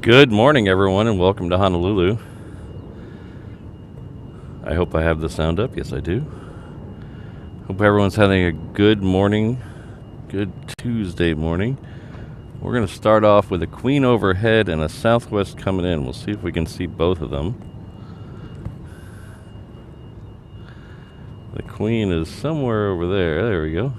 Good morning, everyone, and welcome to Honolulu. I hope I have the sound up. Yes, I do. Hope everyone's having a good morning, good Tuesday morning. We're going to start off with a Queen overhead and a Southwest coming in. We'll see if we can see both of them. The Queen is somewhere over there. There we go.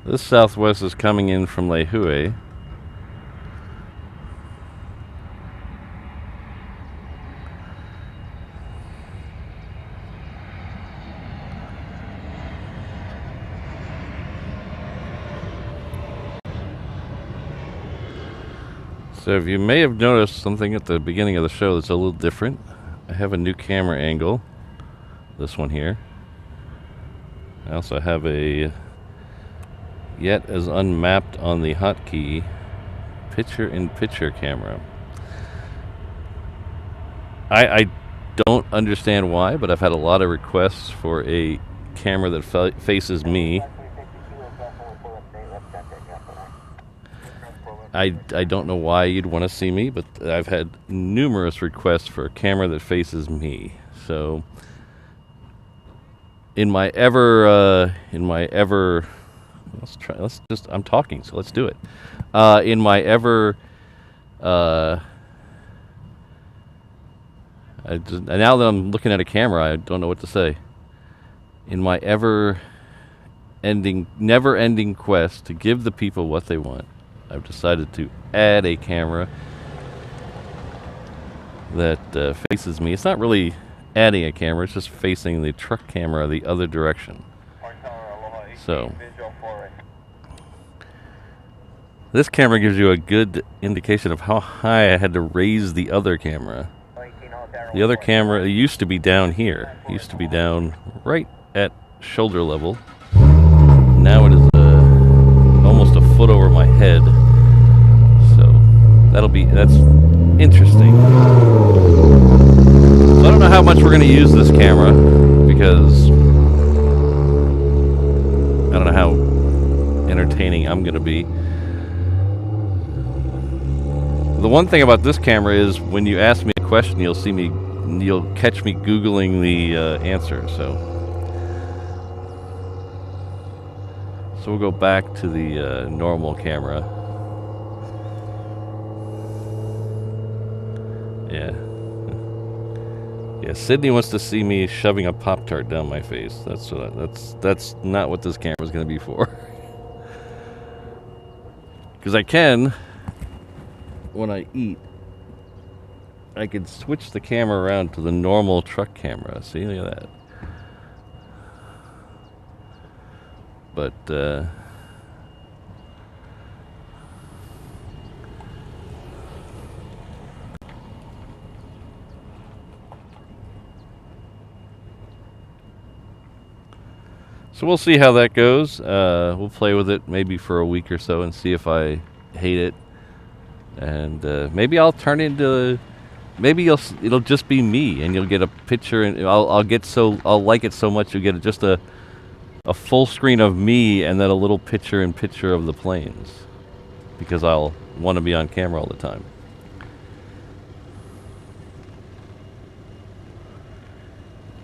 This Southwest is coming in from Lehue. So if you may have noticed something at the beginning of the show that's a little different, I have a new camera angle, this one here. I also have a yet as unmapped on the hotkey picture-in-picture camera. I don't understand why, but I've had a lot of requests for a camera that faces me. I don't know why you'd want to see me, but I've had numerous requests for a camera that faces me. So I'm talking, so let's do it. Now that I'm looking at a camera, I don't know what to say. In my never-ending quest to give the people what they want, I've decided to add a camera that faces me. It's not really adding a camera, it's just facing the truck camera the other direction. So this camera gives you a good indication of how high I had to raise the other camera. The other camera used to be down here. It used to be down right at shoulder level. Now it is almost a foot over my head. So that's interesting. So I don't know how much we're going to use this camera because I don't know how entertaining I'm going to be. The one thing about this camera is when you ask me a question, you'll catch me Googling the answer. So we'll go back to the normal camera. Yeah, Sydney wants to see me shoving a Pop-Tart down my face. That's not what this camera is going to be for. Because I can, when I eat, I can switch the camera around to the normal truck camera. See, look at that. But so we'll see how that goes. We'll play with it maybe for a week or so and see if I hate it. And maybe I'll turn into, it'll just be me, and you'll get a picture, and I'll like it so much you'll get just a full screen of me and then a little picture-in-picture of the planes, because I'll want to be on camera all the time.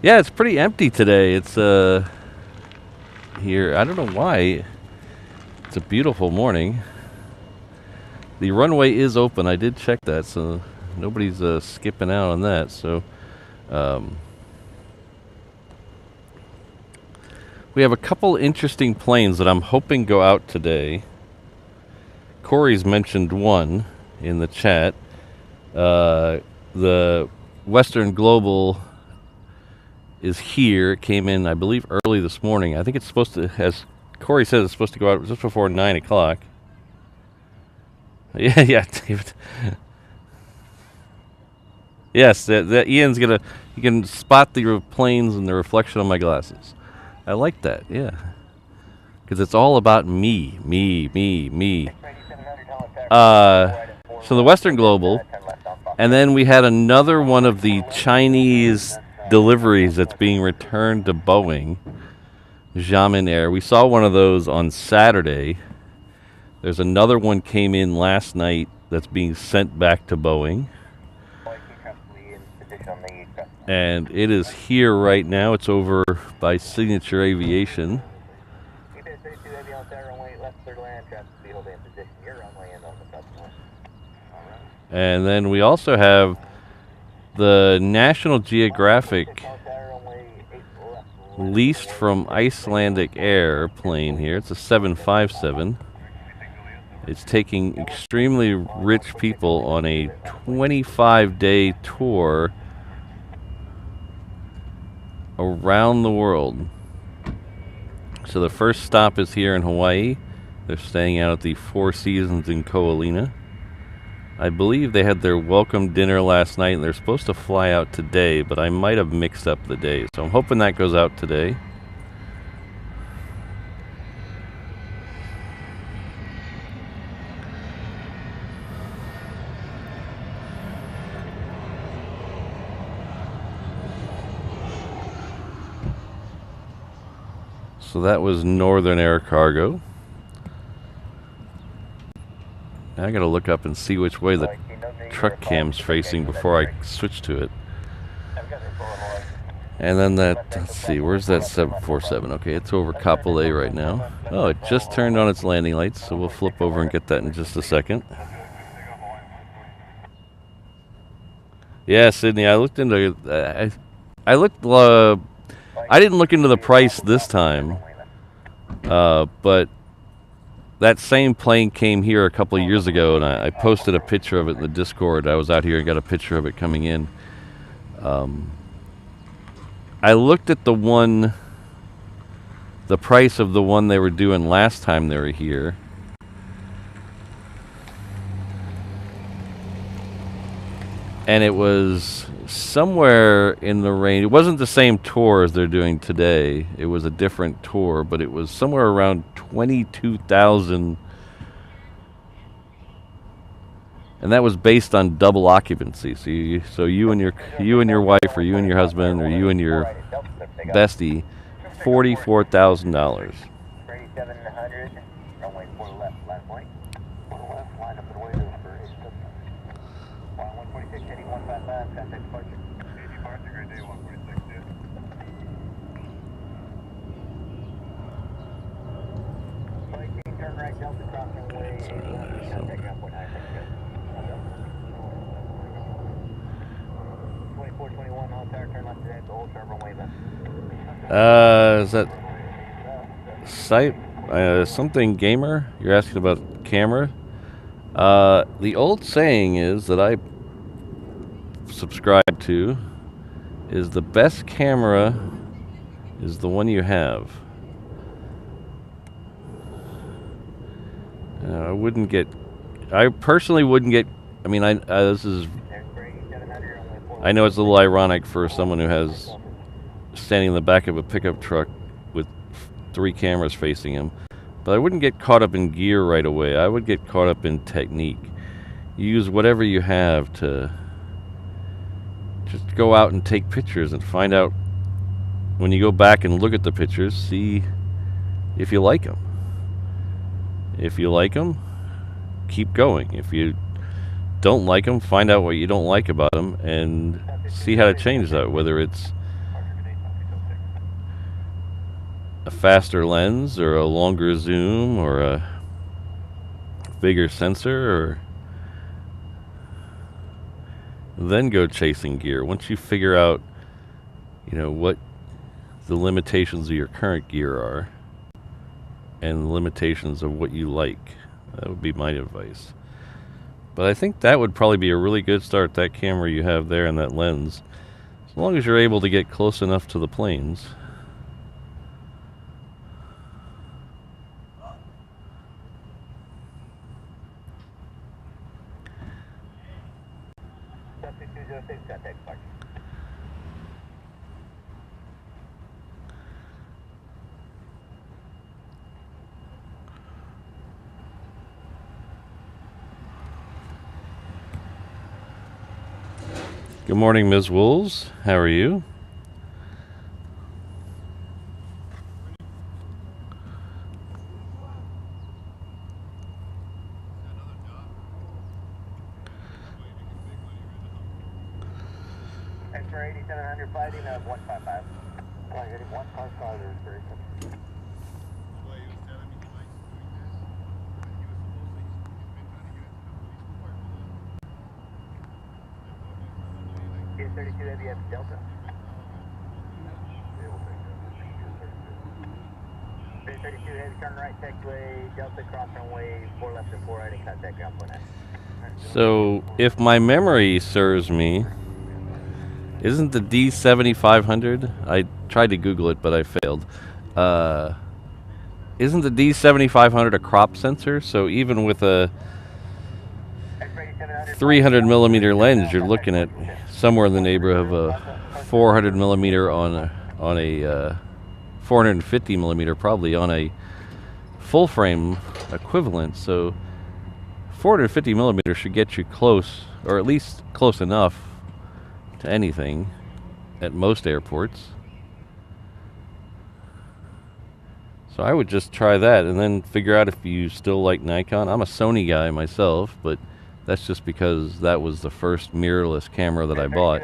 Yeah, it's pretty empty today. It's here. I don't know why. It's a beautiful morning. The runway is open. I did check that, so nobody's skipping out on that. So we have a couple interesting planes that I'm hoping go out today. Corey's mentioned one in the chat. The Western Global is here. It came in, I believe, early this morning. I think it's supposed to has Corey says it's supposed to go out just before 9 o'clock. Yeah, yeah, David. Yes, that Ian's gonna. You can spot the planes and the reflection on my glasses. I like that. Yeah, because it's all about me. So the Western Global, and then we had another one of the Chinese deliveries that's being returned to Boeing, XIAMEN AIR. We saw one of those on Saturday. There's another one came in last night that's being sent back to Boeing. And it is here right now. It's over by Signature Aviation. And then we also have the National Geographic leased from Icelandic Air plane here. It's a 757. It's taking extremely rich people on a 25-day tour around the world. So the first stop is here in Hawaii. They're staying out at the Four Seasons in Ko'olina. I believe they had their welcome dinner last night, and they're supposed to fly out today, but I might have mixed up the days. So I'm hoping that goes out today. So that was Northern Air Cargo. Now I gotta look up and see which way the truck cam's facing before I switch to it. And then that, let's see, where's that 747? Okay, it's over Kapolei right now. Oh, it just turned on its landing lights, so we'll flip over and get that in just a second. Yeah, Sydney, I looked into, I didn't look into the price this time, but that same plane came here a couple of years ago, and I posted a picture of it in the Discord. I was out here and got a picture of it coming in. I looked at the price of the one they were doing last time they were here. And it was somewhere in the range. It wasn't the same tour as they're doing today. It was a different tour, but it was somewhere around 22,000. And that was based on double occupancy. So you and your wife, or you and your husband, or you and your bestie, $44,000. Is that site something gamer? You're asking about camera? The old saying is that I subscribe to is the best camera is the one you have. I personally wouldn't get, I mean, I know it's a little ironic for someone who has standing in the back of a pickup truck with 3 cameras facing him, but I wouldn't get caught up in gear right away. I would get caught up in technique. Use whatever you have to just go out and take pictures and find out, when you go back and look at the pictures, see if you like them. If you like them, keep going. If you don't like them, find out what you don't like about them and see how to change that, whether it's a faster lens or a longer zoom or a bigger sensor, or then go chasing gear. Once you figure out, what the limitations of your current gear are and the limitations of what you like, that would be my advice. But I think that would probably be a really good start, that camera you have there and that lens, as long as you're able to get close enough to the planes. 206, contact park. Good morning, Ms. Wools. How are you? X-ray 8700 fighting of 155. Targeting one car farther is very good. DS32 Heavy F Delta. DS32 Heavy turn right, taxiway, Delta cross runway, 4 left and 4 right, and contact ground point. So, if my memory serves me, isn't the D7500? I tried to Google it, but I failed. Isn't the D7500 a crop sensor? So even with a 300 millimeter lens, you're looking at somewhere in the neighborhood of a 400 millimeter on a 450 millimeter, probably on a full frame equivalent. So 450 millimeter should get you close, or at least close enough to anything at most airports. So I would just try that and then figure out if you still like Nikon. I'm a Sony guy myself, but that's just because that was the first mirrorless camera that I bought.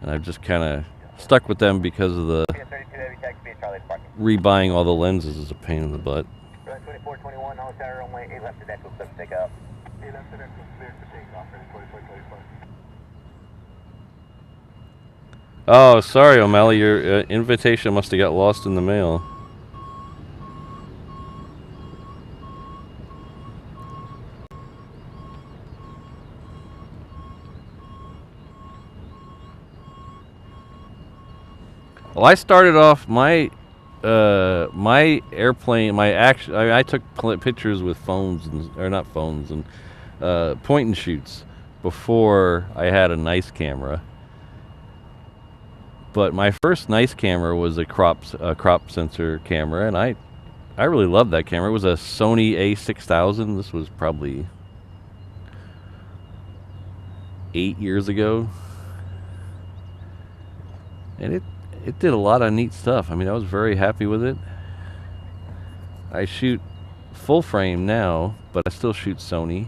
And I've just kind of stuck with them because of the rebuying all the lenses is a pain in the butt. Run 2421, hold center runway, 8 left to deck, clear for takeoff. 8 left to deck, clear for takeoff, ready 2424. Oh, sorry, O'Malley, your invitation must have got lost in the mail. Well, I started off my airplane. I took pictures with phones or not phones and point and shoots before I had a nice camera. But my first nice camera was a crop sensor camera, and I really loved that camera. It was a Sony A6000. This was probably 8 years ago, and it did a lot of neat stuff. I mean, I was very happy with it. I shoot full frame now, but I still shoot Sony.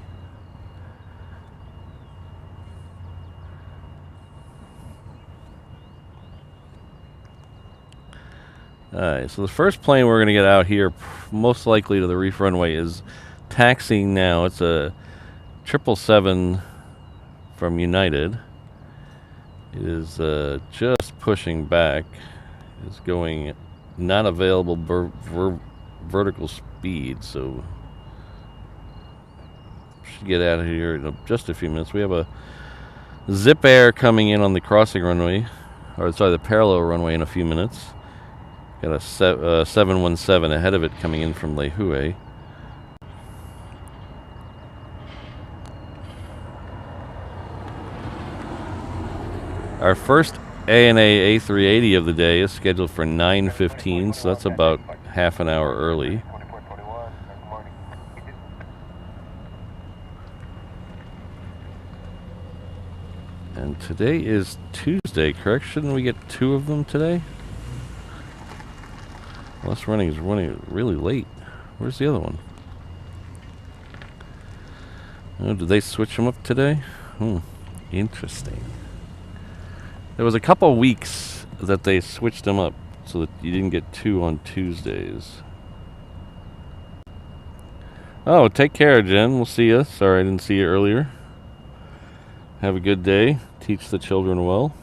Alright, so the first plane we're going to get out here, most likely to the reef runway, is taxiing now. It's a 777 from United. It is just pushing back. It's going not available vertical speed, so should get out of here in just a few minutes. We have a Zip Air coming in on the crossing runway, or sorry, the parallel runway in a few minutes. Got a 717 ahead of it coming in from Lehue. Our first ANA A380 of the day is scheduled for 9:15, so that's about half an hour early. And today is Tuesday, correct? Shouldn't we get 2 of them today? Well, this running is running really late. Where's the other one? Oh, did they switch them up today? Interesting. There was a couple weeks that they switched them up so that you didn't get 2 on Tuesdays. Oh, take care, Jen. We'll see you. Sorry I didn't see you earlier. Have a good day. Teach the children well.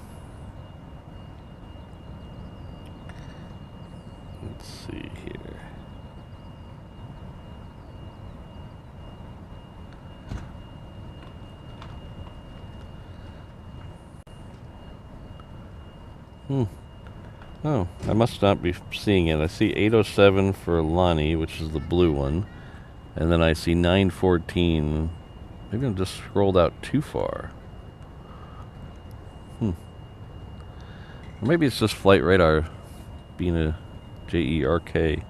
Let's see here. Oh, I must not be seeing it. I see 807 for Lonnie, which is the blue one. And then I see 914. Maybe I just scrolled out too far. Or maybe it's just flight radar being a JERK.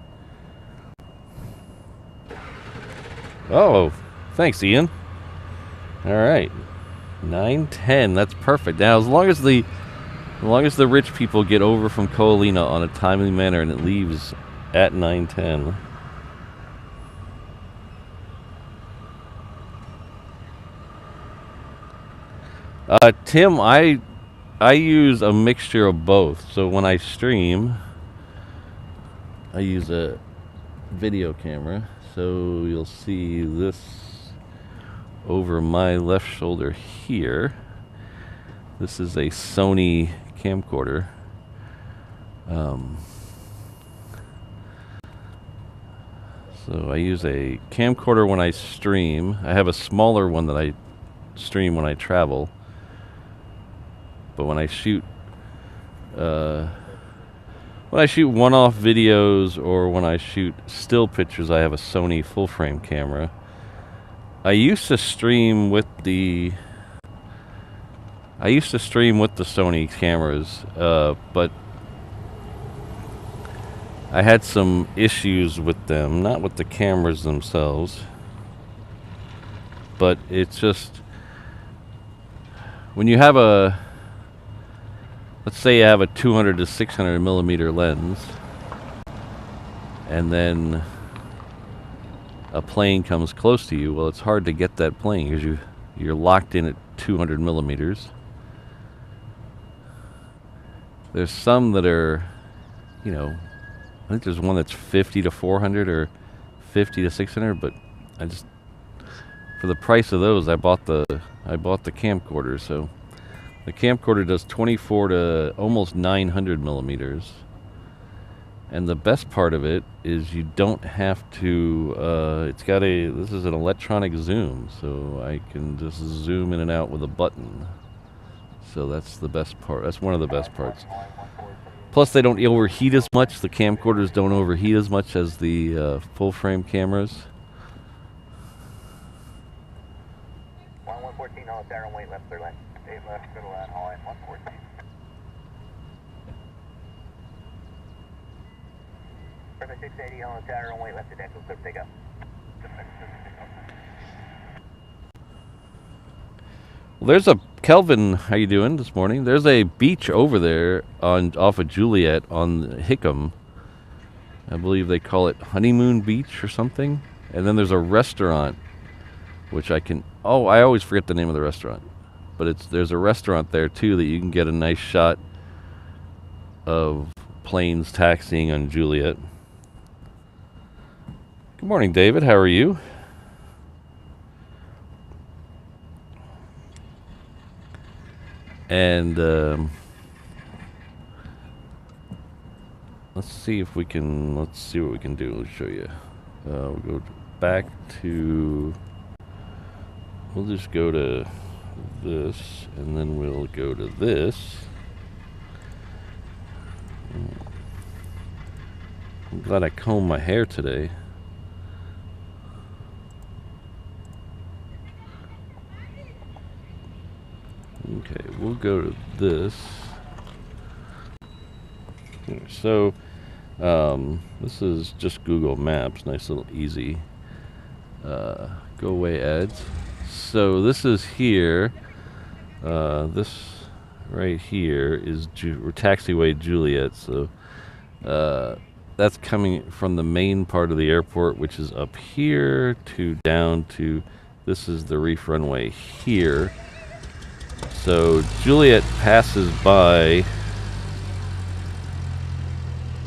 Oh, thanks, Ian. All right, 9:10. That's perfect. Now, as long as the rich people get over from Koalina on a timely manner and it leaves at 9:10. Tim, I use a mixture of both. So when I stream, I use a video camera. So you'll see this over my left shoulder here. This is a Sony camcorder. So I use a camcorder when I stream. I have a smaller one that I stream when I travel. But when I shoot one-off videos or when I shoot still pictures, I have a Sony full-frame camera. I used to stream with the Sony cameras, but I had some issues with them, not with the cameras themselves, but it's just when you have let's say you have a 200 to 600 millimeter lens, and then a plane comes close to you. Well, it's hard to get that plane because you're locked in at 200 millimeters. There's some that are, I think there's one that's 50 to 400 or 50 to 600, but for the price of those, I bought the camcorder. So the camcorder does 24 to almost 900 millimeters. And the best part of it is you don't have to, this is an electronic zoom, so I can just zoom in and out with a button. So that's the best part. That's one of the best parts. Plus they don't overheat as much. The camcorders don't overheat as much as the full frame cameras. 114, hold there and wait left, third line. 8 left, middle line, all in, 114. Perfect 680 on the tower and wait left to deck, we'll clip take up. Well, there's a Kelvin. How you doing this morning? There's a beach over there off of Juliet on Hickam. I believe they call it Honeymoon Beach or something. And then there's a restaurant, which I always forget the name of the restaurant. But there's a restaurant there too that you can get a nice shot of planes taxiing on Juliet. Good morning, David. How are you? And let's see what we can do. Let's show you. We'll go back to, we'll just go to this, and then we'll go to this. I'm glad I combed my hair today. Okay, we'll go to this. So, this is just Google Maps. Nice little easy. Go away ads. So this is here. This right here is taxiway Juliet. So that's coming from the main part of the airport, which is up here down to. This is the reef runway here. So Juliet passes by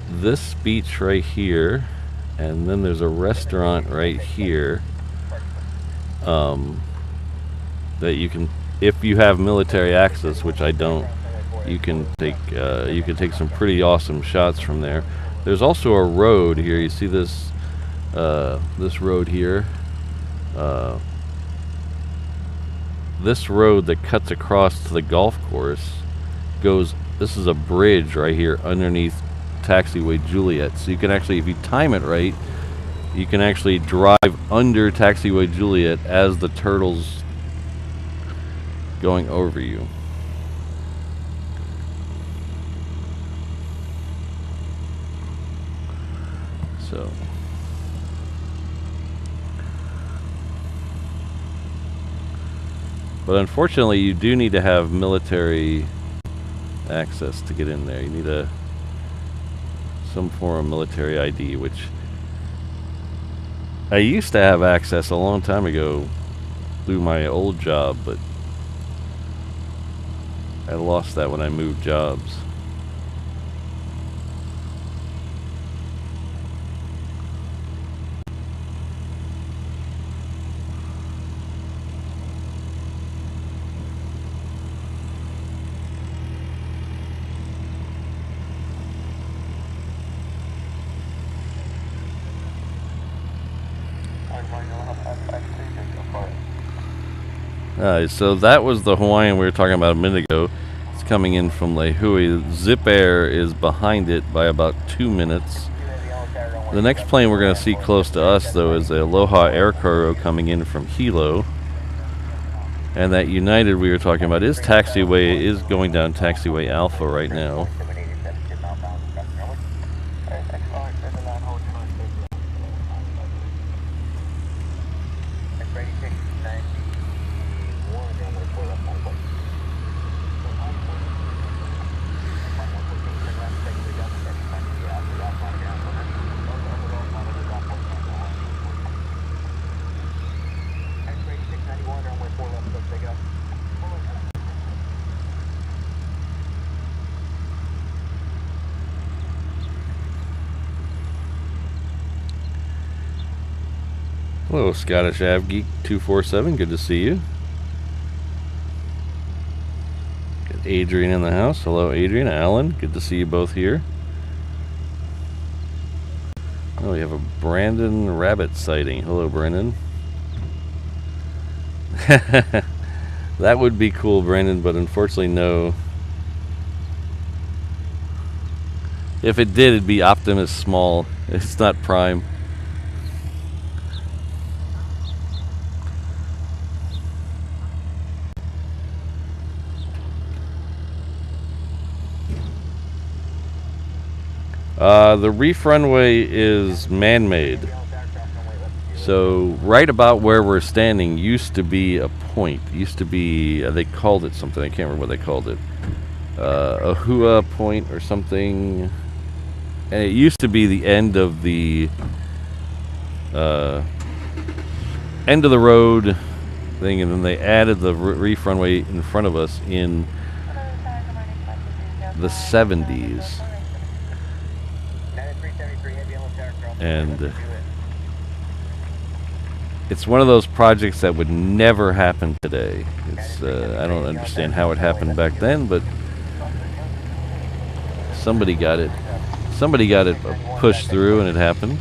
this beach right here, and then there's a restaurant right here that you can, if you have military access, which I don't, you can take some pretty awesome shots from there. There's also a road here. You see this this road here. This road that cuts across to the golf course this is a bridge right here underneath taxiway Juliet. So you can actually, if you time it right, you can actually drive under taxiway Juliet as the turtle's going over you. So. But unfortunately, you do need to have military access to get in there. You need some form of military ID, which I used to have access a long time ago through my old job, but I lost that when I moved jobs. So that was the Hawaiian we were talking about a minute ago. It's coming in from Lehui. Zip Air is behind it by about 2 minutes. The next plane we're going to see close to us, though, is the Aloha Air Cargo coming in from Hilo. And that United we were talking about is going down taxiway Alpha right now. Hello, Scottish Av Geek 247. Good to see you. Got Adrian in the house. Hello, Adrian. Alan, good to see you both here. Oh, we have a Brandon Rabbit sighting. Hello, Brandon. That would be cool, Brandon, but unfortunately, no. If it did, it'd be Optimus Small. It's not Prime. The reef runway is man-made. So right about where we're standing used to be a point. Used to be, they called it something. I can't remember what they called it. A Hua point or something. And it used to be the end of the road thing, and then they added the reef runway in front of us in the 70s. And it's one of those projects that would never happen today. It's I don't understand how it happened back then, but somebody got it pushed through and it happened.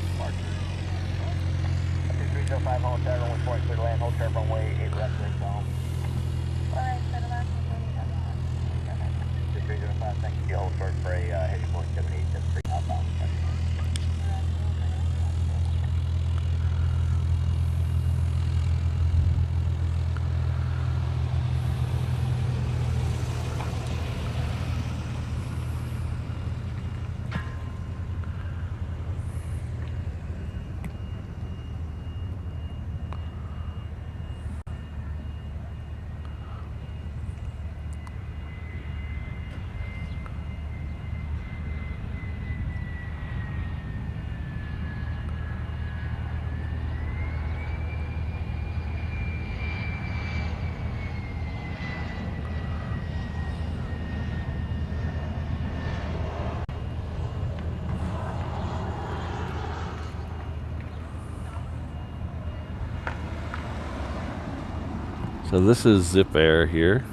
So this is Zip Air here.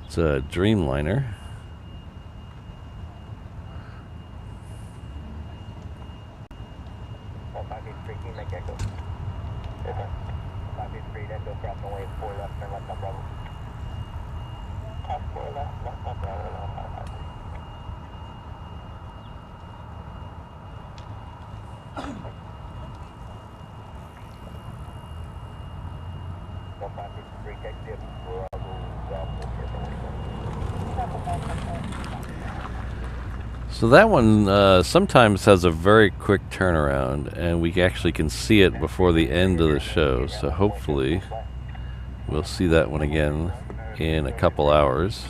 It's a Dreamliner. So that one sometimes has a very quick turnaround, and we actually can see it before the end of the show. So hopefully we'll see that one again in a couple hours.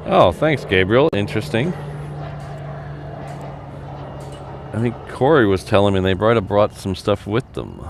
Oh, thanks, Gabriel. Interesting. I think Corey was telling me they might have brought some stuff with them.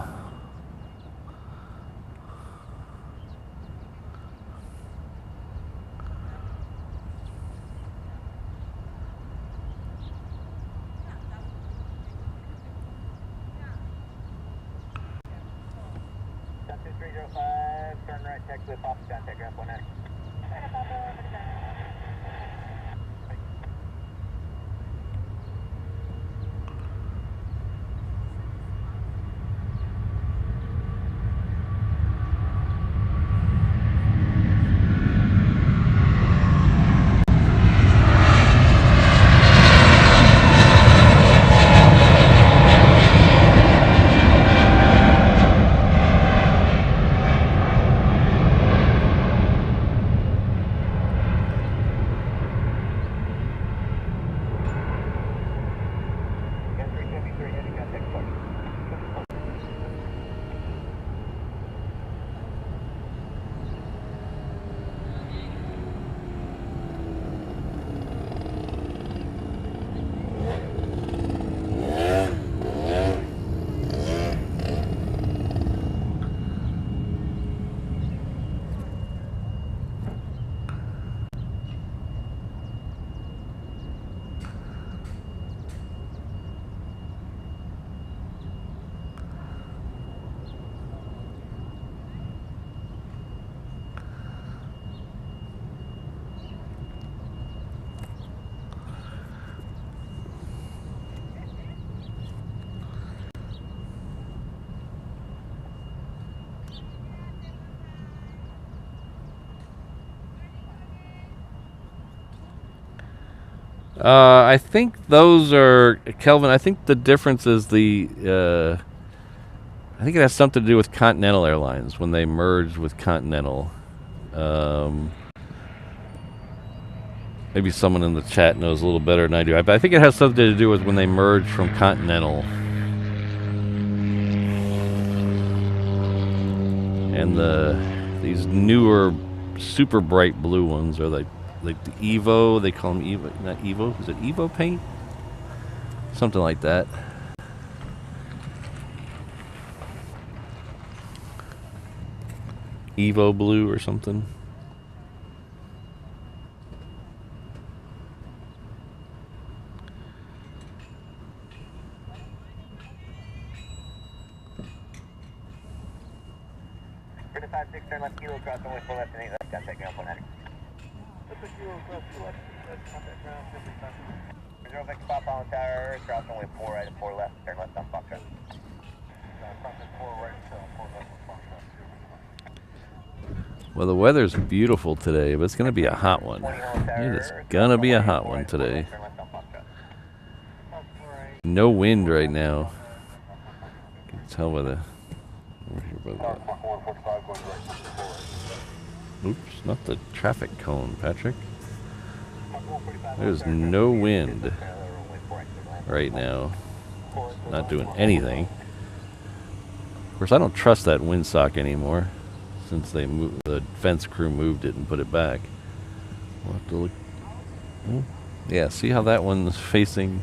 I think those are, Kelvin, I think the difference is I think it has something to do with Continental Airlines when they merged with Continental. Maybe someone in the chat knows a little better than I do. But I think it has something to do with when they merged from Continental. And these newer, super bright blue ones are like the Evo. They call them Evo, not Evo. Is it Evo paint? Something like that. Evo blue or something. Well, the weather's beautiful today, but it's going to be a hot one. It is going to be a hot one today. No wind right now. You can tell by the... Oops, not the traffic cone, Patrick. There's no wind right now. Not doing anything. Of course, I don't trust that windsock anymore since they moved, the fence crew moved it and put it back. We'll have to look. Yeah, see how that one's facing.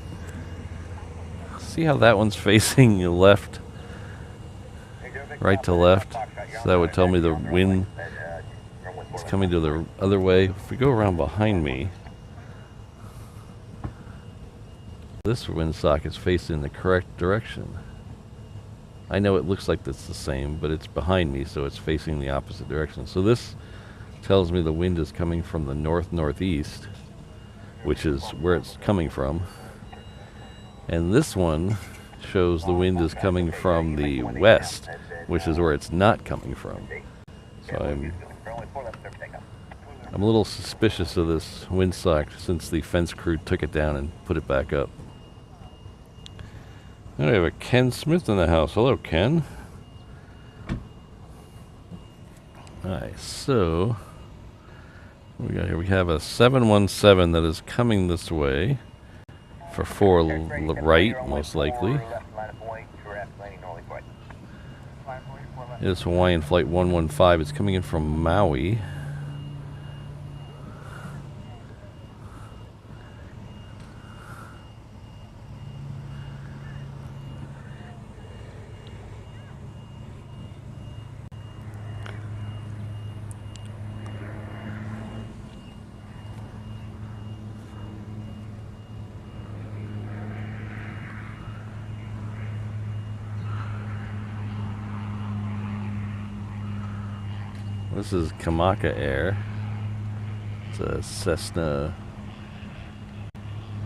See how that one's facing left, right to left. So that would tell me the wind is coming to the other way. If we go around behind me, this windsock is facing the correct direction. I know it looks like it's the same, but it's behind me, so it's facing the opposite direction. So this tells me the wind is coming from the north-northeast, which is where it's coming from. And this one shows the wind is coming from the west, which is where it's not coming from. So I'm a little suspicious of this windsock since the fence crew took it down and put it back up. Now we have a Ken Smith in the house. Hello, Ken. Alright, so what we got here? We have a 717 that is coming this way for 4 right, most likely. It is Hawaiian Flight 115. It's coming in from Maui. This is XIAMEN Air. It's a Cessna.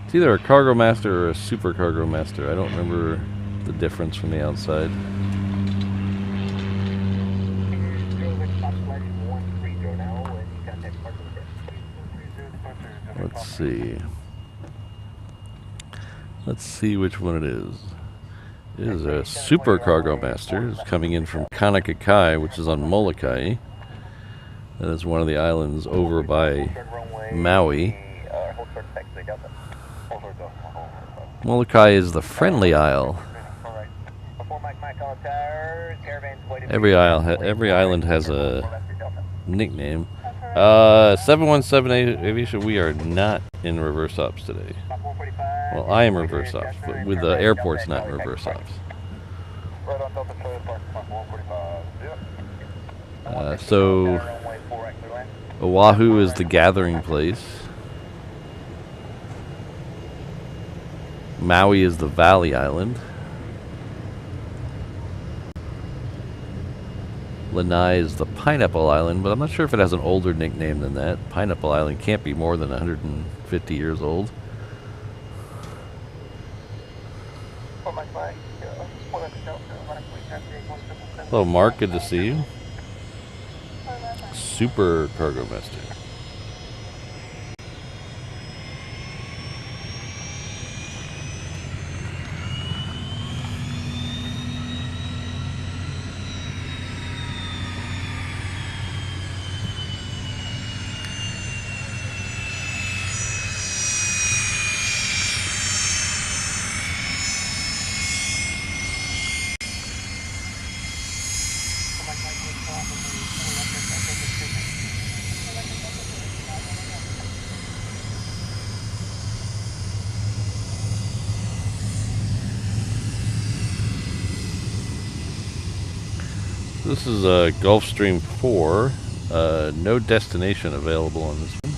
It's either a Cargo Master or a Super Cargo Master. I don't remember the difference from the outside. Let's see. Let's see which one it is. It is a Super Cargo Master. It's coming in from Kanakakai, which is on Molokai. That is one of the islands over by Maui. Molokai is the friendly isle. Every island has a nickname. 717 Aviation, we are not in reverse ops today. Well, I am reverse ops, but with the airport's not in reverse ops. So Oahu is the gathering place. Maui is the valley island. Lanai is the pineapple island, but I'm not sure if it has an older nickname than that. Pineapple Island can't be more than 150 years old. Hello, Mark. Good to see you. Super Cargo Master. This is a Gulfstream 4. No destination available on this one.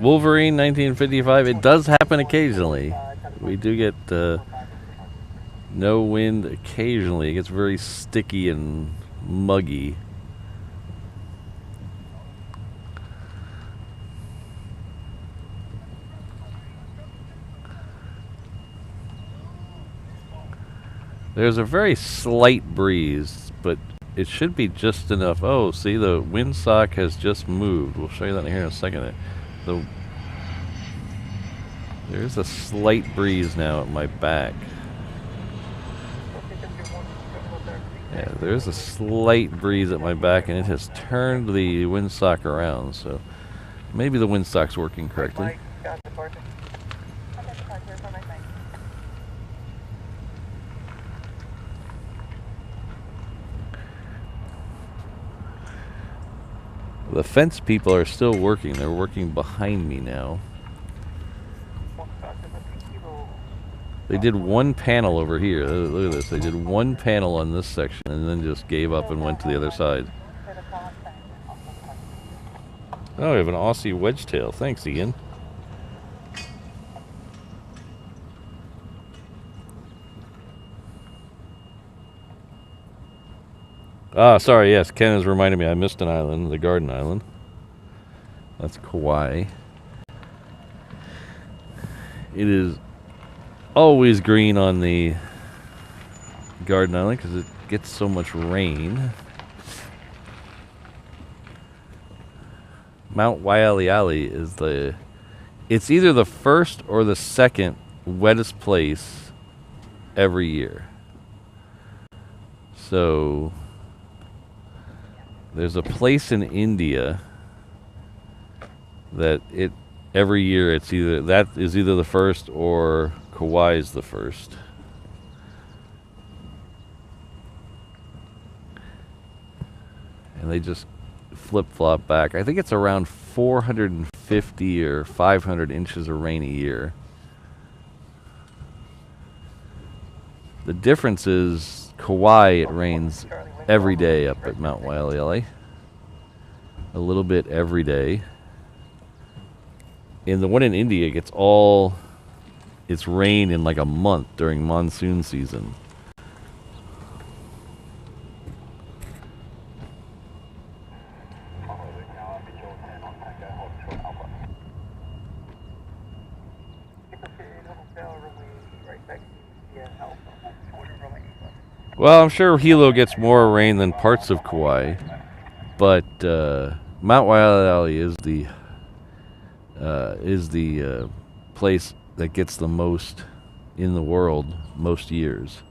Wolverine 1955. It does happen occasionally. We do get no wind occasionally. It gets very sticky and muggy. There's a very slight breeze, but it should be just enough. Oh, see, the windsock has just moved. We'll show you that here in a second. There's a slight breeze now at my back. Yeah, there's a slight breeze at my back, and it has turned the windsock around, so maybe the windsock's working correctly. The fence people are still working. They're working behind me now. They did one panel over here. Look at this. They did one panel on this section and then just gave up and went to the other side. Oh, we have an Aussie wedgetail. Thanks, Ian. Ah, sorry, yes. Ken has reminded me I missed an island, the Garden Island. That's Kauai. It is always green on the Garden Island because it gets so much rain. Mount Waialeale is it's either the first or the second wettest place every year. So there's a place in India that every year it's either the first or Kauai is the first. And they just flip-flop back. I think it's around 450 or 500 inches of rain a year. The difference is Kauai, it rains every day up at Mount Waialeale. A little bit every day. And the one in India gets its rain in like a month during monsoon season. Well, I'm sure Hilo gets more rain than parts of Kauai, but Mount Waialeale is the place that gets the most in the world most years.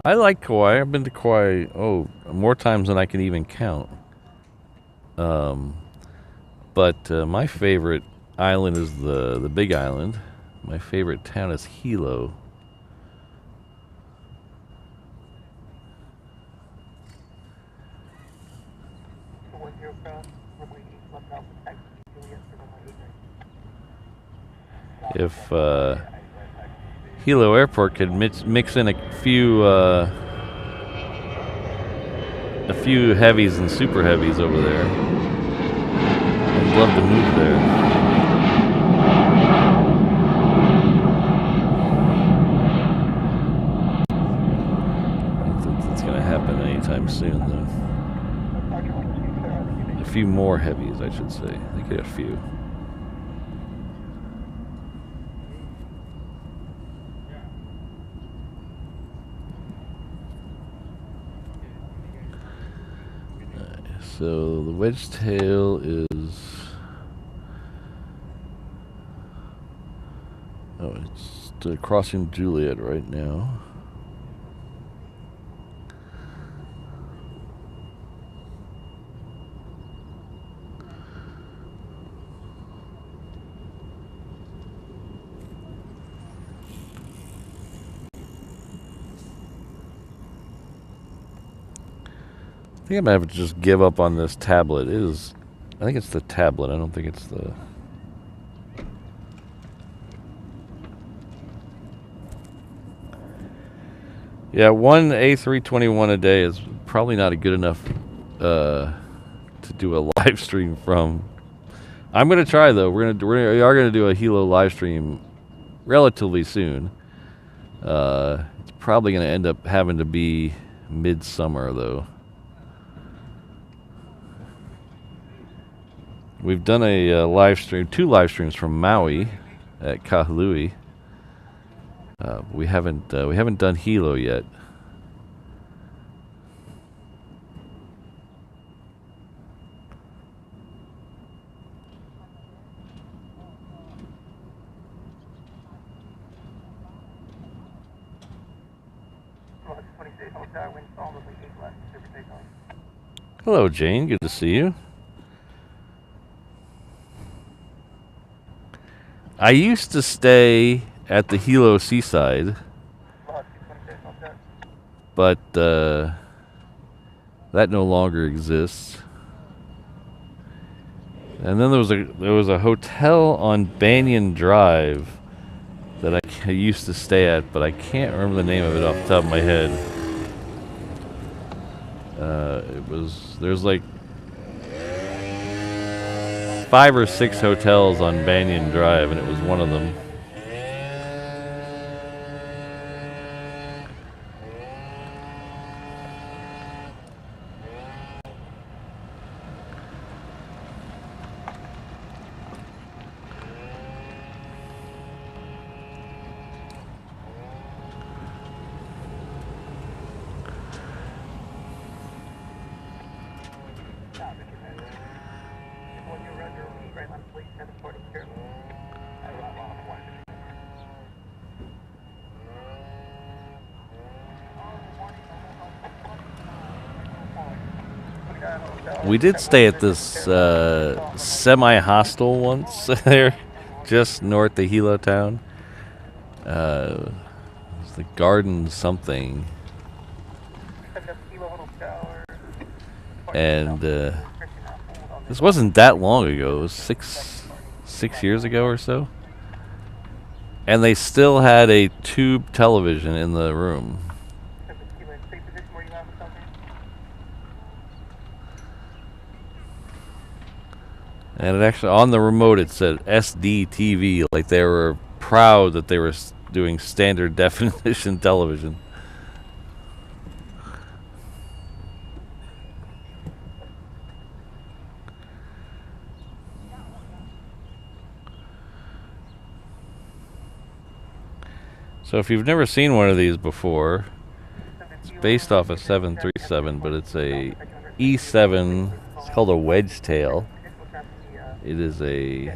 I like Kauai. I've been to Kauai, more times than I can even count. But my favorite island is the Big Island. My favorite town is Hilo. If Hilo Airport could mix in a few heavies and super heavies over there, I'd love to move there. I don't think that's going to happen anytime soon, though. A few more heavies, I should say. They get a few. So the wedgetail is it's crossing Juliet right now. I think I might have to just give up on this tablet. I think it's the tablet. I don't think it's the... Yeah, one A321 a day is probably not good enough to do a live stream from. I'm gonna try though. We are gonna do a Hilo live stream relatively soon. It's probably gonna end up having to be midsummer though. We've done a live stream, 2 live streams from Maui at Kahului. We haven't done Hilo yet. Hello, Jane. Good to see you. I used to stay at the Hilo Seaside, but that no longer exists. And then there was a hotel on Banyan Drive that I used to stay at, but I can't remember the name of it off the top of my head. There's like 5 or 6 hotels on Banyan Drive, and it was one of them. We did stay at this semi-hostel once there, just north of Hilo Town. It was the Garden something. And this wasn't that long ago. It was six years ago or so. And they still had a tube television in the room. And it actually, on the remote, it said SD TV, like they were proud that they were doing standard definition television. So if you've never seen one of these before, it's based off a 737, but it's a E7. It's called a wedge tail. It is a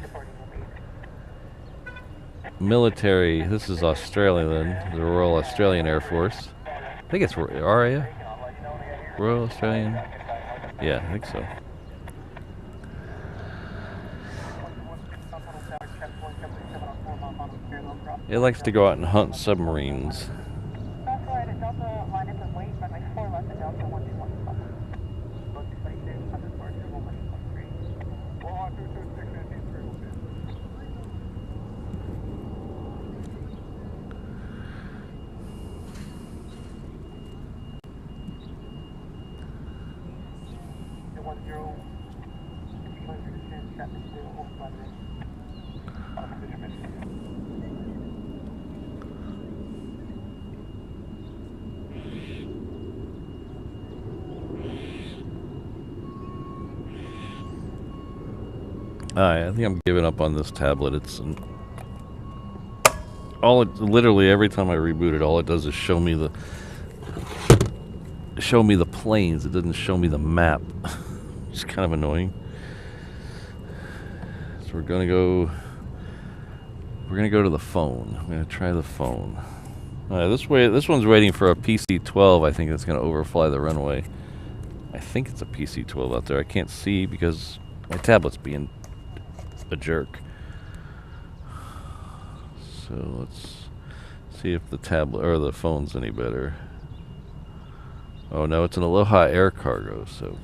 military. This is Australian, the Royal Australian Air Force. I think it's RAF? Royal Australian? Yeah, I think so. It likes to go out and hunt submarines. I think I'm giving up on this tablet. It's literally every time I reboot it, all it does is show me the planes. It doesn't show me the map. It's kind of annoying. So we're gonna go to the phone. I'm gonna try the phone. This one's waiting for a PC-12. I think that's gonna overfly the runway. I think it's a PC-12 out there. I can't see because my tablet's being a jerk. So let's see if the tablet or the phone's any better. Oh no, it's an Aloha Air Cargo, so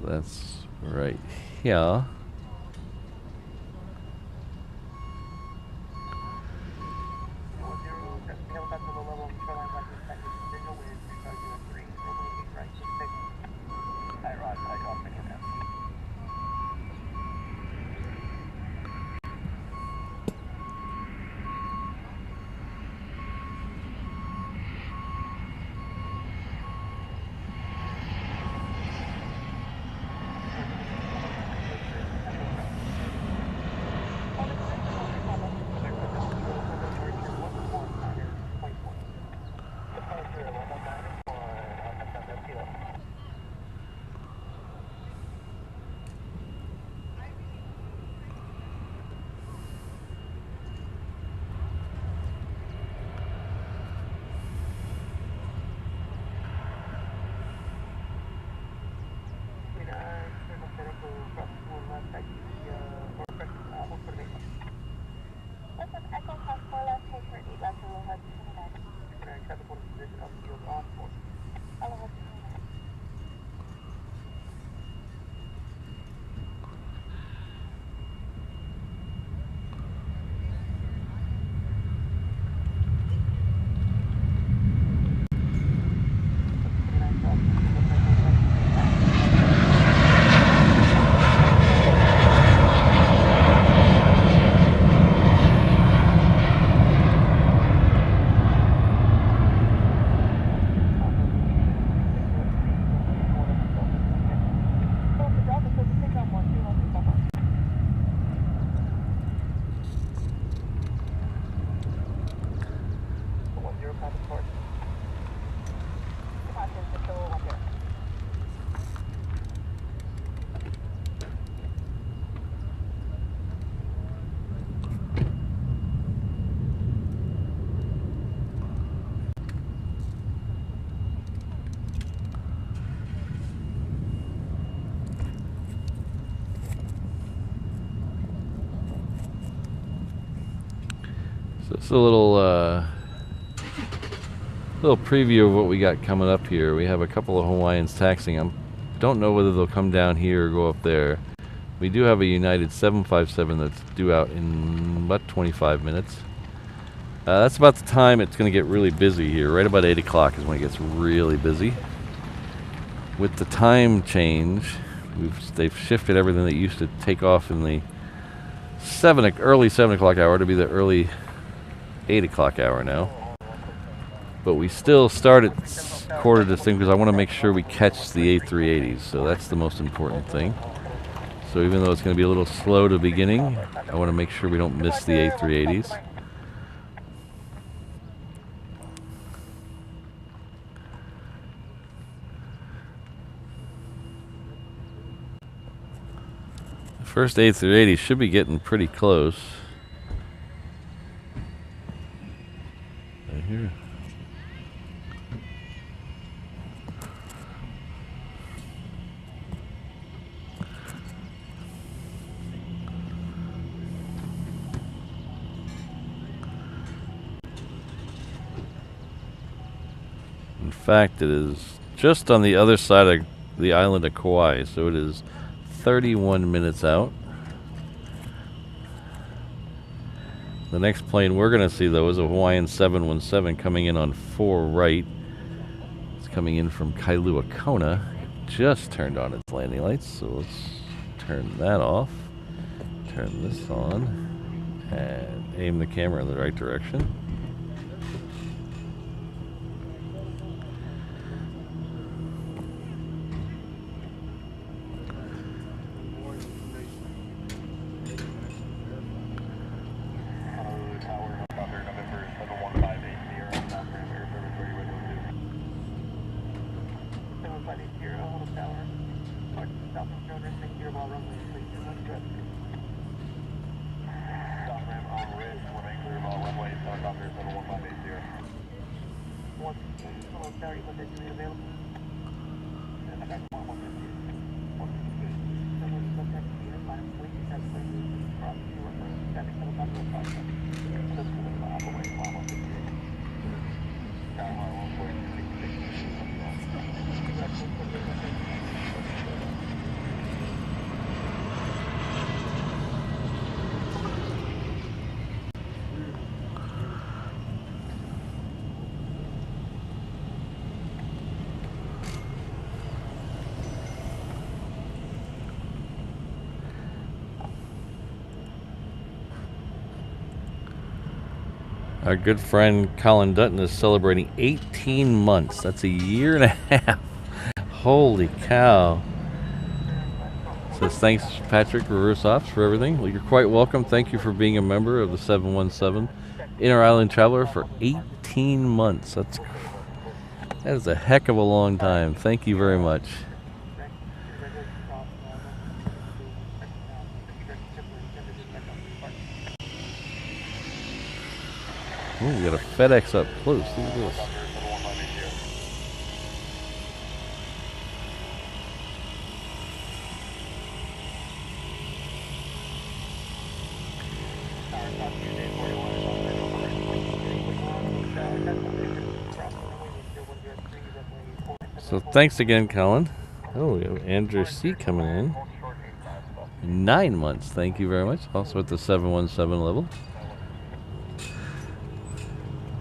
that's right here. So it's a little preview of what we got coming up here. We have a couple of Hawaiians taxiing. I don't know whether they'll come down here or go up there. We do have a United 757 that's due out in about 25 minutes. That's about the time it's going to get really busy here. Right about 8 o'clock is when it gets really busy. With the time change, they've shifted everything that used to take off in the early 7 o'clock hour to be the early 8 o'clock hour now. But we still start at quarter to 6 because I want to make sure we catch the A380s. So that's the most important thing. So even though it's going to be a little slow to beginning, I want to make sure we don't miss the A380s. The first A380 should be getting pretty close. Right here. In fact, it is just on the other side of the island of Kauai, so it is 31 minutes out. The next plane we're going to see, though, is a Hawaiian 717 coming in on 4 right. It's coming in from Kailua Kona. It just turned on its landing lights, so let's turn that off. Turn this on and aim the camera in the right direction. Our good friend Colin Dutton is celebrating 18 months. That's a year and a half. Holy cow. Says thanks, Patrick Rurusofts, for everything. Well, you're quite welcome. Thank you for being a member of the 717 Inter-Island Traveler for 18 months. That is a heck of a long time. Thank you very much. Oh, we got a FedEx up close. Look at this. So thanks again, Colin. Oh, we have Andrew C. coming in. 9 months. Thank you very much. Also at the 717 level.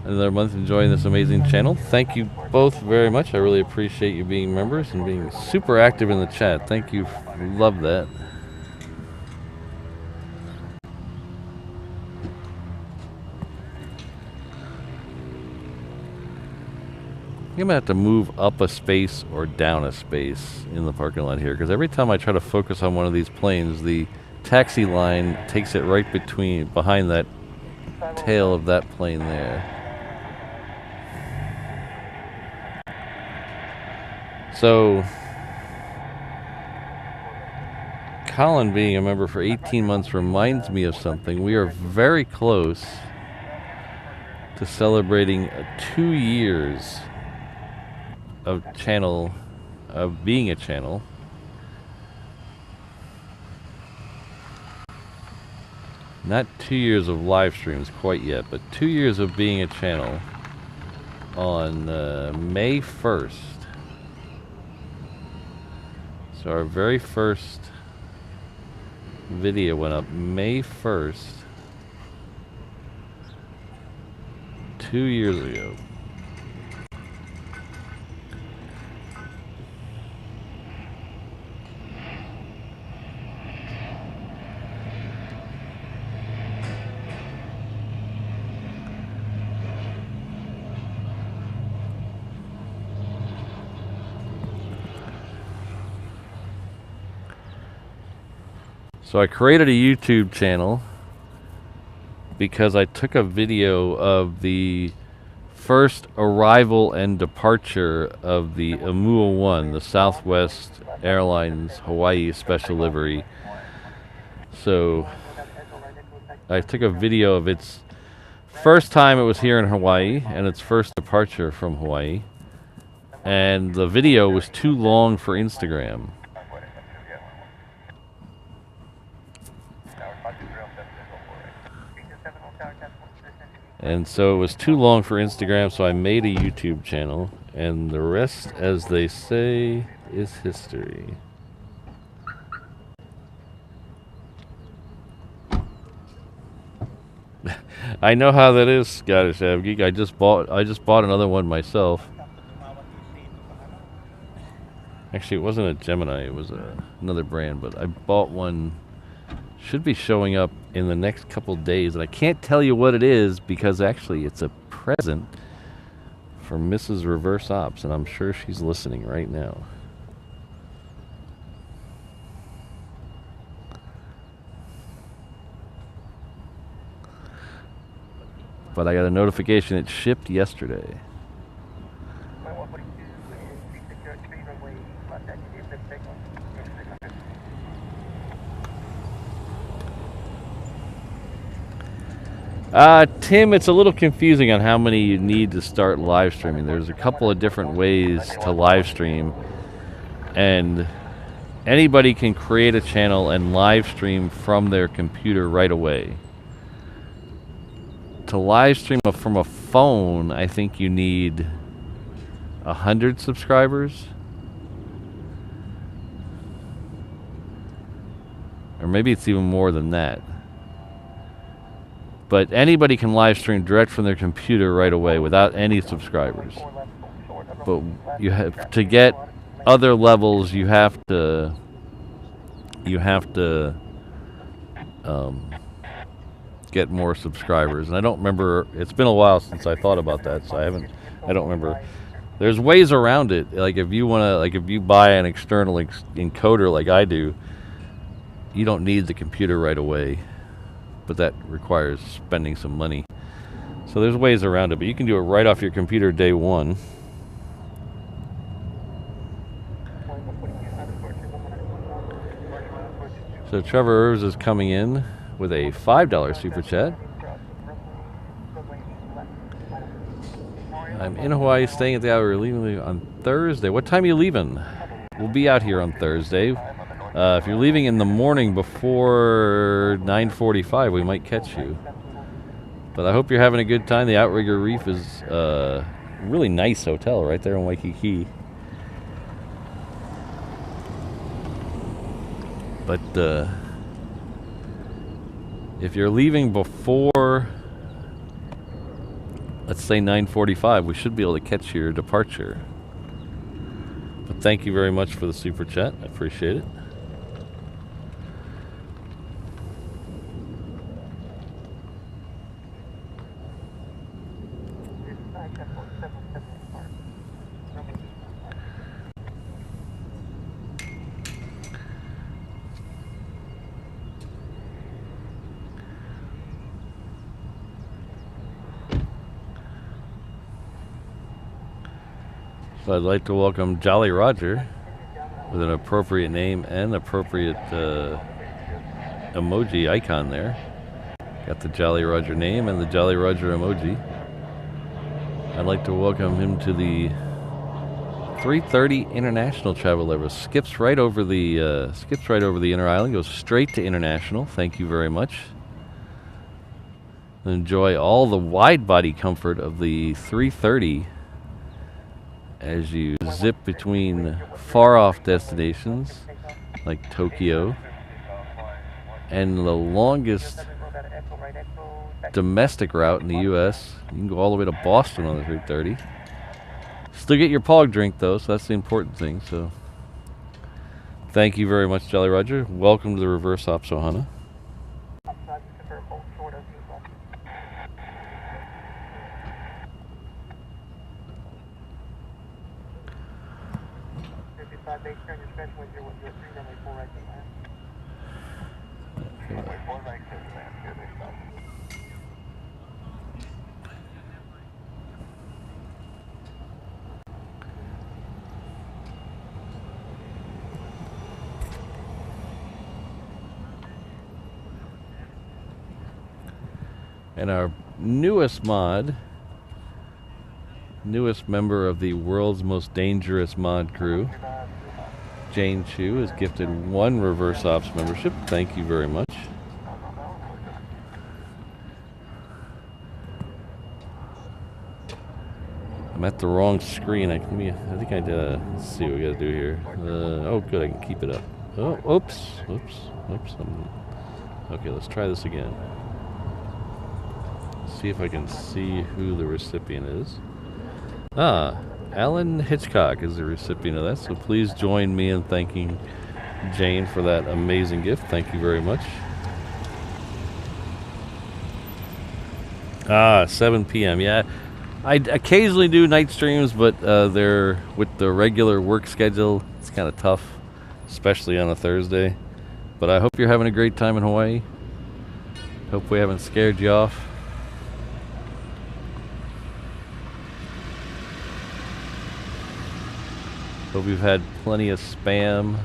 Another month enjoying this amazing channel. Thank you both very much. I really appreciate you being members and being super active in the chat. Thank you. Love that. I'm going to have to move up a space or down a space in the parking lot here, because every time I try to focus on one of these planes, the taxi line takes it right behind that tail of that plane there. So, Colin being a member for 18 months reminds me of something. We are very close to celebrating 2 years of being a channel. Not 2 years of live streams quite yet, but 2 years of being a channel on May 1st. So our very first video went up May 1st, 2 years ago. So I created a YouTube channel because I took a video of the first arrival and departure of the Amua 1, the Southwest Airlines Hawaii Special Livery. So I took a video of its first time it was here in Hawaii and its first departure from Hawaii. And the video was too long for Instagram. And so it was too long for Instagram, so I made a YouTube channel, and the rest, as they say, is history. I know how that is, Scottish Av Geek. I just bought another one myself. Actually, it wasn't a Gemini, it was another brand, but I bought one. Should be showing up in the next couple days, and I can't tell you what it is because actually it's a present for Mrs. Reverse Ops, and I'm sure she's listening right now. But I got a notification it shipped yesterday. Tim, it's a little confusing on how many you need to start live streaming. There's a couple of different ways to live stream, and anybody can create a channel and live stream from their computer right away. To live stream from a phone, I think you need 100 subscribers. Or maybe it's even more than that. But anybody can live stream direct from their computer right away without any subscribers. But you have to get other levels. You have to get more subscribers. And I don't remember. It's been a while since I thought about that, so I don't remember. There's ways around it. Like if you buy an external encoder like I do, you don't need the computer right away. But that requires spending some money. So there's ways around it, but you can do it right off your computer day one. So Trevor Irves is coming in with a $5 super chat. I'm in Hawaii, staying at the hour, leaving on Thursday. What time are you leaving? We'll be out here on Thursday. If you're leaving in the morning before 9:45, we might catch you. But I hope you're having a good time. The Outrigger Reef is a really nice hotel right there in Waikiki. But if you're leaving before, let's say 9:45, we should be able to catch your departure. But thank you very much for the super chat. I appreciate it. So I'd like to welcome Jolly Roger with an appropriate name and appropriate emoji icon there. Got the Jolly Roger name and the Jolly Roger emoji. I'd like to welcome him to the 330 International Travel Level. Skips right over the Inter Island, goes straight to International. Thank you very much. Enjoy all the wide-body comfort of the 330 as you zip between far-off destinations like Tokyo and the longest domestic route in the U.S. You can go all the way to Boston on the 330. Still get your POG drink, though, so that's the important thing. So, thank you very much, Jolly Roger. Welcome to the reverse ops, Ohana. And our newest mod, newest member of the world's most dangerous mod crew, Jane Chu, is gifted 1 reverse ops membership. Thank you very much. I'm at the wrong screen. I think I did. Let's see what we gotta do here. Oh, good. I can keep it up. Oh, oops. Okay, let's try this again. See if I can see who the recipient is. Alan Hitchcock is the recipient of that, so please join me in thanking Jane for that amazing gift. Thank you very much. 7 p.m. Yeah, I occasionally do night streams, but they're with the regular work schedule. It's kind of tough, especially on a Thursday. But I hope you're having a great time in Hawaii. Hope we haven't scared you off. Hope we've had plenty of spam.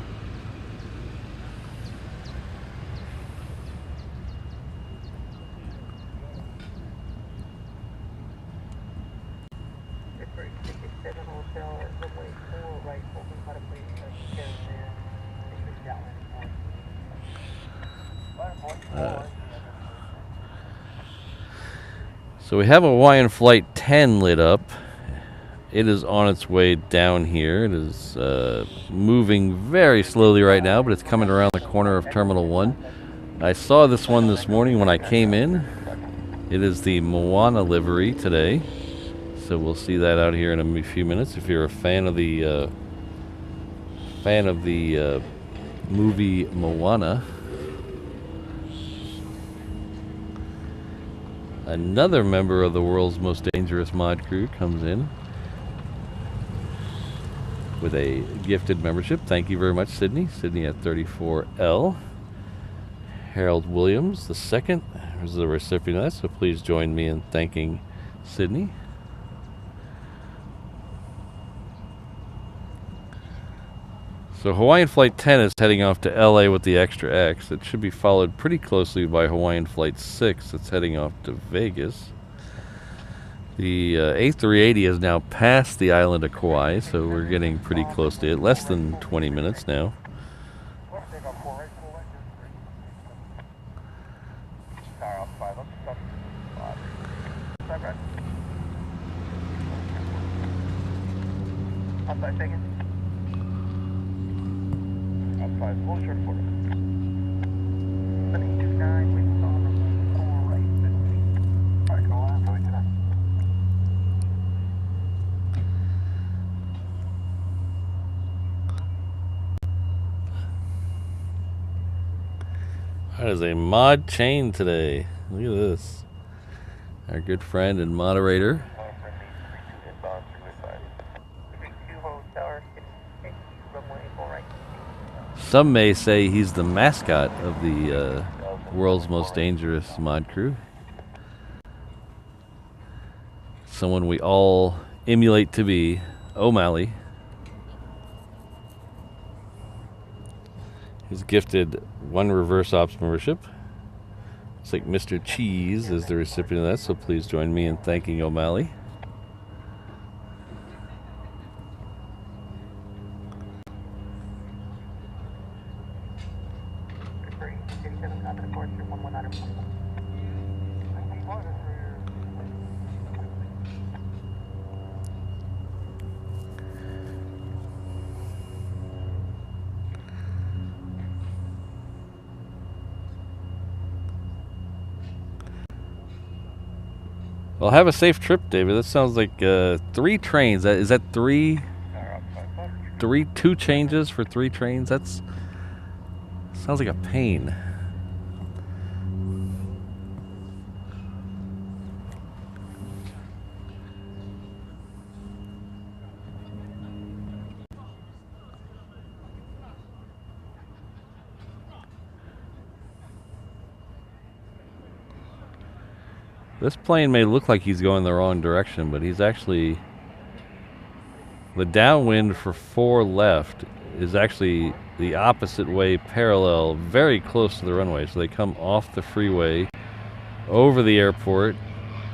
So we have Hawaiian Flight 10 lit up. It is on its way down here. It is moving very slowly right now, but it's coming around the corner of Terminal 1. I saw this one this morning when I came in. It is the Moana livery today. So we'll see that out here in a few minutes. If you're a fan of the movie Moana. Another member of the world's most dangerous mod crew comes in with a gifted membership. Thank you very much, Sydney. Sydney at 34L. Harold Williams, the second, is the recipient of that, so please join me in thanking Sydney. So Hawaiian Flight 10 is heading off to LA with the Extra X. It should be followed pretty closely by Hawaiian Flight 6 that's heading off to Vegas. The A380 is now past the island of Kauai, so we're getting pretty close to it. Less than 20 minutes now. That is a mod chain today. Look at this. Our good friend and moderator. Some may say he's the mascot of the world's most dangerous mod crew. Someone we all emulate to be, O'Malley. He's gifted 1 reverse ops membership. It's like Mr. Cheese is the recipient of that, so please join me in thanking O'Malley. Well, have a safe trip, David. That sounds like 3 trains. Is that 2 changes for 3 trains? That's sounds like a pain. This plane may look like he's going the wrong direction, but he's actually... The downwind for 4 left is actually the opposite way, parallel, very close to the runway. So they come off the freeway, over the airport,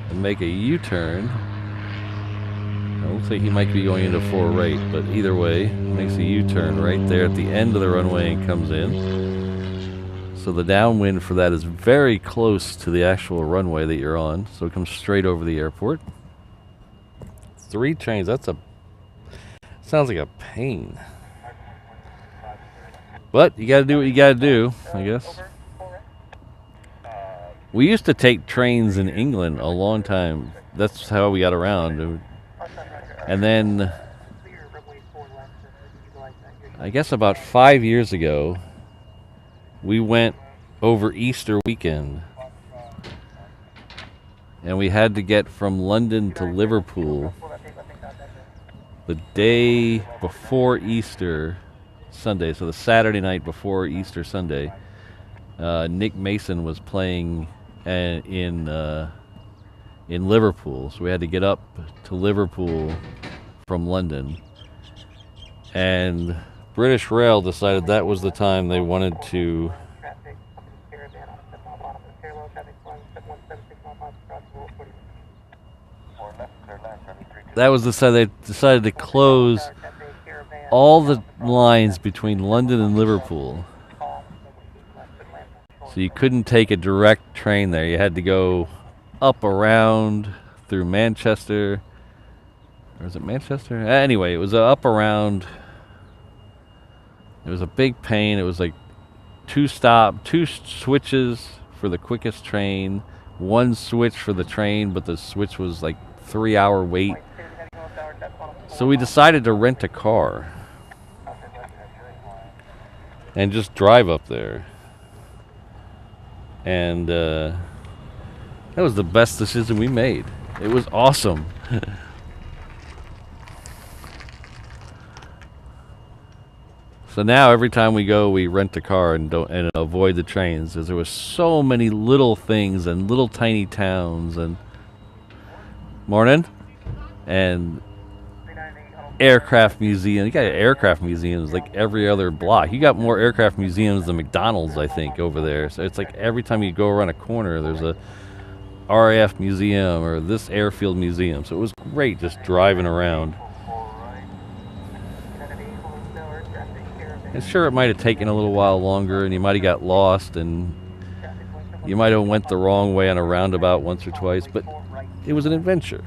and make a U-turn. It looks like he might be going into 4 right, but either way, makes a U-turn right there at the end of the runway and comes in. So the downwind for that is very close to the actual runway that you're on. So it comes straight over the airport. 3 trains, that's a... Sounds like a pain. But you gotta do what you gotta do, I guess. We used to take trains in England a long time. That's how we got around. And then, I guess about 5 years ago, we went over Easter weekend. And we had to get from London to Liverpool the day before Easter Sunday. So the Saturday night before Easter Sunday, Nick Mason was playing in Liverpool. So we had to get up to Liverpool from London. And British Rail decided that was the time they wanted to they decided to close all the lines between London and Liverpool. So you couldn't take a direct train there. You had to go up around through Manchester. Or is it Manchester? Anyway, it was up around. It was a big pain. It was like 2 switches for the quickest train, 1 switch for the train, but the switch was like 3-hour wait. So we decided to rent a car and just drive up there. And that was the best decision we made. It was awesome. So now every time we go, we rent a car and avoid the trains, because there was so many little things and little tiny towns and morning and aircraft museum. You got aircraft museums like every other block. You got more aircraft museums than McDonald's, I think, over there. So it's like every time you go around a corner, there's a RAF museum or this airfield museum. So it was great just driving around. And sure, it might have taken a little while longer, and you might have got lost, and you might have went the wrong way on a roundabout once or twice, but it was an adventure.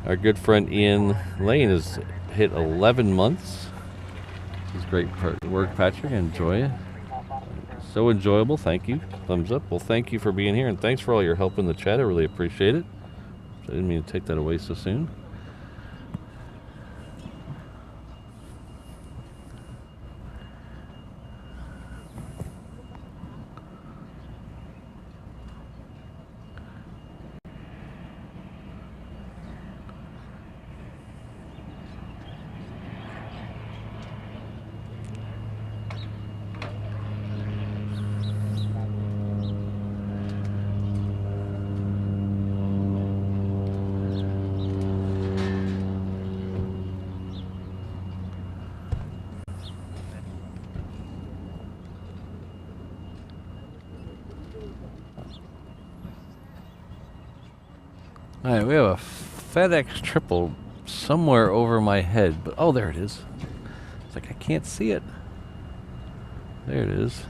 Our good friend Ian Lane has hit 11 months. This is great work, Patrick. Enjoy it. So enjoyable. Thank you. Thumbs up. Well, thank you for being here, and thanks for all your help in the chat. I really appreciate it. I didn't mean to take that away so soon. Alright, we have a FedEx triple somewhere over my head, but oh, there it is. It's like I can't see it. There it is.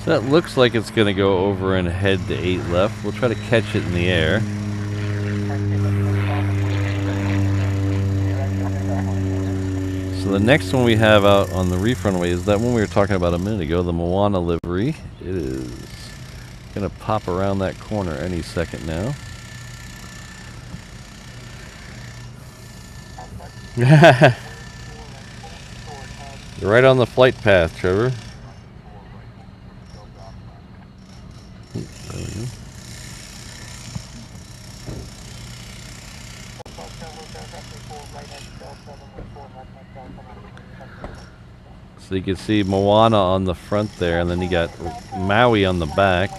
So that looks like it's going to go over and head to 8 left. We'll try to catch it in the air. So the next one we have out on the reef runway is that one we were talking about a minute ago, the Moana livery. It is going to pop around that corner any second now. You're right on the flight path, Trevor. So you can see Moana on the front there, and then you got Maui on the back.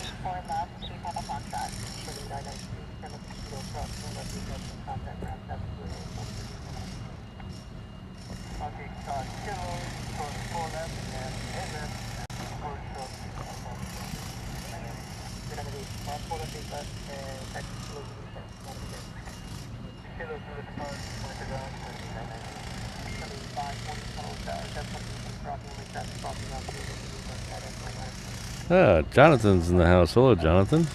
Ah, Jonathan's in the house. Hello, Jonathan.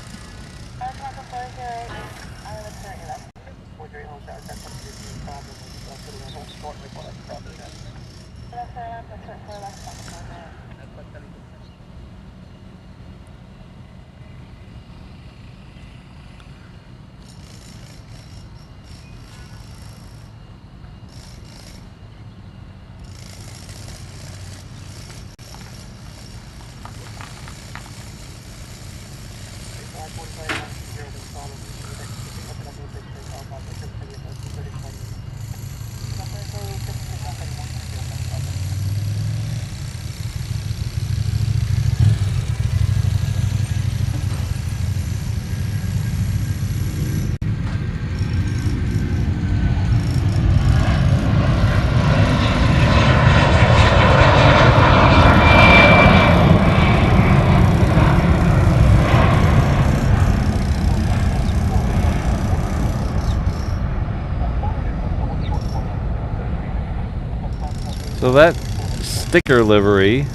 So that sticker livery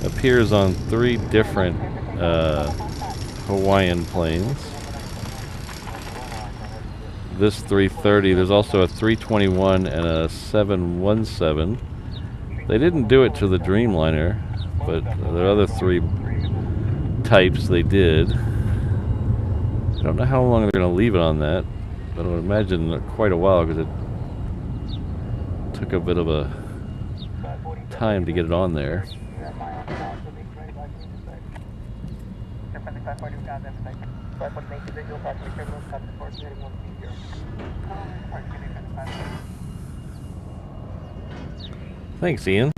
appears on 3 different Hawaiian planes. This 330, there's also a 321 and a 717. They didn't do it to the Dreamliner, but the other 3 types they did. I don't know how long they're going to leave it on that, but I would imagine quite a while because it took a bit of a time to get it on there. Thanks, Ian.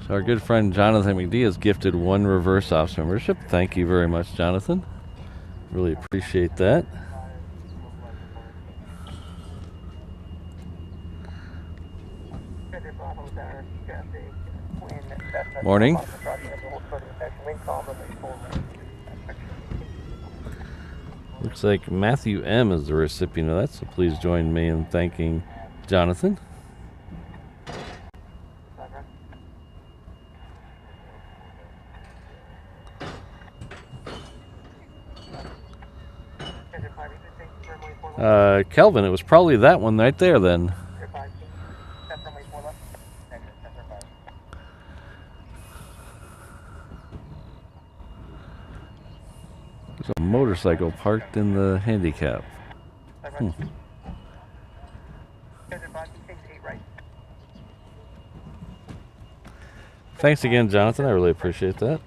So our good friend Jonathan McD has gifted 1 reverse ops membership. Thank you very much, Jonathan. Really appreciate that. Morning. Looks like Matthew M is the recipient of that, so please join me in thanking Jonathan. Kelvin, it was probably that one right there then. There's a motorcycle parked in the handicap. Thanks again, Jonathan. I really appreciate that.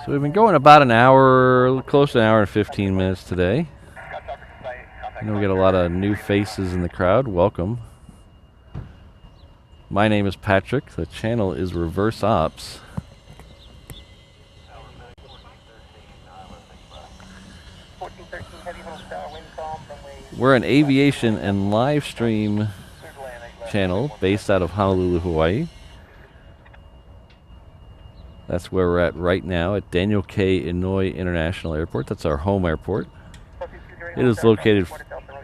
So we've been going about an hour, close to an hour and 15 minutes today. I know we got a lot of new faces in the crowd. Welcome. My name is Patrick. The channel is Reverse Ops. We're an aviation and live stream channel based out of Honolulu, Hawaii. That's where we're at right now at Daniel K. Inouye International Airport. That's our home airport. It is located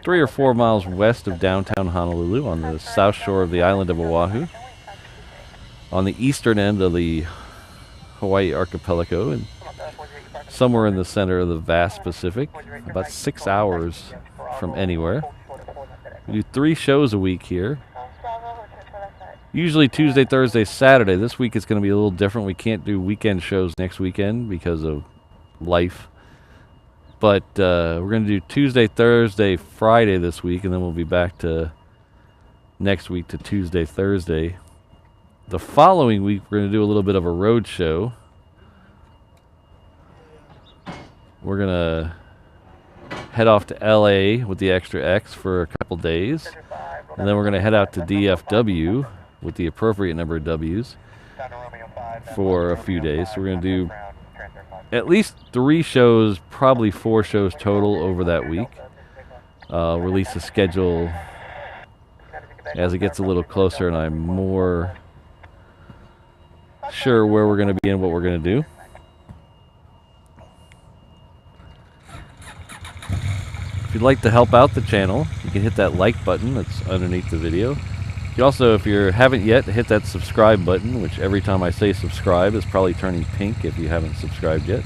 3 or 4 miles west of downtown Honolulu on the south shore of the island of Oahu, on the eastern end of the Hawaii archipelago, and somewhere in the center of the vast Pacific, about 6 hours from anywhere. We do 3 shows a week here. Usually Tuesday, Thursday, Saturday. This week it's going to be a little different. We can't do weekend shows next weekend because of life. But we're going to do Tuesday, Thursday, Friday this week, and then we'll be back to next week to Tuesday, Thursday. The following week we're going to do a little bit of a road show. We're going to head off to LA with the Extra X for a couple days. And then we're going to head out to DFW with the appropriate number of W's for a few days. So we're going to do at least 3 shows, probably 4 shows total over that week. Release a schedule as it gets a little closer and I'm more sure where we're going to be and what we're going to do. If you'd like to help out the channel, you can hit that like button that's underneath the video. You also, if you haven't yet, hit that subscribe button, which every time I say subscribe is probably turning pink if you haven't subscribed yet.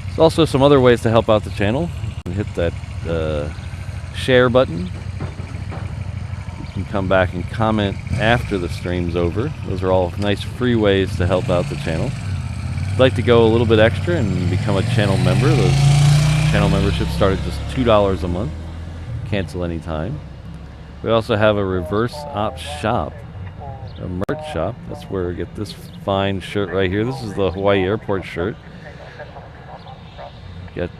There's also some other ways to help out the channel. You can hit that share button. You can come back and comment after the stream's over. Those are all nice free ways to help out the channel. If you'd like to go a little bit extra and become a channel member, those channel memberships start at just $2 a month. Cancel anytime. We also have a Reverse Ops shop, a merch shop. That's where we get this fine shirt right here. This is the Hawaii Airport shirt. Got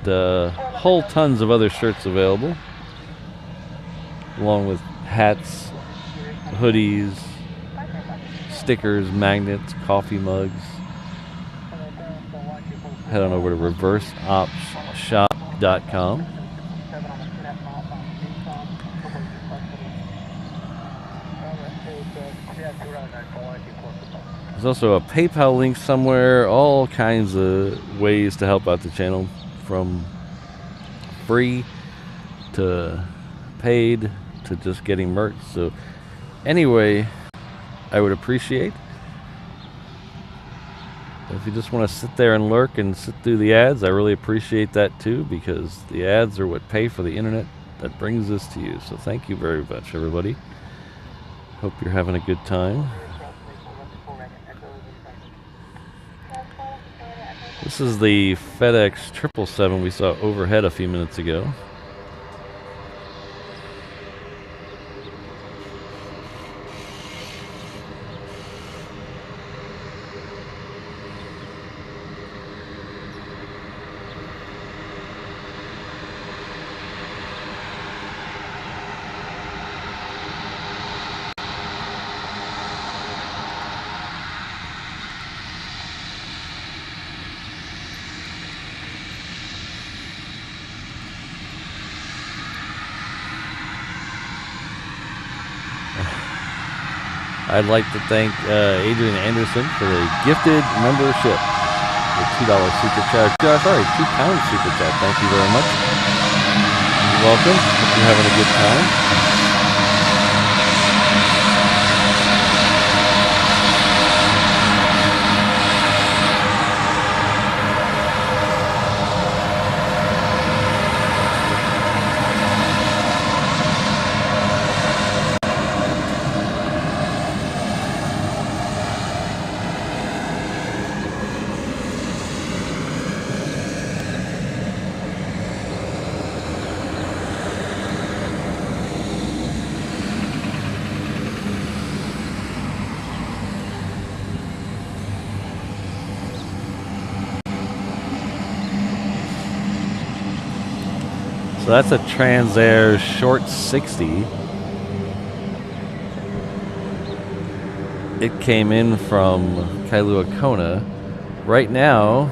whole tons of other shirts available, along with hats, hoodies, stickers, magnets, coffee mugs. Head on over to reverseopsshop.com. There's also a PayPal link somewhere, all kinds of ways to help out the channel, from free to paid to just getting merch. So anyway, I would appreciate if you just want to sit there and lurk and sit through the ads. I really appreciate that too, because the ads are what pay for the internet that brings this to you. So thank you very much, everybody. Hope you're having a good time. This is the FedEx 777 we saw overhead a few minutes ago. I'd like to thank Adrian Anderson for the gifted membership, the $2 super chat. Sorry, £2 super chat. Thank you very much. You're welcome. Hope you're having a good time. So that's a Transair short 60. It came in from Kailua Kona. Right now,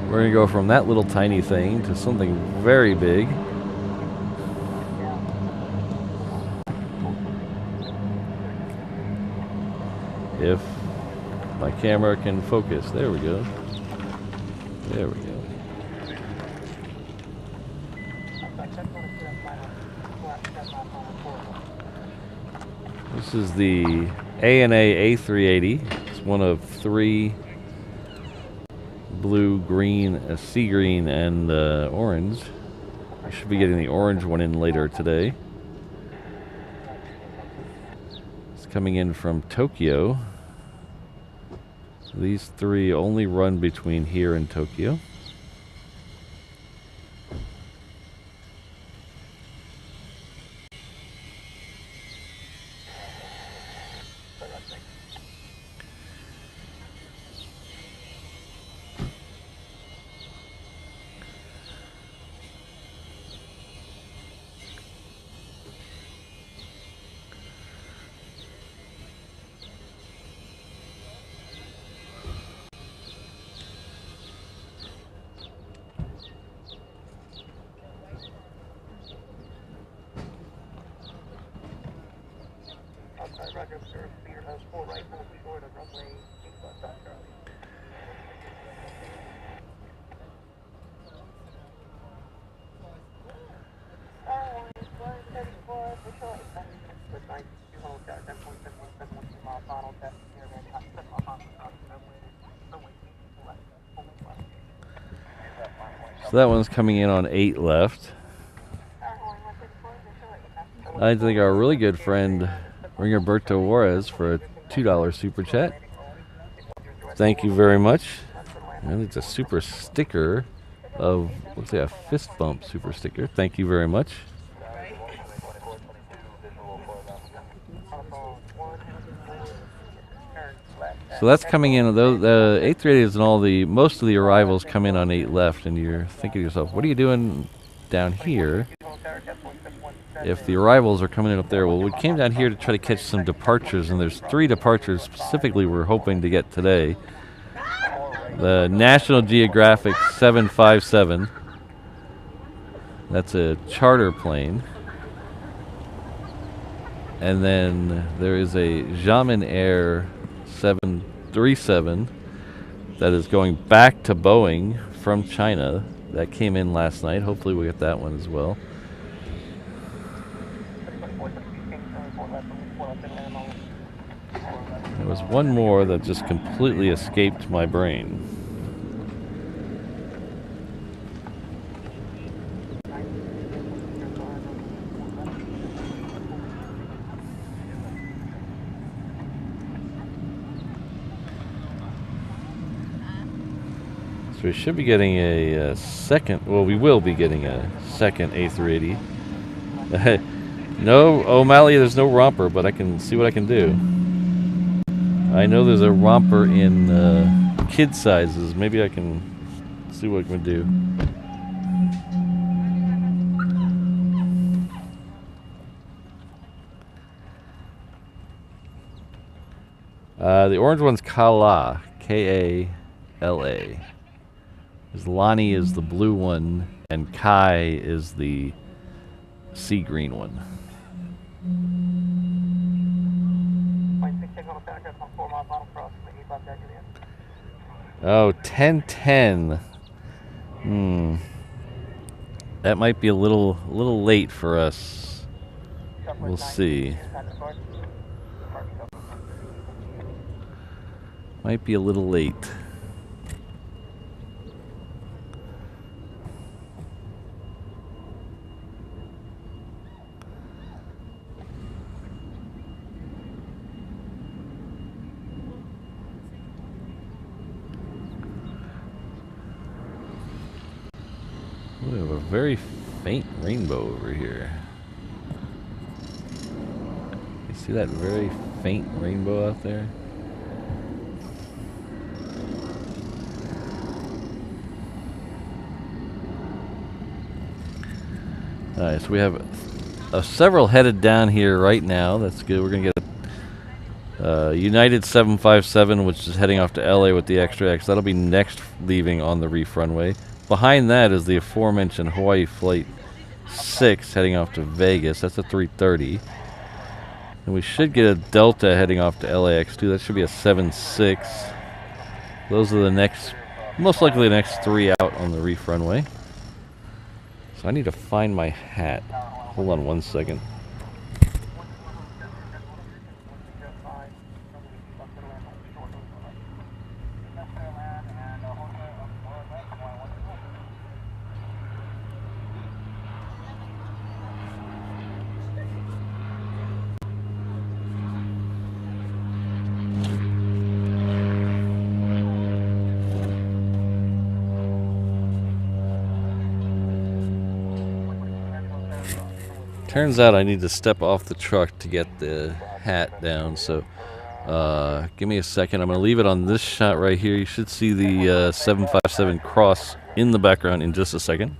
we're going to go from that little tiny thing to something very big. If my camera can focus. There we go. There we go. This is the ANA A380. It's one of 3 blue, green, sea green, and orange. I should be getting the orange one in later today. It's coming in from Tokyo. So these 3 only run between here and Tokyo. So that one's coming in on 8 left. I think our really good friend Ringerberto Juarez for a $2 super chat. Thank you very much. And it's a super sticker of, looks like a fist bump super sticker. Thank you very much. So that's coming in. The A380s and all the most of the arrivals come in on 8 left, and you're thinking to yourself, what are you doing down here? If the arrivals are coming in up there, well, we came down here to try to catch some departures, and there's 3 departures specifically we're hoping to get today. The National Geographic 757. That's a charter plane. And then there is a XIAMEN AIR 737 that is going back to Boeing from China. That came in last night. Hopefully we'll get that one as well. There was one more that just completely escaped my brain. So we should be getting a second, well, we will be getting a second A380. No, O'Malley, there's no romper, but I can see what I can do. I know there's a romper in kid sizes. Maybe I can see what I can do. The orange one's Kala, K-A-L-A. Lonnie is the blue one, and Kai is the sea green one. Oh, 1010. That might be a little late for us. We'll see. Might be a little late. We have a very faint rainbow over here. You see that very faint rainbow out there? Alright, so we have several headed down here right now. That's good. We're going to get a United 757, which is heading off to LA with the Extra X. That'll be next leaving on the reef runway. Behind that is the aforementioned Hawaii Flight 6 heading off to Vegas. That's a 330. And we should get a Delta heading off to LAX too. That should be a 76. Those are the next, most likely the next 3 out on the reef runway. So I need to find my hat. Hold on 1 second. Turns out I need to step off the truck to get the hat down, so give me a second. I'm going to leave it on this shot right here. You should see the 757 cross in the background in just a second.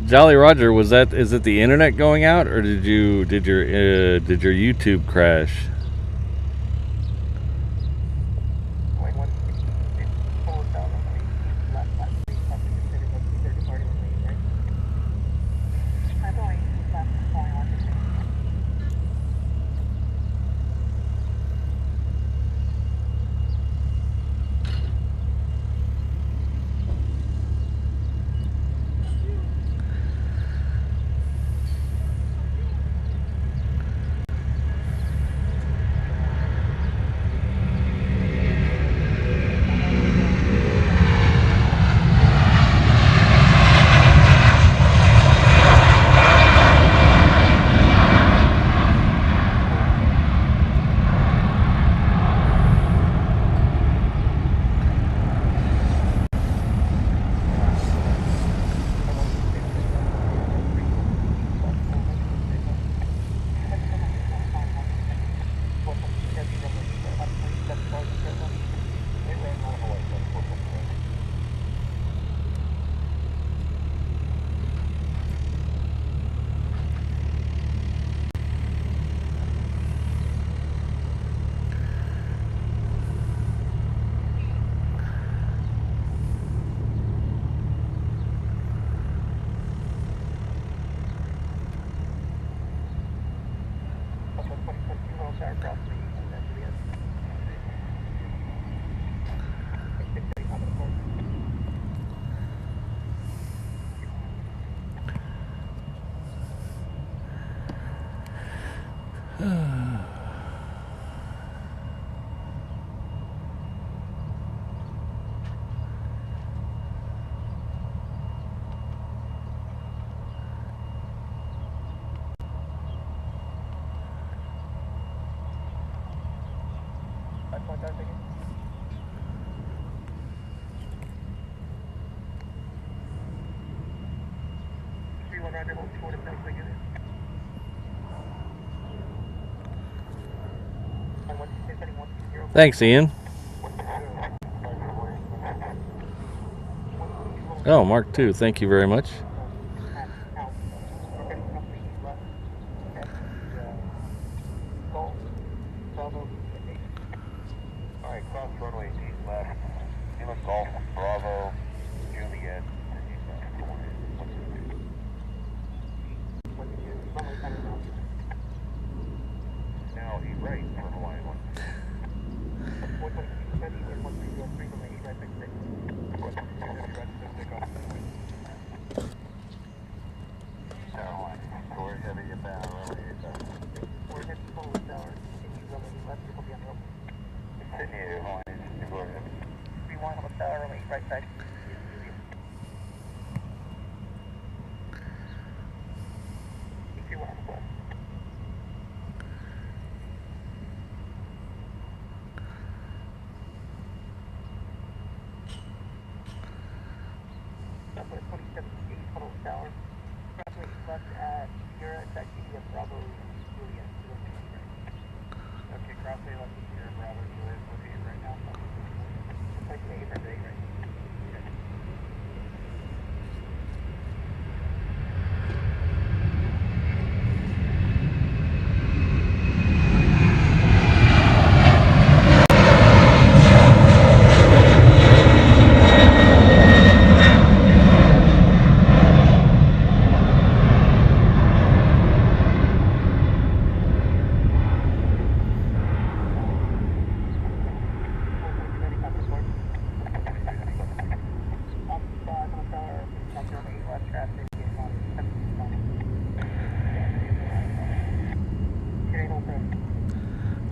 Jolly Roger, is it the internet going out, or did your YouTube crash? Thanks, Ian. Oh, Mark II. Thank you very much.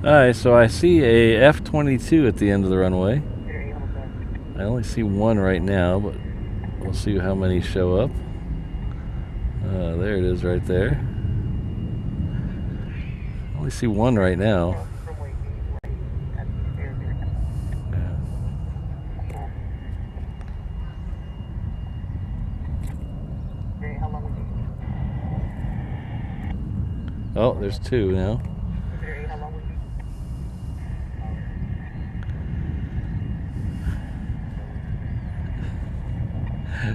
Alright, so I see a F-22 at the end of the runway. I only see one right now, but we'll see how many show up. There it is right there. I only see one right now. Oh, there's two now.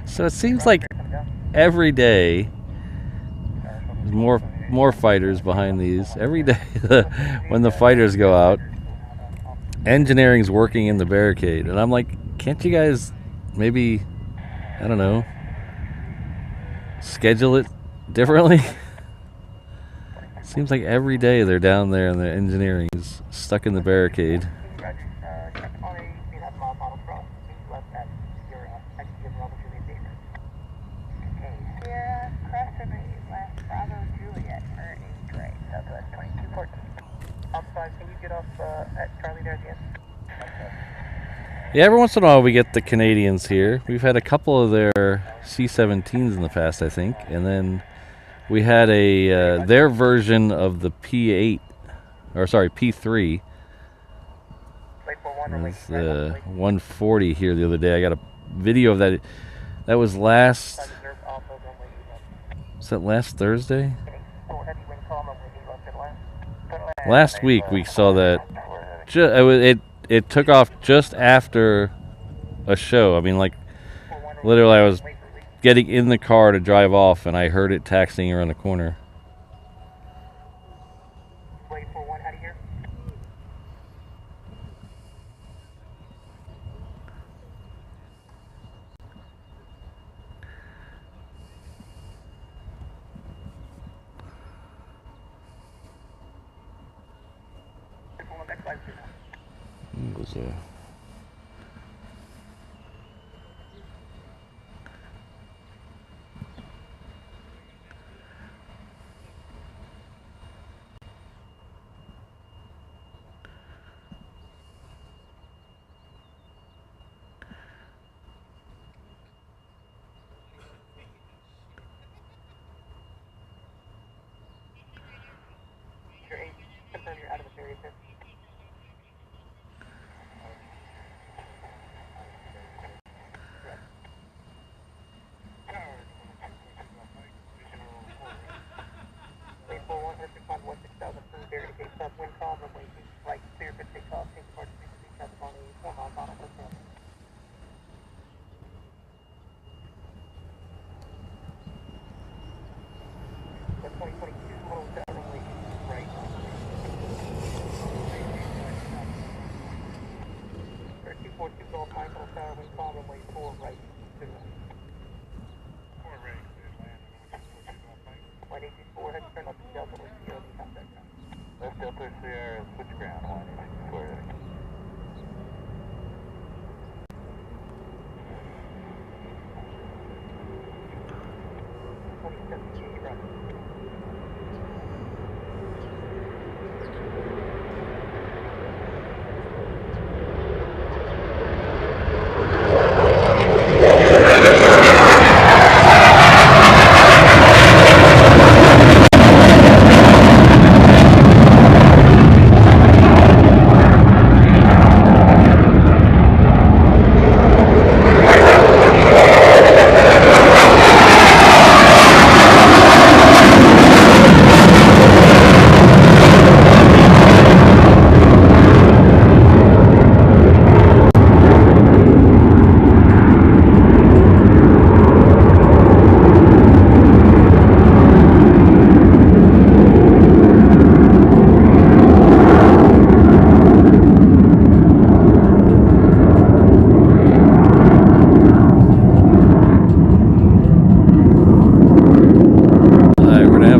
So it seems like every day. There's more fighters behind these. Every day when the fighters go out, engineering's working in the barricade. And I'm like, can't you guys maybe, I don't know, schedule it differently? Seems like every day they're down there and the engineering is stuck in the barricade. Yeah, every once in a while we get the Canadians here. We've had a couple of their C-17s in the past, I think, and then we had a their version of the P8, or sorry, P3. There's the 140 here the other day. I got a video of that. That was last. Was that last Thursday? Last week we saw that. It took off just after a show. I mean, like, literally I was getting in the car to drive off and I heard it taxiing around the corner. What was there?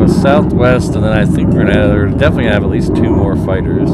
Southwest, and then I think we're definitely gonna have at least 2 more fighters.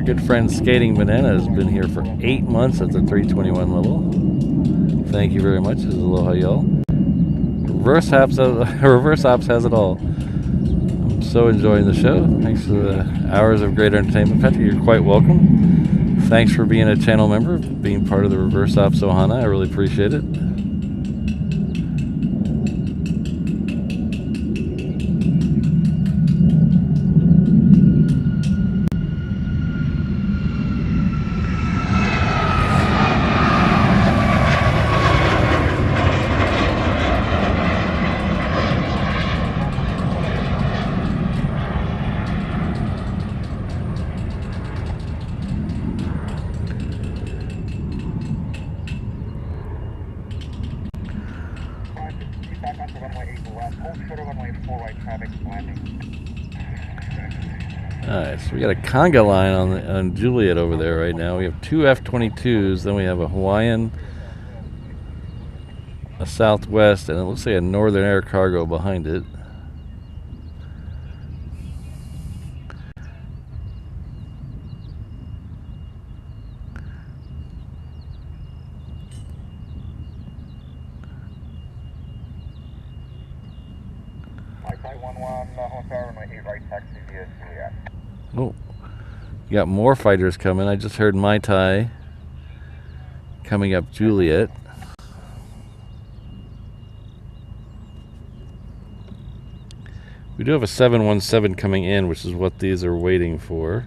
Good friend Skating Banana has been here for 8 months at the 321 level. Thank you very much. Aloha, y'all. Reverse Ops has it all. I'm so enjoying the show. Thanks for the hours of great entertainment, Patrick. You're quite welcome. Thanks for being a channel member, being part of the Reverse Ops Ohana. I really appreciate it. Alright, so we got a conga line on Juliet over there right now. We have two F-22s, then we have a Hawaiian, a Southwest, and it looks like a Northern Air cargo behind it. Oh, you got more fighters coming. I just heard Mai Tai coming up Juliet. We do have a 717 coming in, which is what these are waiting for.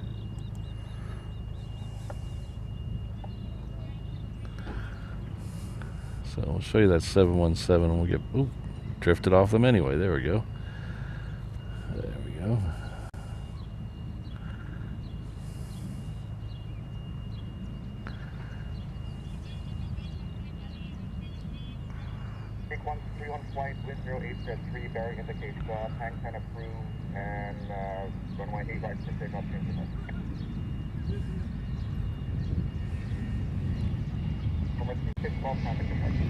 So I'll show you that 717 and we'll get, ooh, drifted off them anyway. There we go. There we go. Take 131 flight, wind 08 bearing indicates tank 10 approved, and runway 8 right to take off into Number 36 small traffic departure.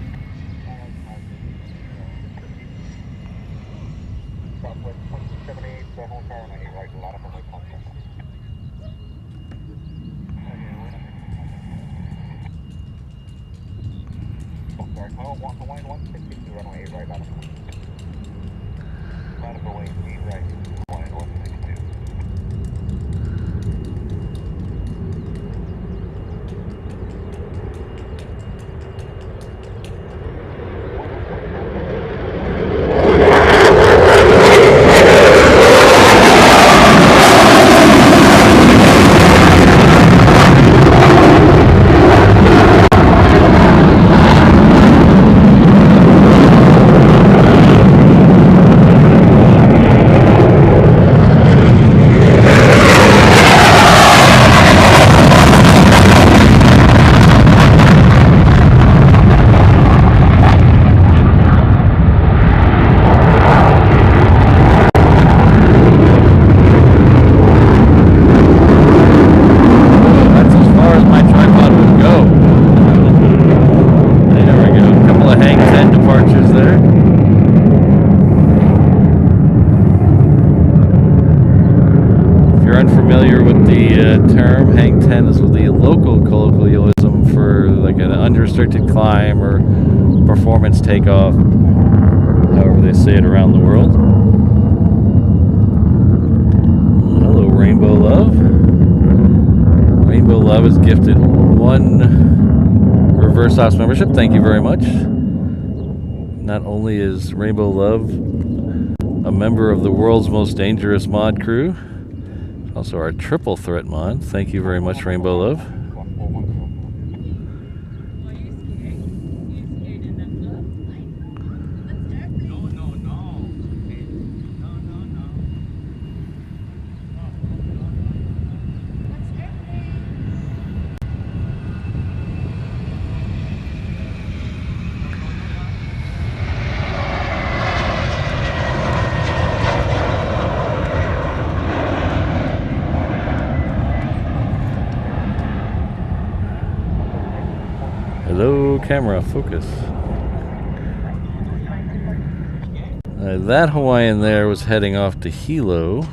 Southwest 278, whole tower on 8 right, a lot of runway contact. Sorry, Hawaiian 162, runway 8 right, out of Boeing 8 right, Hawaiian 162. Unrestricted climb or performance takeoff, however they say it around the world. Hello, Rainbow Love. Rainbow Love is gifted 1 reverse ops membership. Thank you very much. Not only is Rainbow Love a member of the world's most dangerous mod crew, also our triple threat mod. Thank you very much, Rainbow Love. Hello, camera, focus. That Hawaiian there was heading off to Hilo.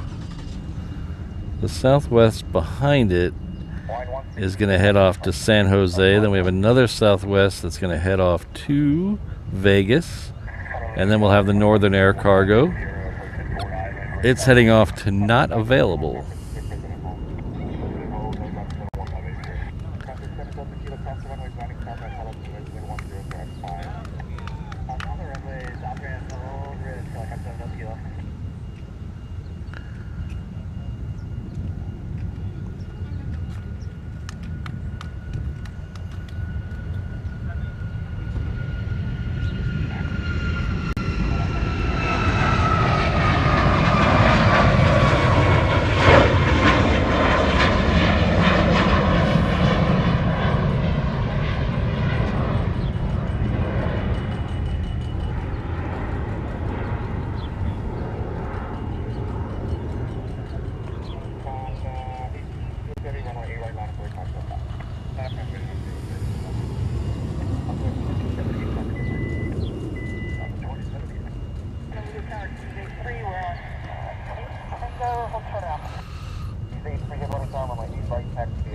The Southwest behind it is going to head off to San Jose. Then we have another Southwest that's going to head off to Vegas. And then we'll have the Northern Air cargo. It's heading off to Not Available.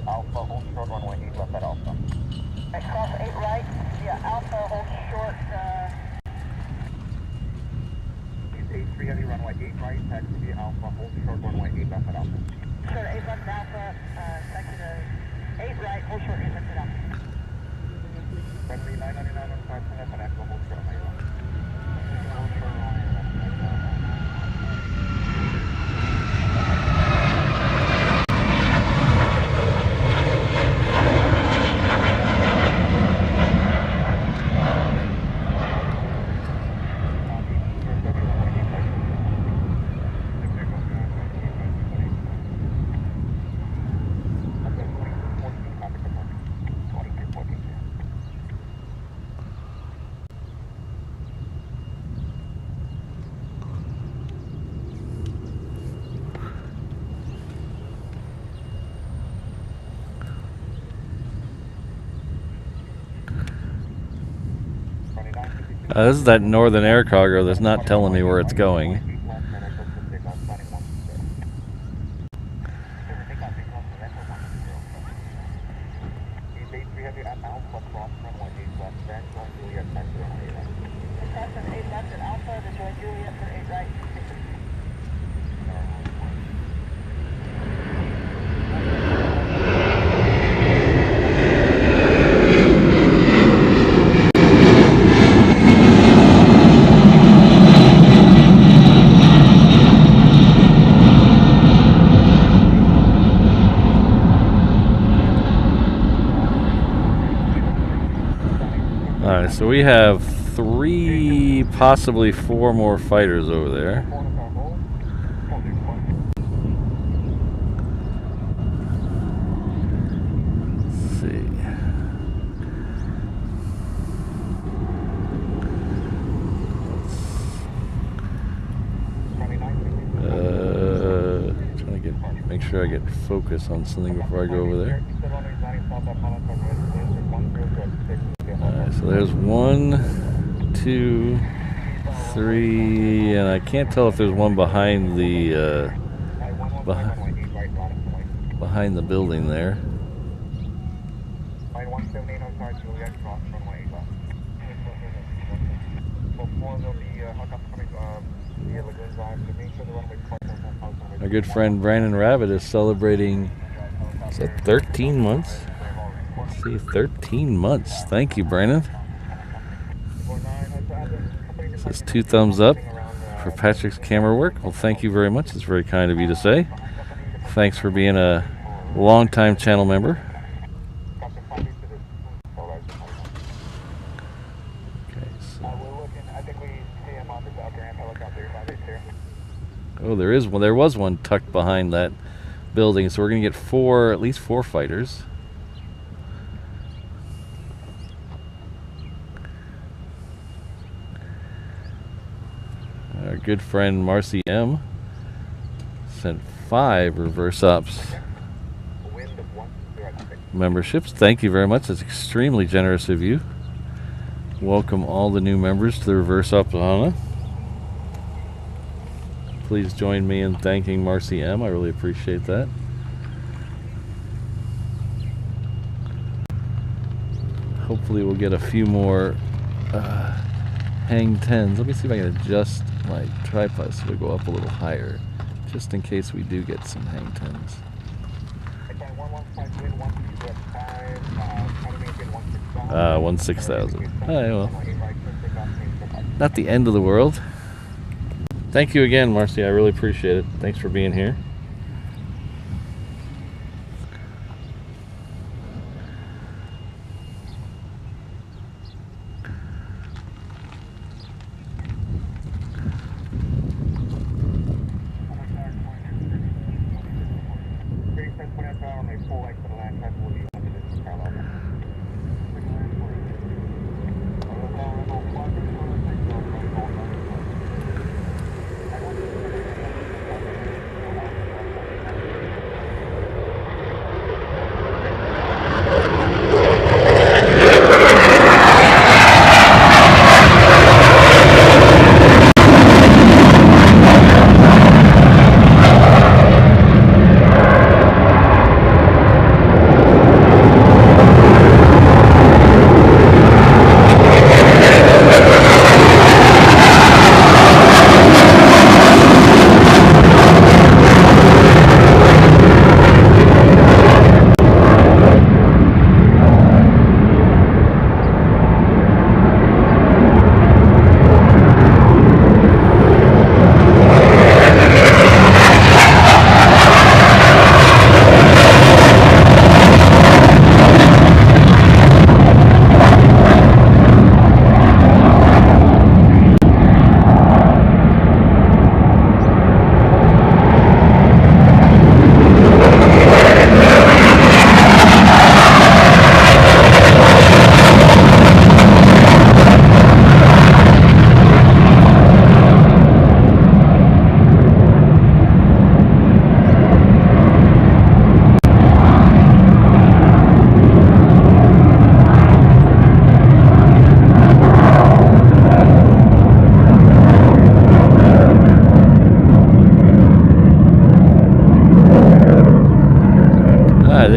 Alpha, hold short, runway 8 left at Alpha. Cross 8 right, yeah, Alpha, hold short, He's 83 heavy, runway 8 right, taxi via Alpha, hold short, runway 8 left at Alpha. short 8 left at Alpha, taxi to 8 right, hold short 8 left at Alpha. Runway 999 on 5 left at Alpha, hold short, runway 8 left. Hold short, runway 8 left. This is that Northern Air cargo that's not telling me where it's going. Alright, so we have 3, possibly 4 more fighters over there. Let's see. Trying to make sure I get focus on something before I go over there. Alright, so there's 1, 2, 3, and I can't tell if there's one behind the behind the building there. Our good friend Brandon Rabbit is celebrating, is that 13 months? Let's see, 13 months. Thank you, Brandon. Says 2 thumbs up for Patrick's camera work. Well, thank you very much. It's very kind of you to say. Thanks for being a long-time channel member. Okay, so. Oh, there was one tucked behind that building, so we're going to get at least 4 fighters. Our good friend Marcy M sent 5 reverse ops memberships. Thank you very much. That's extremely generous of you. Welcome all the new members to the reverse ops Honu. Please join me in thanking Marcy M. I really appreciate that. Hopefully we'll get a few more hang 10s. Let me see if I can adjust my tripod so we go up a little higher, just in case we do get some hang 10s. 16,000. Alright, well, not the end of the world. Thank you again, Marcy. I really appreciate it. Thanks for being here.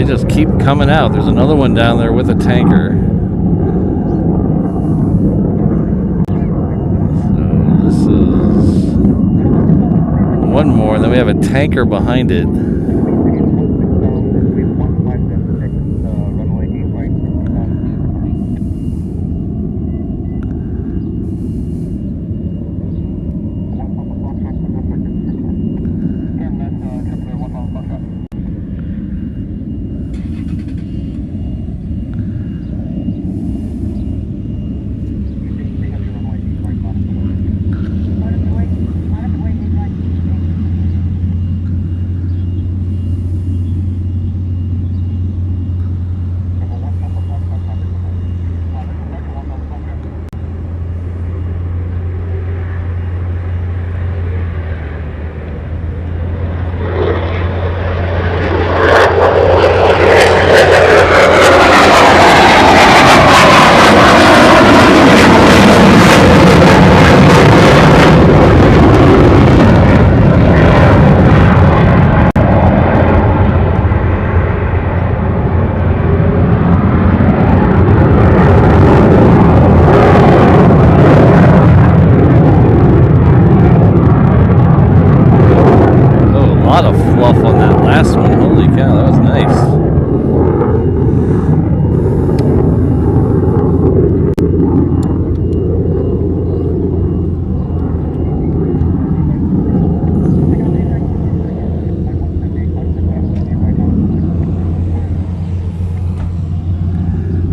They just keep coming out. There's another one down there with a tanker. So this is one more, and then we have a tanker behind it.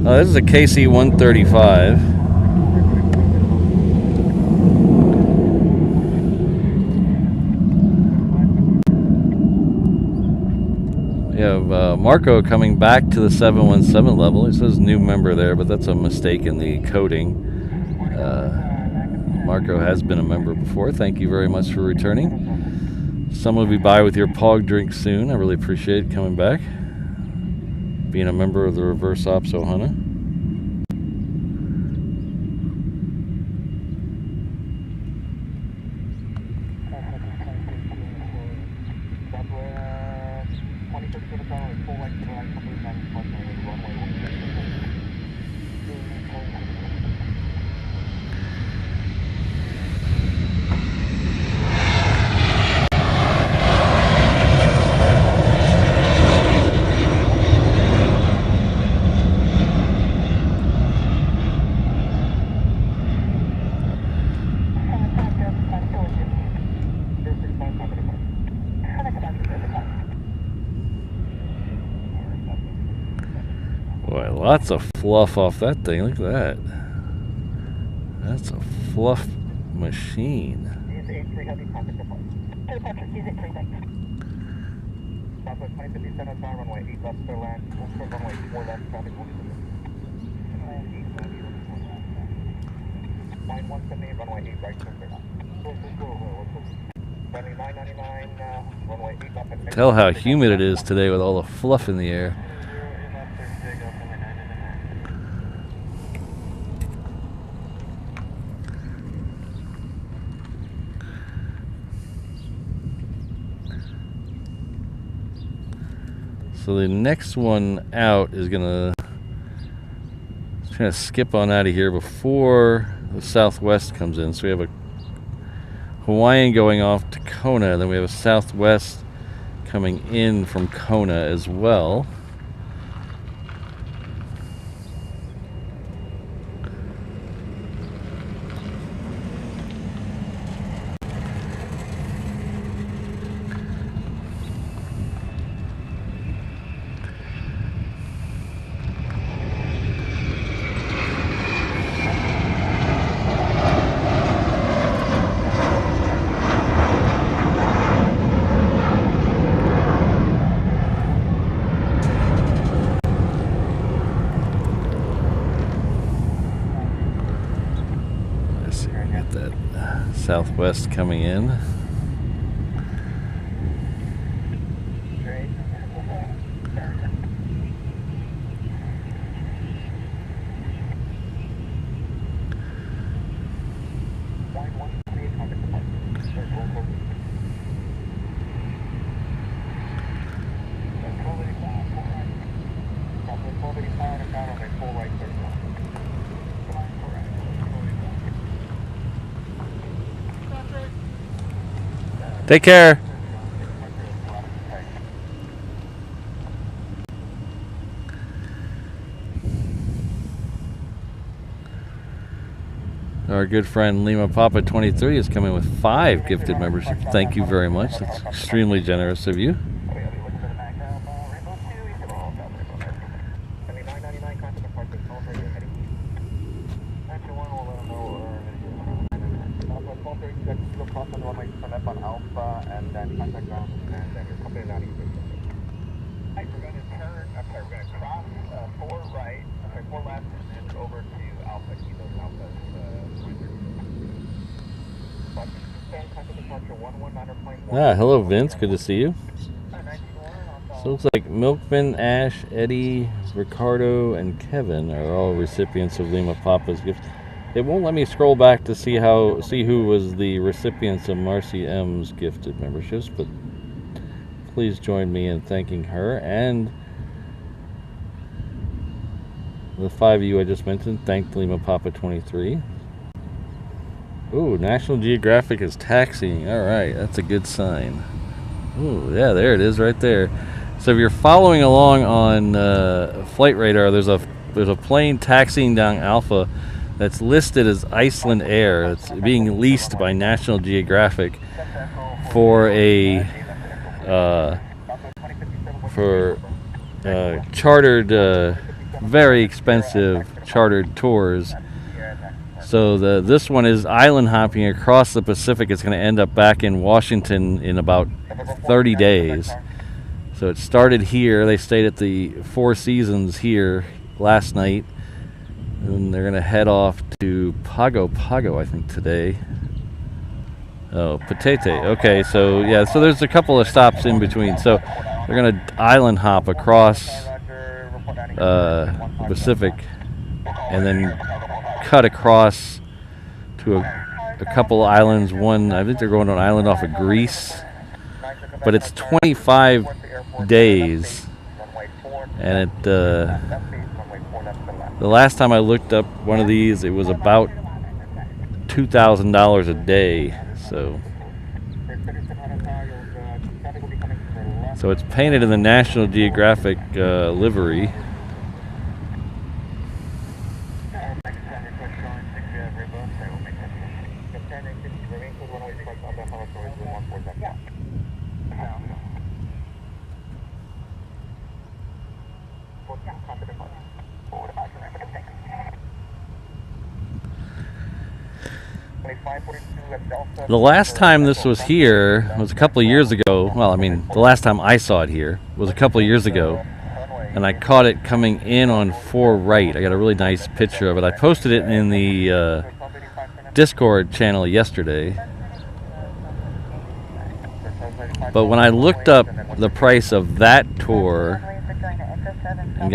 This is a KC-135. We have Marco coming back to the 717 level. It says new member there, but that's a mistake in the coding. Marco has been a member before. Thank you very much for returning. Someone will be by with your POG drink soon. I really appreciate coming back. Being a member of the Reverse Ops Ohana. Lots of fluff off that thing. Look at that. That's a fluff machine. Tell how humid it is today with all the fluff in the air. So the next one out is gonna skip on out of here before the Southwest comes in. So we have a Hawaiian going off to Kona, then we have a Southwest coming in from Kona as well. Southwest coming in. 1285 and down on my full right clear. Take care. Our good friend Lima Papa 23 is coming with 5 gifted memberships. Thank you very much. That's extremely generous of you. Ah, hello Vince, good to see you. So it looks like Milkman, Ash, Eddie, Ricardo, and Kevin are all recipients of Lima Papa's gift. It won't let me scroll back to see who was the recipients of Marcy M's gifted memberships, but please join me in thanking her and the 5 of you I just mentioned. Thank Lima Papa 23. Ooh, National Geographic is taxiing. All right, that's a good sign. Ooh, yeah, there it is right there. So if you're following along on Flight Radar, there's a plane taxiing down Alpha that's listed as Iceland Air. It's being leased by National Geographic for a chartered, very expensive chartered tours. So this one is island hopping across the Pacific. It's going to end up back in Washington in about 30 days. So it started here. They stayed at the Four Seasons here last night. And they're going to head off to Pago Pago, I think, today. Oh, Patate. Okay, so yeah, so there's a couple of stops in between. So they're going to island hop across the Pacific and then cut across to a couple islands. One, I think they're going to an island off of Greece, but it's 25 days, and the last time I looked up one of these, it was about $2,000 a day. So it's painted in the National Geographic livery. The last time this was here was a couple of years ago. Well, I mean, the last time I saw it here was a couple of years ago, and I caught it coming in on 4 right. I got a really nice picture of it. I posted it in the Discord channel yesterday. But when I looked up the price of that tour, and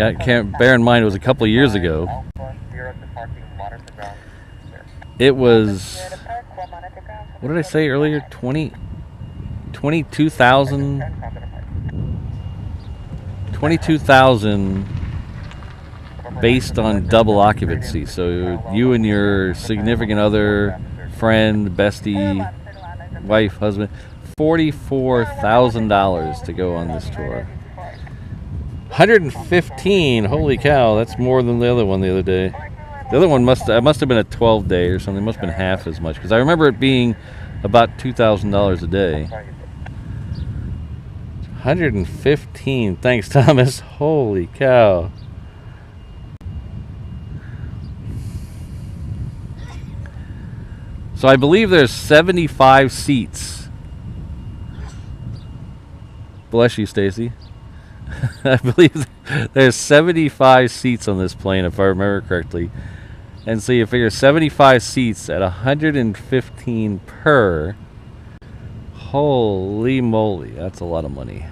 bear in mind it was a couple of years ago, it was, what did I say earlier? 22,000 based on double occupancy. So you and your significant other, friend, bestie, wife, husband, $44,000 to go on this tour. 115, holy cow, that's more than the other one the other day. The other one must have been a 12-day or something. It must have been half as much, because I remember it being about $2,000 a day. 115, thanks Thomas. Holy cow. So I believe there's 75 seats. Bless you, Stacy. I believe there's 75 seats on this plane, if I remember correctly. And so you figure 75 seats at 115 per. Holy moly, that's a lot of money.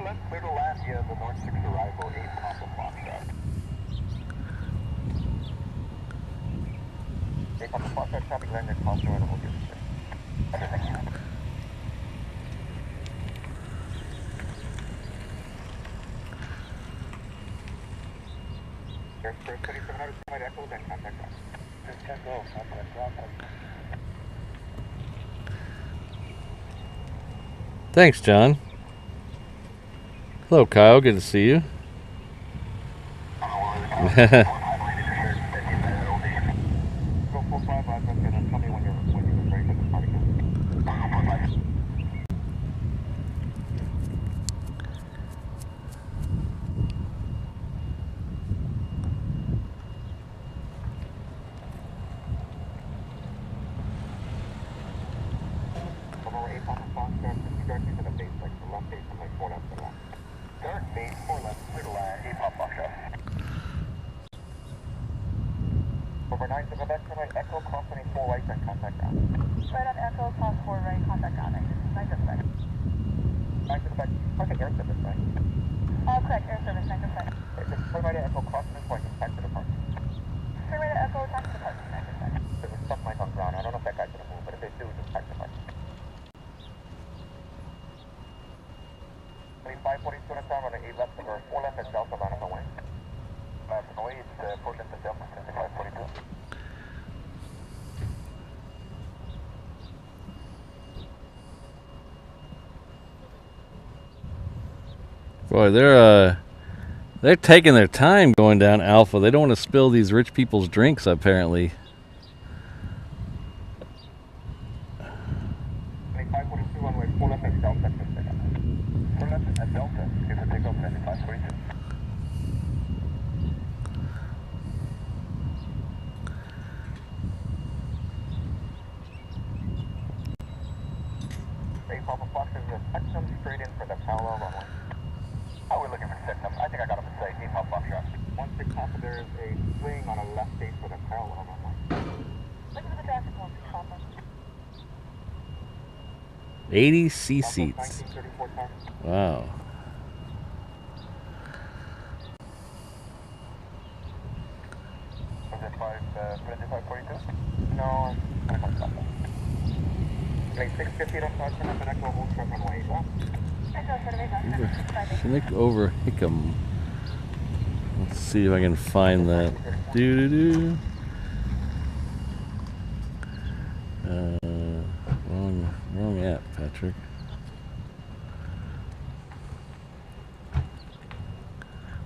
left, clear to land, yeah, the North 6 arrival, 8 Papa Foxtrot. 8 Papa Foxtrot, traffic landing, cross door, and we'll get it. Thank you. There's first 3700, flight echo, then contact us. Just check go, contact drop. Thanks, John. Hello, Kyle. Good to see you. Go 45, and then tell me when you're ready for the party. Over 8 Papa Foxtrot, directly to the base, like the left base, and like 4 left to the left. Third base, 4 left, clear to land, 8 Papa Foxtrot. Over 9 to Quebec, right, Echo, cross 24 right, then contact ground. Right on Echo, cross 4 right, contact ground. 9 to Quebec. 9 to Quebec, contact air service, right? Correct, air service, 9 to Quebec. Just turn right at Echo, cross 24 right, back to the park. Turn right at Echo, back to the park, 9 to Quebec. There's a stuff mic on ground, I don't know if that guy's gonna move, but if they do, just back to the park. 542 on the town, running 8 left, or 4 left, and Delta line on the way. Left on the way, it's Portland to Delta, 542. Boy, they're taking their time going down Alpha. They don't want to spill these rich people's drinks, apparently. 542 on way, 4 left, and Delta, 4 left and Delta, if we take off 542. Hey, Papa Fox is a Texan straight in for the parallel runway. Oh, we're looking for Texan. I think I got him to say, hey, Papa Fox shot. 16 Papa, there is a swing on a left base for the parallel runway. Looking for the traffic cone, Papa. 80 C seats. 1934 time. Wow. Was it 542? No, like 650 on 5 minutes, and I go home from runway 8 left. Chinook over Hickam. Let's see if I can find that. Doo-doo-doo. Wrong app, Patrick.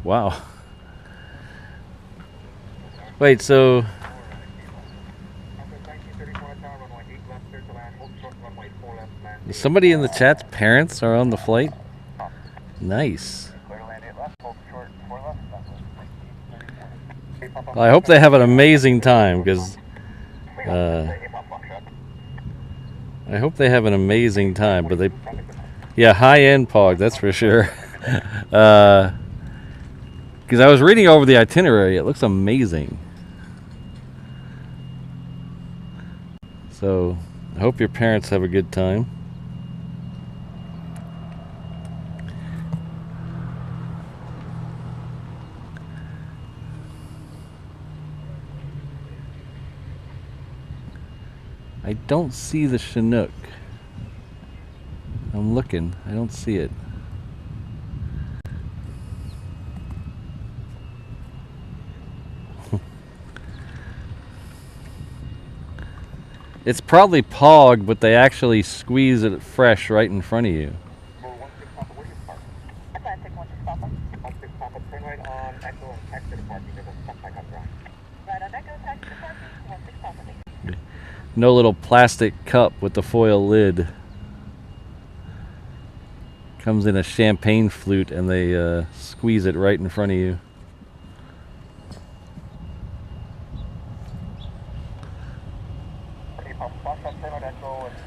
Wow. Wait, so somebody in the chat's parents are on the flight? Nice. I hope they have an amazing time, because I hope they have an amazing time. But yeah, high-end POG, that's for sure. Because I was reading over the itinerary, it looks amazing. So I hope your parents have a good time. I don't see the Chinook. I'm looking. I don't see it. It's probably POG, but they actually squeeze it fresh right in front of you. Atlantic 16 Papa. Turn right on Echo and taxi to parking. There's a stop mic on ground. Right on Echo, taxi to parking, 16 Papa. No little plastic cup with the foil lid. Comes in a champagne flute and they squeeze it right in front of you.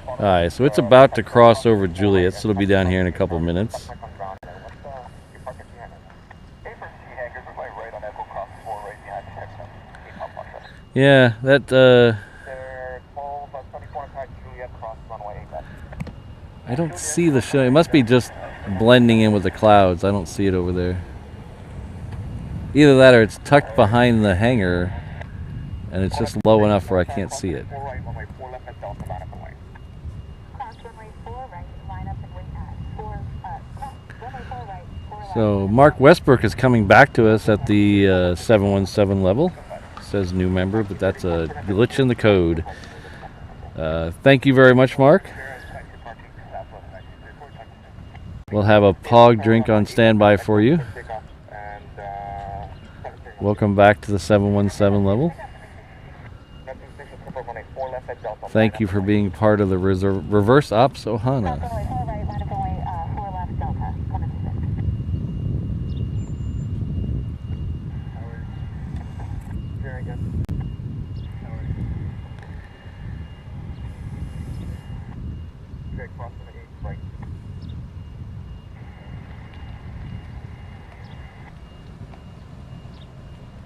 Alright, so it's about to cross over Juliet, so it'll be down here in a couple minutes. Yeah, that I don't see the show. It must be just blending in with the clouds. I don't see it over there. Either that or it's tucked behind the hangar and it's just low enough where I can't see it. So Mark Westbrook is coming back to us at the 717 level. Says new member, but that's a glitch in the code. Thank you very much, Mark. We'll have a POG drink on standby for you. Welcome back to the 717 level. Thank you for being part of the reverse ops Ohana.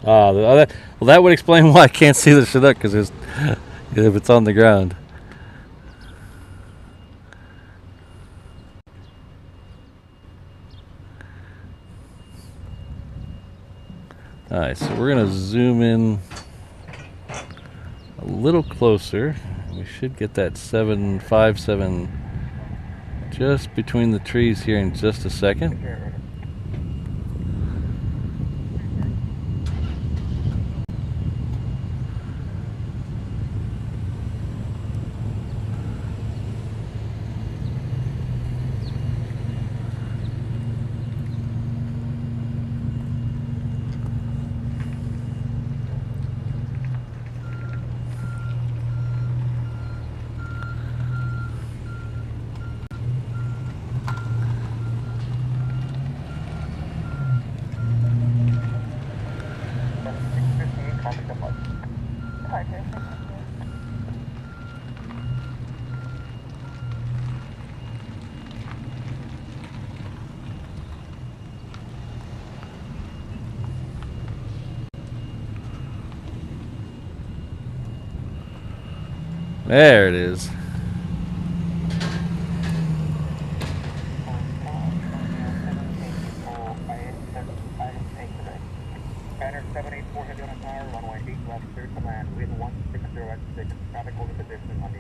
Well, that would explain why I can't see the Chinook, because if it's on the ground. Alright, so we're going to zoom in a little closer. We should get that 757 just between the trees here in just a second. There it is. Banner 784 heavy on power, runway 8 left, clear to land, wind 160 at 6, traffic holding position on the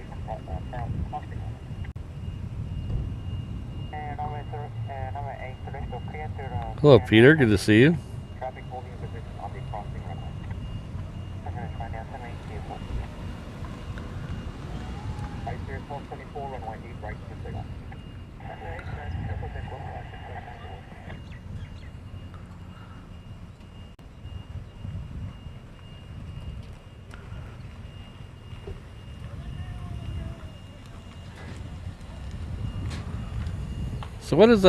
crossing. Hello, Peter. Good to see you. Traffic holding position on the crossing runway. Right here, 1274, runway 8 right to signal. So what does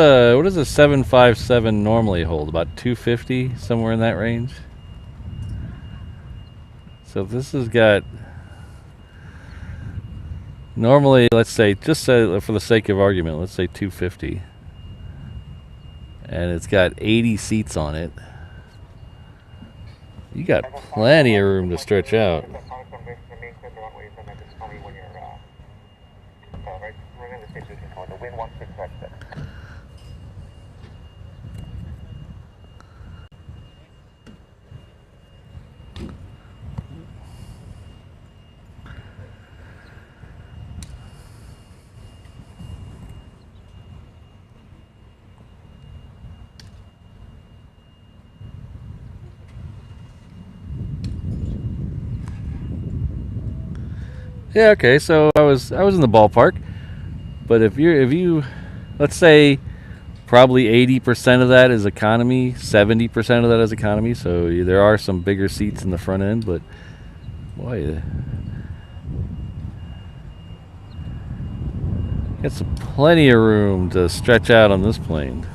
a 757 normally hold? About 250, somewhere in that range. So this has got normally, let's say, just say for the sake of argument, let's say 250, and it's got 80 seats on it. You got plenty of room to stretch out. Yeah, okay, so I was in the ballpark. But if you let's say probably 80% of that is economy, 70% of that is economy, so there are some bigger seats in the front end, but boy, it's plenty of room to stretch out on this plane.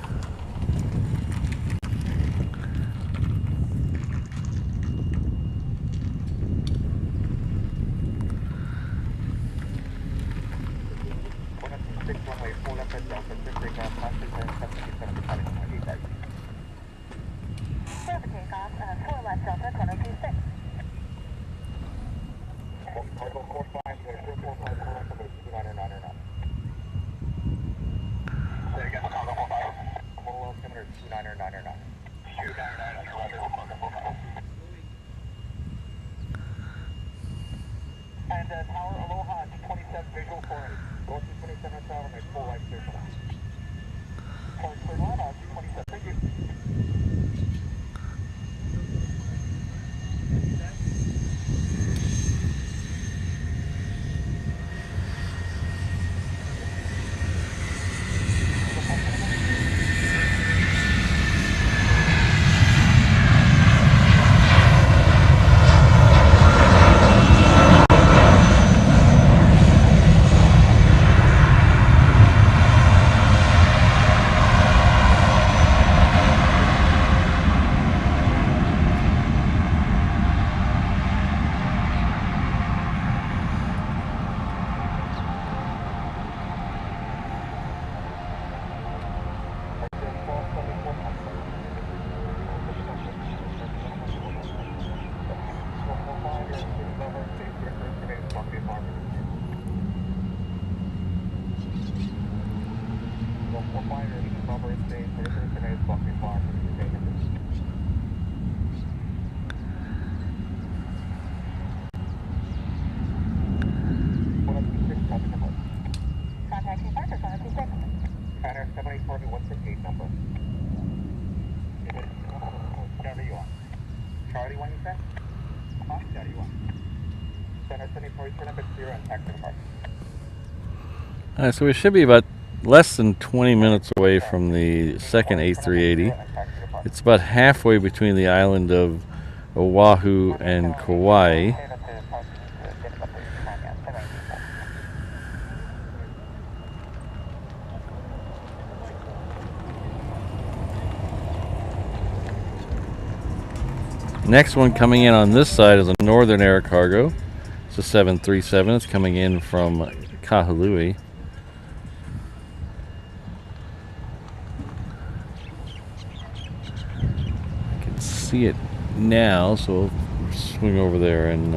227. Thank you. Charlie 1, you said? Charlie 1. Center 74, turn up at 0 and taxi departure. Alright, so we should be about less than 20 minutes away from the second A380. It's about halfway between the island of Oahu and Kauai. Next one coming in on this side is a Northern Air cargo. It's a 737. It's coming in from Kahului. I can see it now, so we'll swing over there and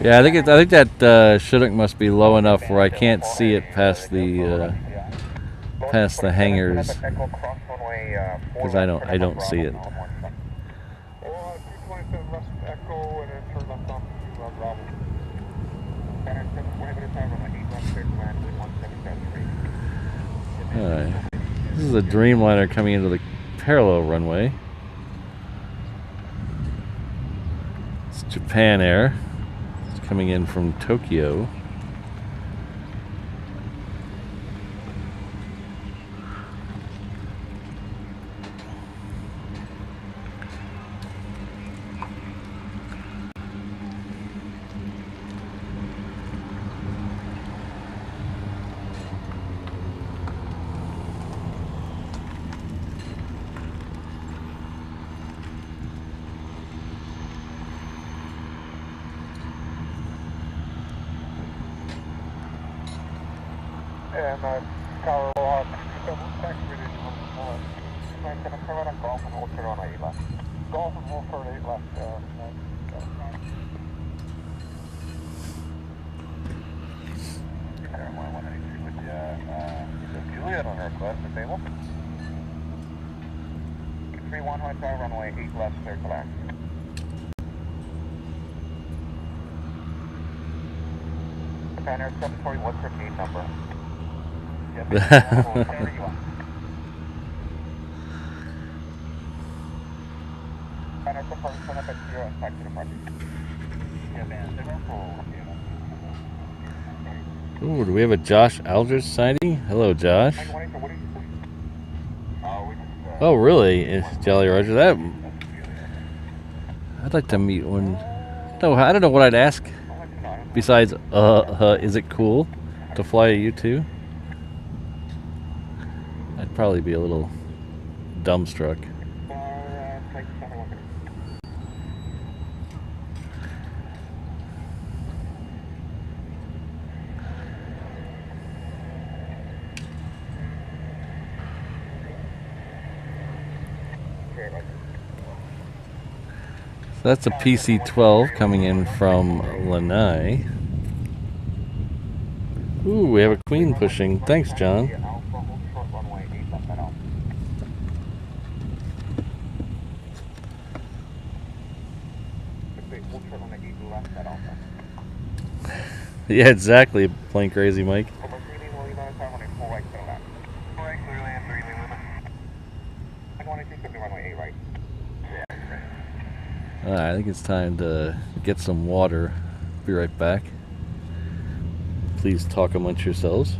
yeah, I think that Chinook must be low enough where I can't see it past the hangars, because I don't see it. Alright, this is a Dreamliner coming into the parallel runway. It's Japan Air. It's coming in from Tokyo. And Tower Log, taxi ready Golf and hold turn on 8 left. Golf and hold turn 8 left. Airline 183 with Juliet on her request, disabled. 31 high tower runway 8 left, clear to land. Japan Air 740, what's her gate number? And it's supposed to up at 0 and back to the party. Yeah, man, they were full. Ooh, do we have a Josh Aldridge sighting? Hello, Josh. Oh, really? Jolly Roger, that... I'd like to meet one. No, I don't know what I'd ask. Besides, is it cool to fly a U-2? I'd probably be a little dumbstruck. So that's a PC-12 coming in from Lanai. Ooh, we have a queen pushing. Thanks, John. Yeah, exactly. Playing crazy, Mike. I think it's time to get some water. Be right back. Please talk amongst yourselves.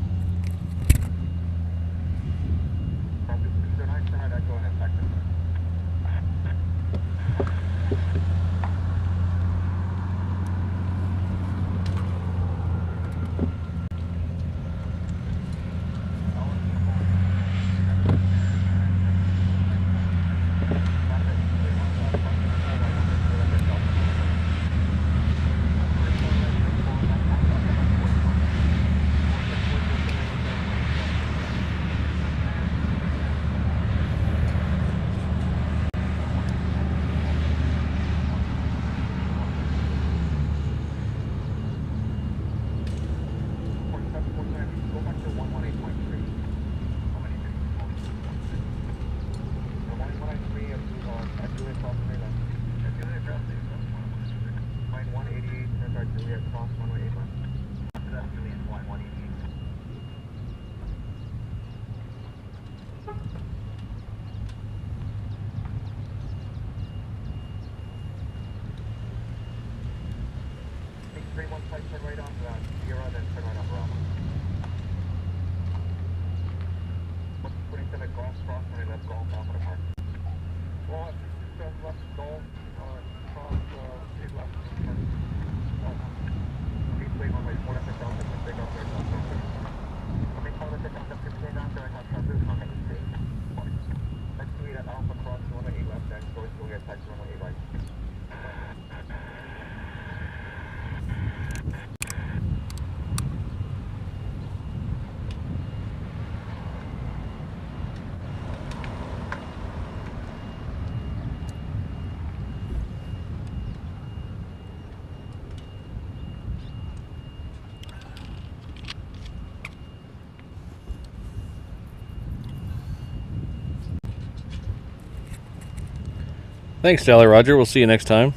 Thanks, Jolly Roger. We'll see you next time.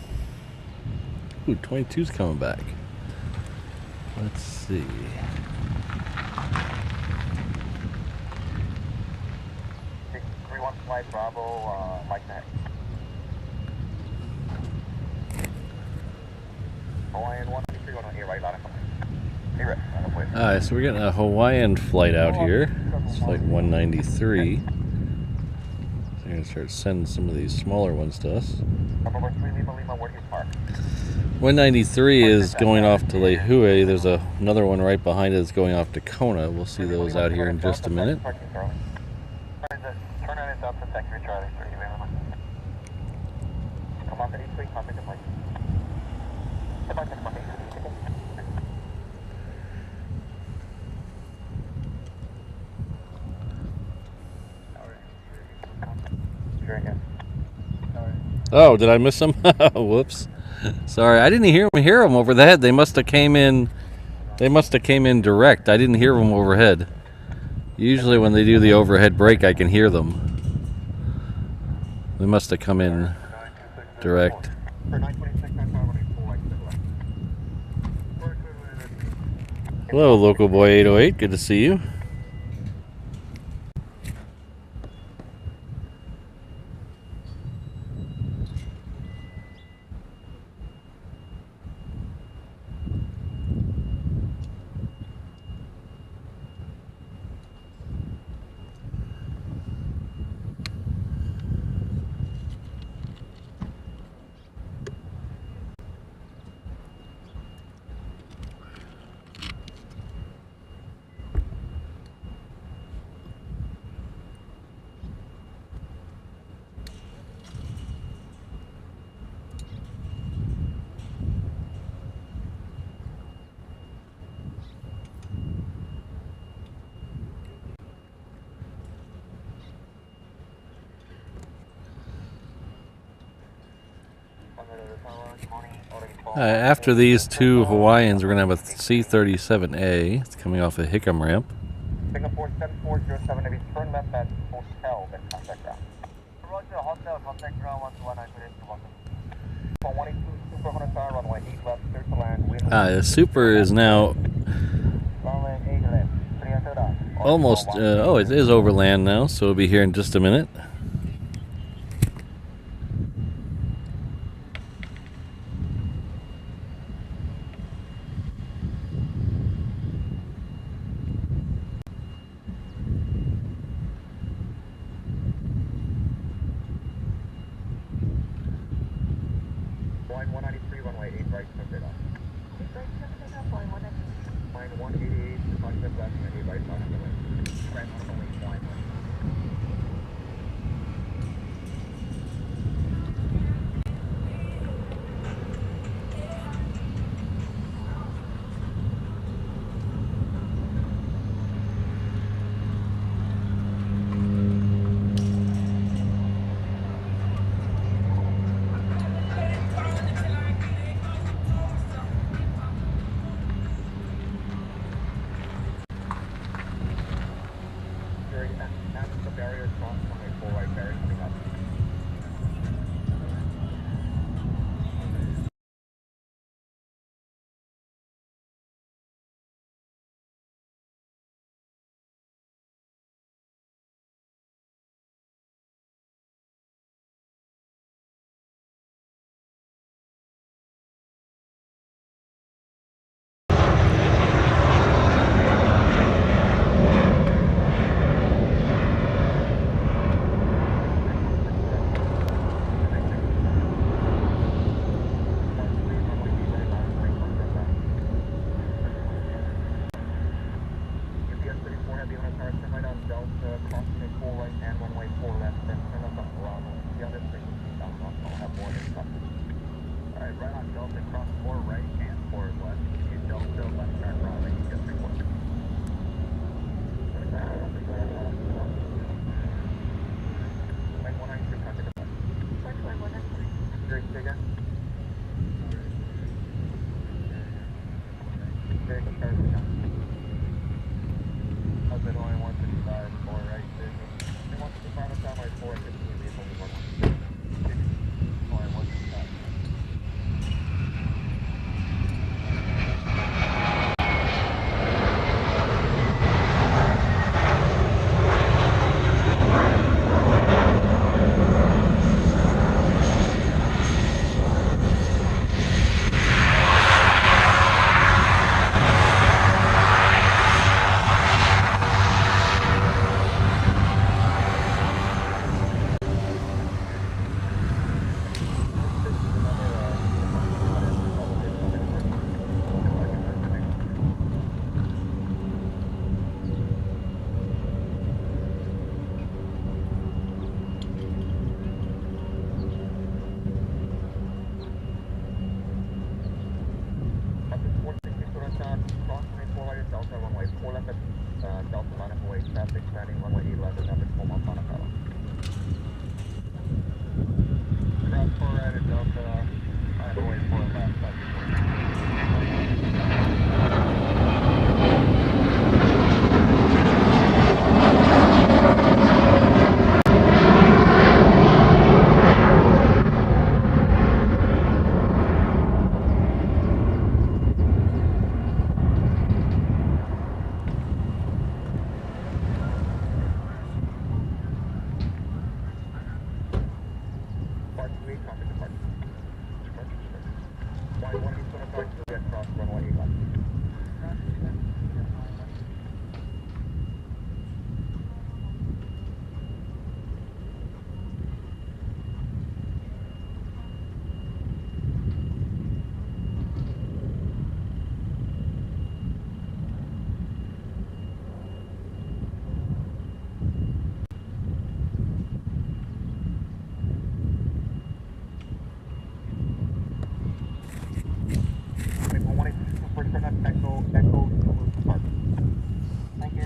Ooh, 22's coming back. Let's see. Bravo, Mike Mac. Hawaiian 123 going on here, right? Alright, so we're getting a Hawaiian flight out here. It's flight 193. So we're going to start sending some of these smaller ones to us. 193 is going off to Lehue. There's another one right behind it that's going off to Kona. We'll see those out here in just a minute. Oh, did I miss them? Whoops. Sorry, I didn't hear them over the head. They must have came in. They must have came in direct. I didn't hear them overhead. Usually, when they do the overhead break, I can hear them. They must have come in direct. Hello, local boy 808. Good to see you. After these two Hawaiians, we're going to have a C-37A. It's coming off a Hickam ramp. Singapore 7407 Navy, turn left at Hotel, then contact ground. Roger, Hotel, contact ground 119, good day, welcome. 182 Super Honu Tower, runway 8 left, clear to land, wind. The Super is now Runway 8 left, clear to land. almost, oh, it is over land now, so we'll be here in just a minute. Line 193, runway 8 right, turn off. Line 188, contact left, and 8 right, on the way. Right, on the way, line 1. The barrier cross runway 4 right, barrier coming up.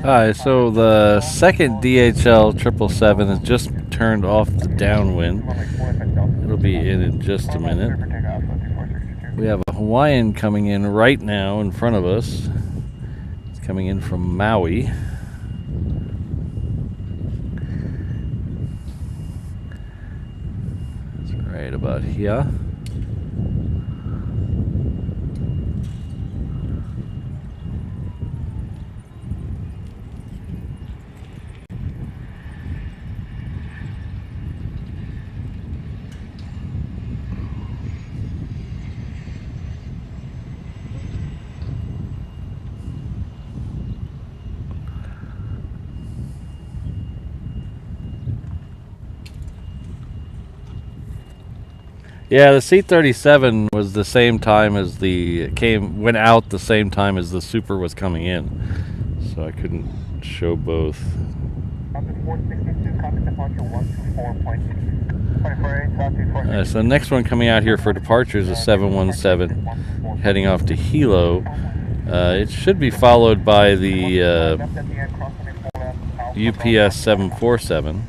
Alright, so the second DHL 777 has just turned off the downwind. It'll be in just a minute. We have a Hawaiian coming in right now in front of us. It's coming in from Maui. It's right about here. Yeah, the C-37 was the same time as went out the same time as the Super was coming in, so I couldn't show both. So the next one coming out here for departure is a 717 heading off to Hilo. It should be followed by the UPS 747.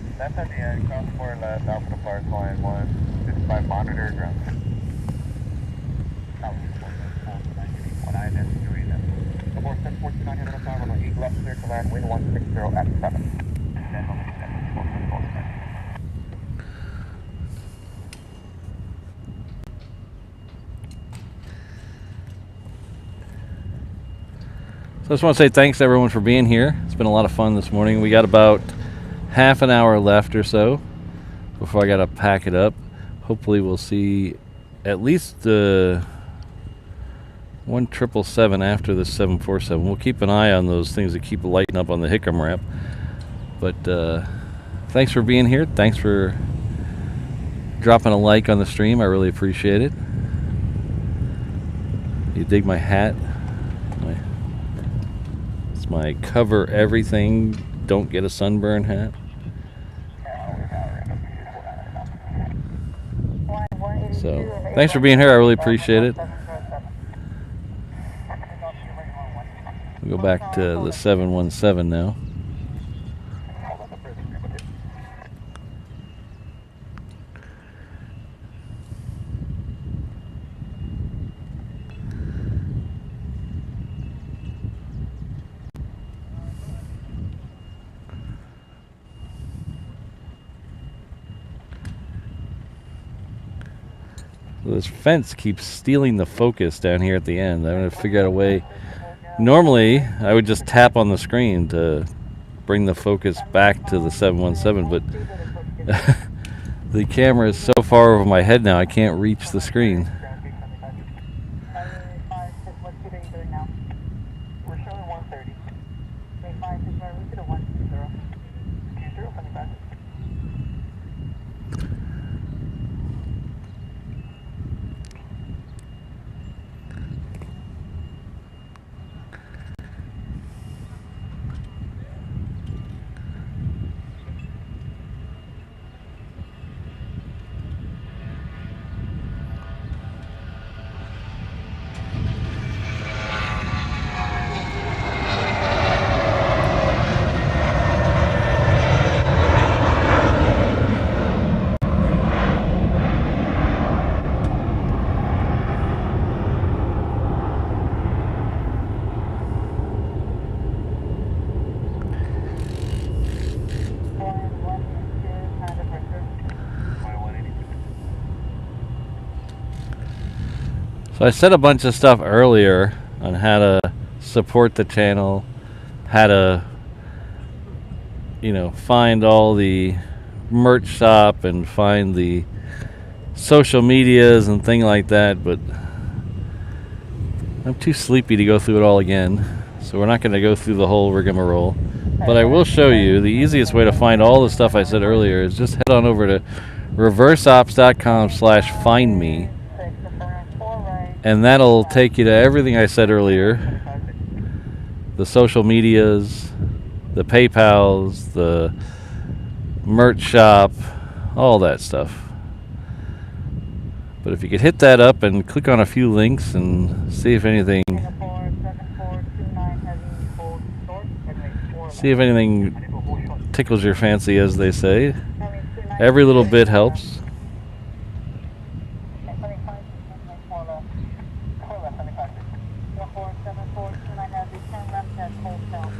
So I just want to say thanks to everyone for being here. It's been a lot of fun this morning. We got about half an hour left or so before I got to pack it up. Hopefully we'll see at least 1777 after the 747. We'll keep an eye on those things that keep lighting up on the Hickam ramp. But thanks for being here. Thanks for dropping a like on the stream. I really appreciate it. You dig my hat? It's my cover everything, don't get a sunburn hat. So thanks for being here. I really appreciate it. We'll go back to the 717 now. This fence keeps stealing the focus down here at the end. I'm going to figure out a way. Normally, I would just tap on the screen to bring the focus back to the 717, but the camera is so far over my head now, I can't reach the screen. So I said a bunch of stuff earlier on how to support the channel, how to, find all the merch shop and find the social medias and things like that, but I'm too sleepy to go through it all again, so we're not going to go through the whole rigmarole. But I will show you the easiest way to find all the stuff I said earlier is just head on over to reverseops.com/findme. And that'll take you to everything I said earlier. The social medias, the PayPals, the merch shop, all that stuff. But if you could hit that up and click on a few links and see if anything tickles your fancy, as they say. Every little bit helps. left. Car left, 75. 1474, turn right now, turn left at Hotel.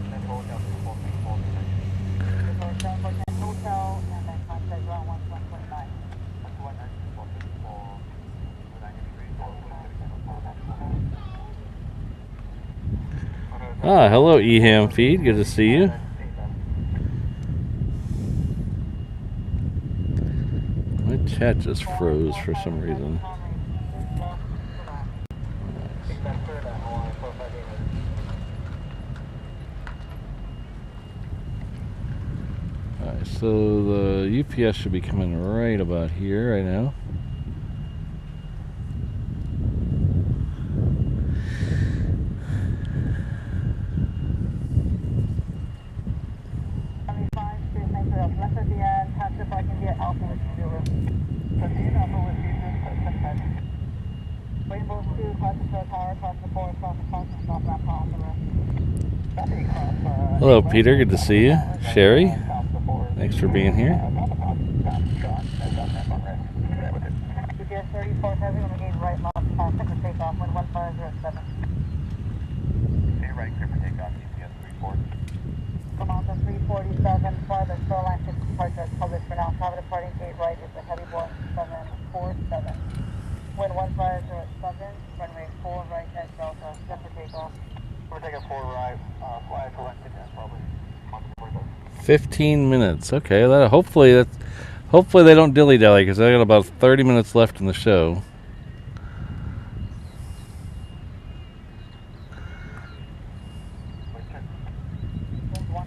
Then hotel 2434. 749 Hotel, and then contact ground 1129. 119 Ah, hello EHAM feed. Good to see you. My chat just froze for some reason. Alright, so the UPS should be coming right about here right now. Left at the end, passive parking via Alpha with zero. Proceed Alpha with zero, Rainbow 2, cross the tower, cross the forest, cross the parking, stop ramp on the rest. Hello Peter, good to see you. Sherry, thanks for being here. GPS 34 heavy on the gate right, left, set for takeoff, wind 1507. Stay right, clear for takeoff, GPS 34. Commander 347, fly the shoreline 6 departure published for now. Tower departing gate right is a heavy Boeing 747. Wind 1507, runway 4 right at Delta, set for takeoff. We're taking 4 right, fly for 1 minute, probably. 15 minutes. Okay, that hopefully they don't dilly-dally because I got about 30 minutes left in the show. Wind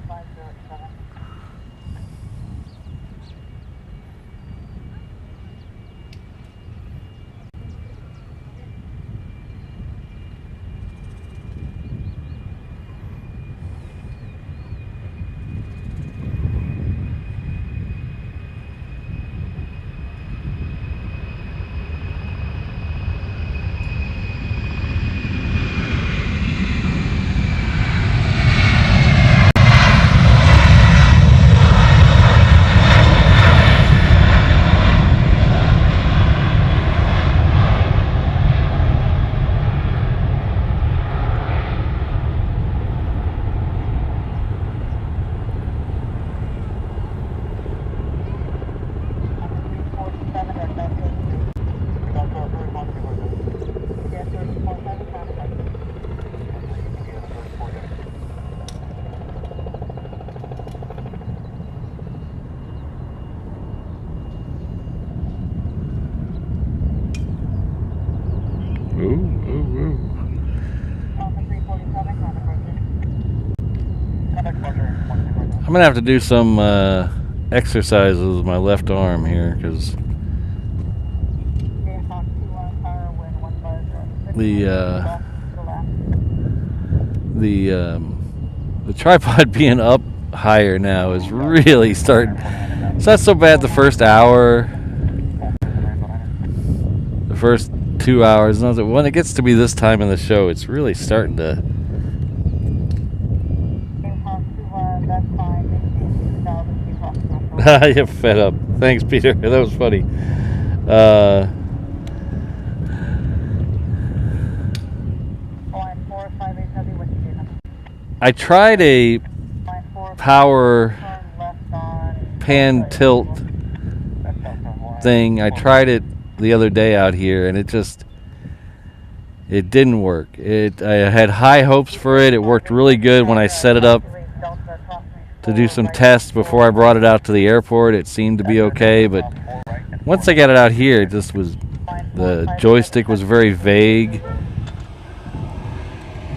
1507. I'm gonna have to do some exercises with my left arm here because the tripod being up higher now is really starting. It's not so bad the first hour, the first 2 hours. When it gets to be this time in the show, it's really starting to. You're fed up. Thanks, Peter. That was funny. I tried a power pan tilt thing. I tried it the other day out here, and it didn't work. I had high hopes for it. It worked really good when I set it up to do some tests before I brought it out to the airport. It seemed to be okay, but once I got it out here, it just was, the joystick was very vague.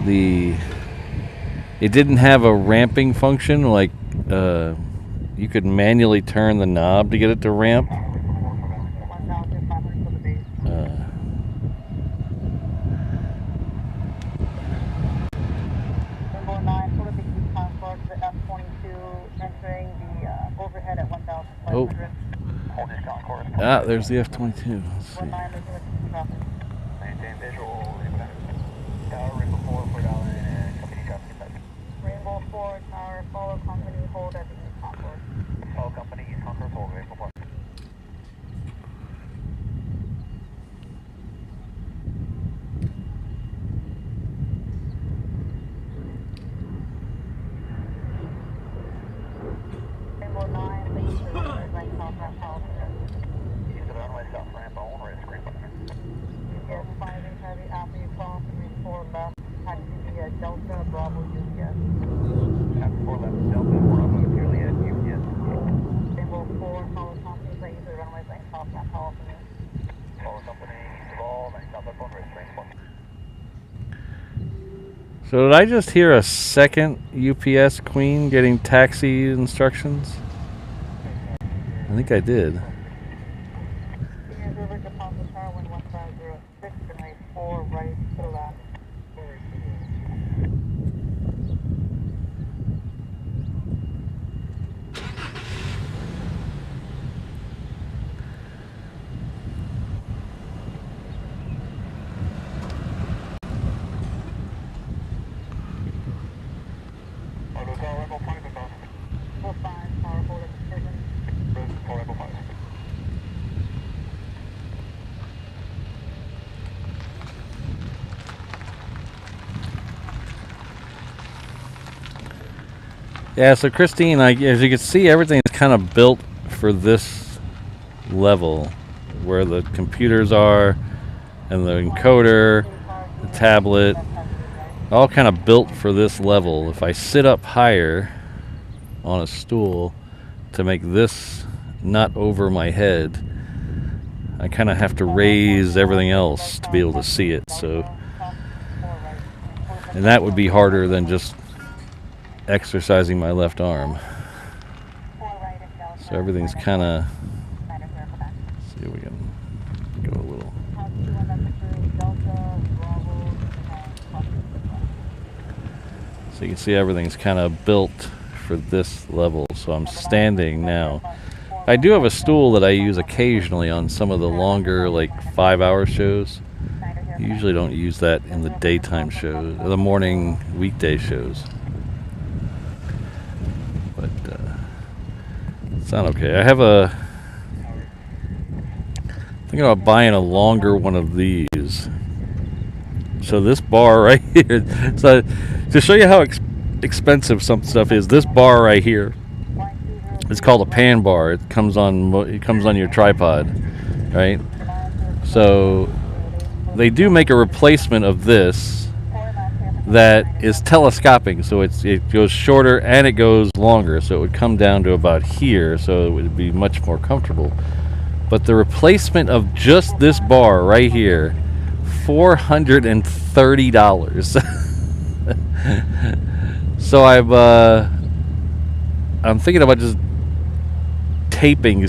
It didn't have a ramping function, like you could manually turn the knob to get it to ramp. Oh. Ah, there's the F-22. Let's see. Maintain visual, tower, Rainbow 4, and company traffic. Rainbow 4, tower, follow company, hold at the East Concourse. Follow company, East Concourse, hold, Rainbow 4. southbound call for me. Follow company, evolve, and southwest one, restraint one. So did I just hear a second UPS queen getting taxi instructions? I think I did. Senior River deposit tower 11506, runway 4 right to the left. Four five, power forward decision. Yeah, so Christine, as you can see, everything's kind of built for this level, where the computers are, and the encoder, the tablet, all kind of built for this level. If I sit up higher on a stool to make this not over my head, I kind of have to raise everything else to be able to see it. So, and that would be harder than just exercising my left arm. So everything's kind of, see if we can go a little. So you can see everything's kind of built for this level. So I'm standing now. I do have a stool that I use occasionally on some of the longer, like 5-hour shows. Usually don't use that in the daytime shows, the morning weekday shows. But it's not okay. Thinking about buying a longer one of these. So this bar right here, so to show you how expensive some stuff is, this bar right here, it's called a pan bar. It comes on your tripod, right? So they do make a replacement of this that is telescopic, so it goes shorter and it goes longer, so it would come down to about here, so it would be much more comfortable. But the replacement of just this bar right here, $430. So I'm thinking about just taping,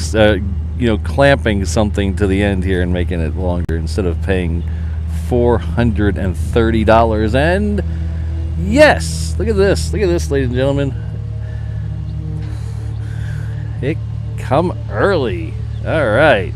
clamping something to the end here and making it longer instead of paying $430. And yes, look at this, ladies and gentlemen. It come early. All right.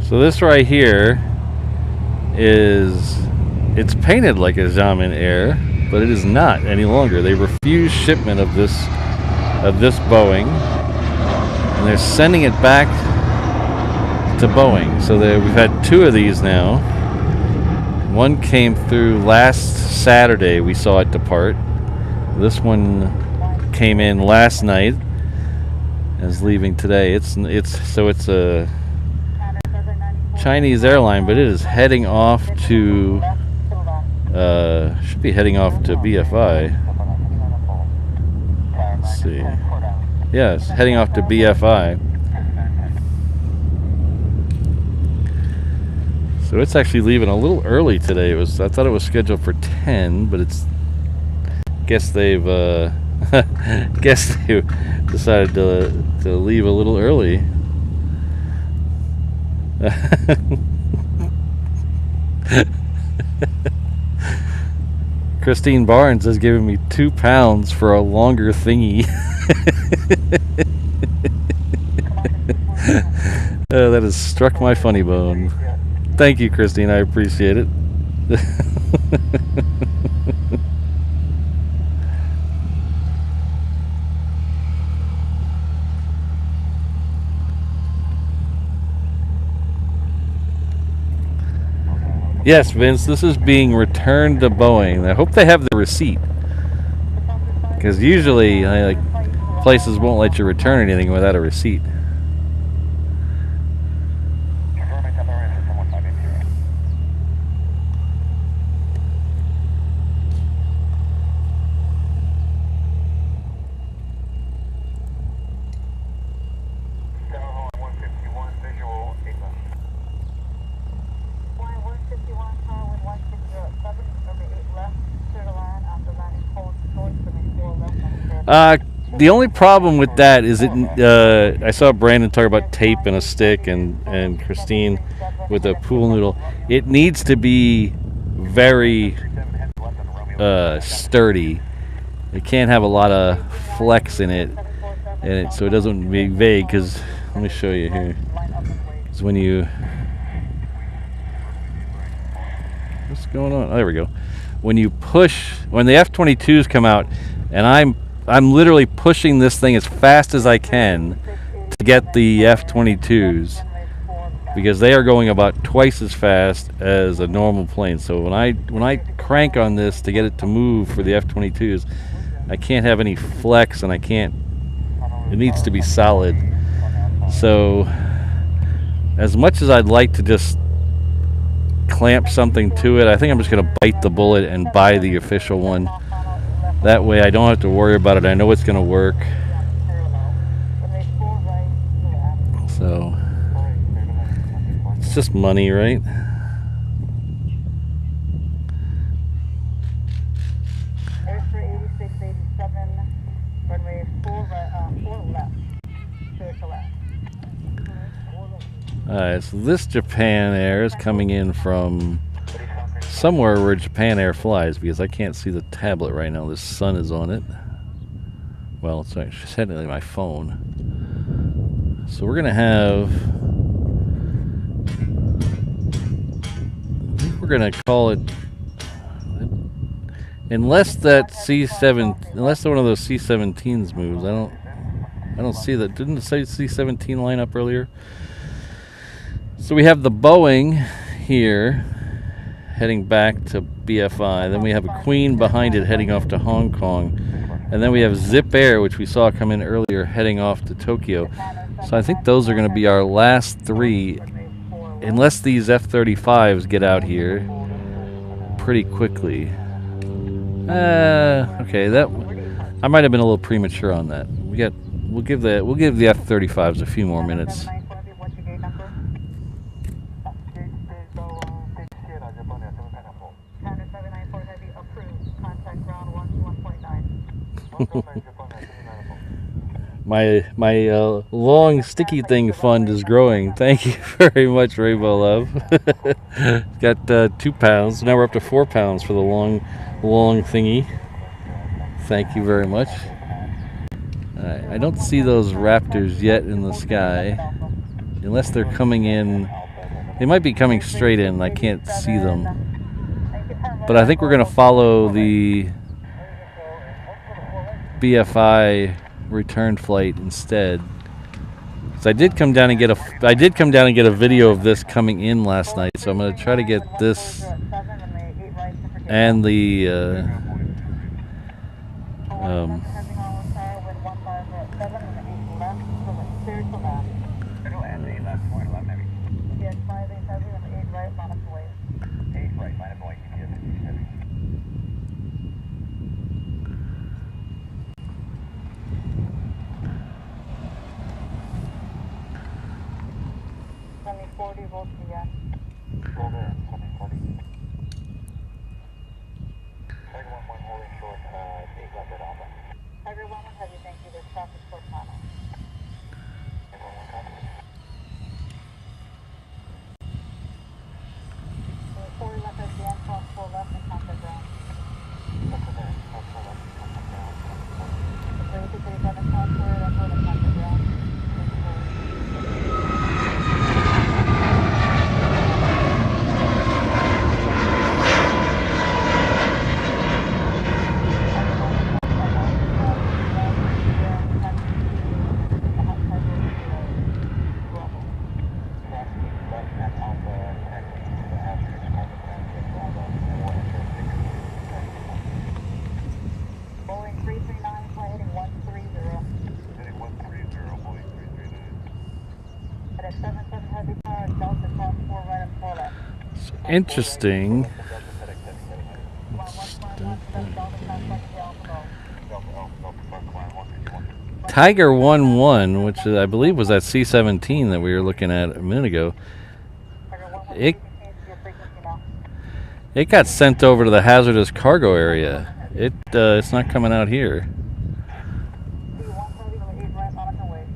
So this right here it's painted like a XIAMEN Air, but it is not any longer. They refused shipment of this Boeing, and they're sending it back to Boeing. So we've had 2 of these now. One came through last Saturday. We saw it depart. This one came in last night and is leaving today. It's a Chinese airline, but it is heading off to, should be heading off to BFI. Let's see. Yeah, it's heading off to BFI. So it's actually leaving a little early today. I thought it was scheduled for 10, but it's, guess they've decided to leave a little early. Christine Barnes has given me £2 for a longer thingy. Oh, that has struck my funny bone. Thank you, Christine. I appreciate it. Yes, Vince, this is being returned to Boeing. I hope they have the receipt, because usually places won't let you return anything without a receipt. The only problem with that is I saw Brandon talk about tape and a stick, and Christine with a pool noodle. It needs to be very sturdy. It can't have a lot of flex in it, so it doesn't be vague. Because let me show you here. Because when you, what's going on? Oh, there we go. When you push, when the F-22s come out, and I'm literally pushing this thing as fast as I can to get the F-22s, because they are going about twice as fast as a normal plane. So when I crank on this to get it to move for the F-22s, I can't have any flex, and it needs to be solid. So as much as I'd like to just clamp something to it, I think I'm just going to bite the bullet and buy the official one. That way I don't have to worry about it. I know it's going to work. So it's just money, right? Alright, so this Japan Air is coming in from somewhere where Japan Air flies, because I can't see the tablet right now. The sun is on it. Well, it's actually technically my phone. So we're gonna have, I think we're gonna call it, unless that C7, unless one of those C-17s moves. I don't see that. Didn't it say C-17 line up earlier? So we have the Boeing here heading back to BFI. Then we have a Queen behind it heading off to Hong Kong. And then we have Zip Air, which we saw come in earlier, heading off to Tokyo. So I think those are going to be our last three, unless these F-35s get out here pretty quickly. Okay, that I might have been a little premature on that. We'll give the F-35s a few more minutes. My long sticky thing fund is growing. Thank you very much, Rainbow Love. Got £2. Now we're up to £4 for the long thingy. Thank you very much. I don't see those Raptors yet in the sky, unless they're coming in. They might be coming straight in. I can't see them. But I think we're going to follow the BFI return flight instead. So I did come down and get a video of this coming in last night. So I'm going to try to get this and the 3 volts again. Roger, 740. Tiger 1-1 holding short, 8 left at Alpha. Tiger 1-1 heavy, thank you. There's traffic short final. Tiger 1-1 copy. 4 left at the end, cross 4 left and contact ground. Left at there, cross 4 left, contact ground, 740. 3237, cross 4 left, and contact ground. Boeing 339, flight heading 130. Heading 130, Boeing 339. At 77 heavy car, Delta cross 4 right and 4 left. It's interesting. Delta cross flight to Alpha. Delta front climb 151. Tiger 1-1, which I believe was that C-17 that we were looking at a minute ago, Tiger 1-1, It- change your frequency now. it got sent over to the hazardous cargo area. It's not coming out here. C-130, 8 right, on the way.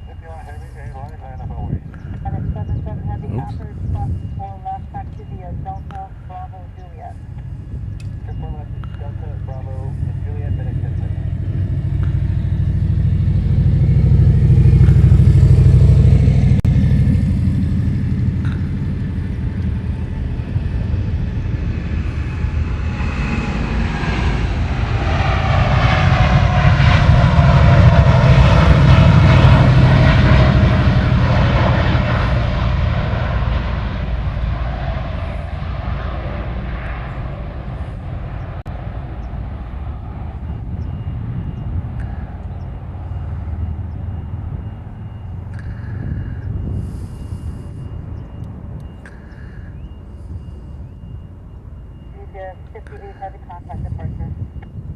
If you're heavy, 8 line, 9 up away. And at 77 heavy, Oops. after cross 4 left, back to the Delta, Bravo, Juliet. Just 4 left, Delta, Bravo, and Juliet, minute 10 seconds. GTS 58 heavy contact departure.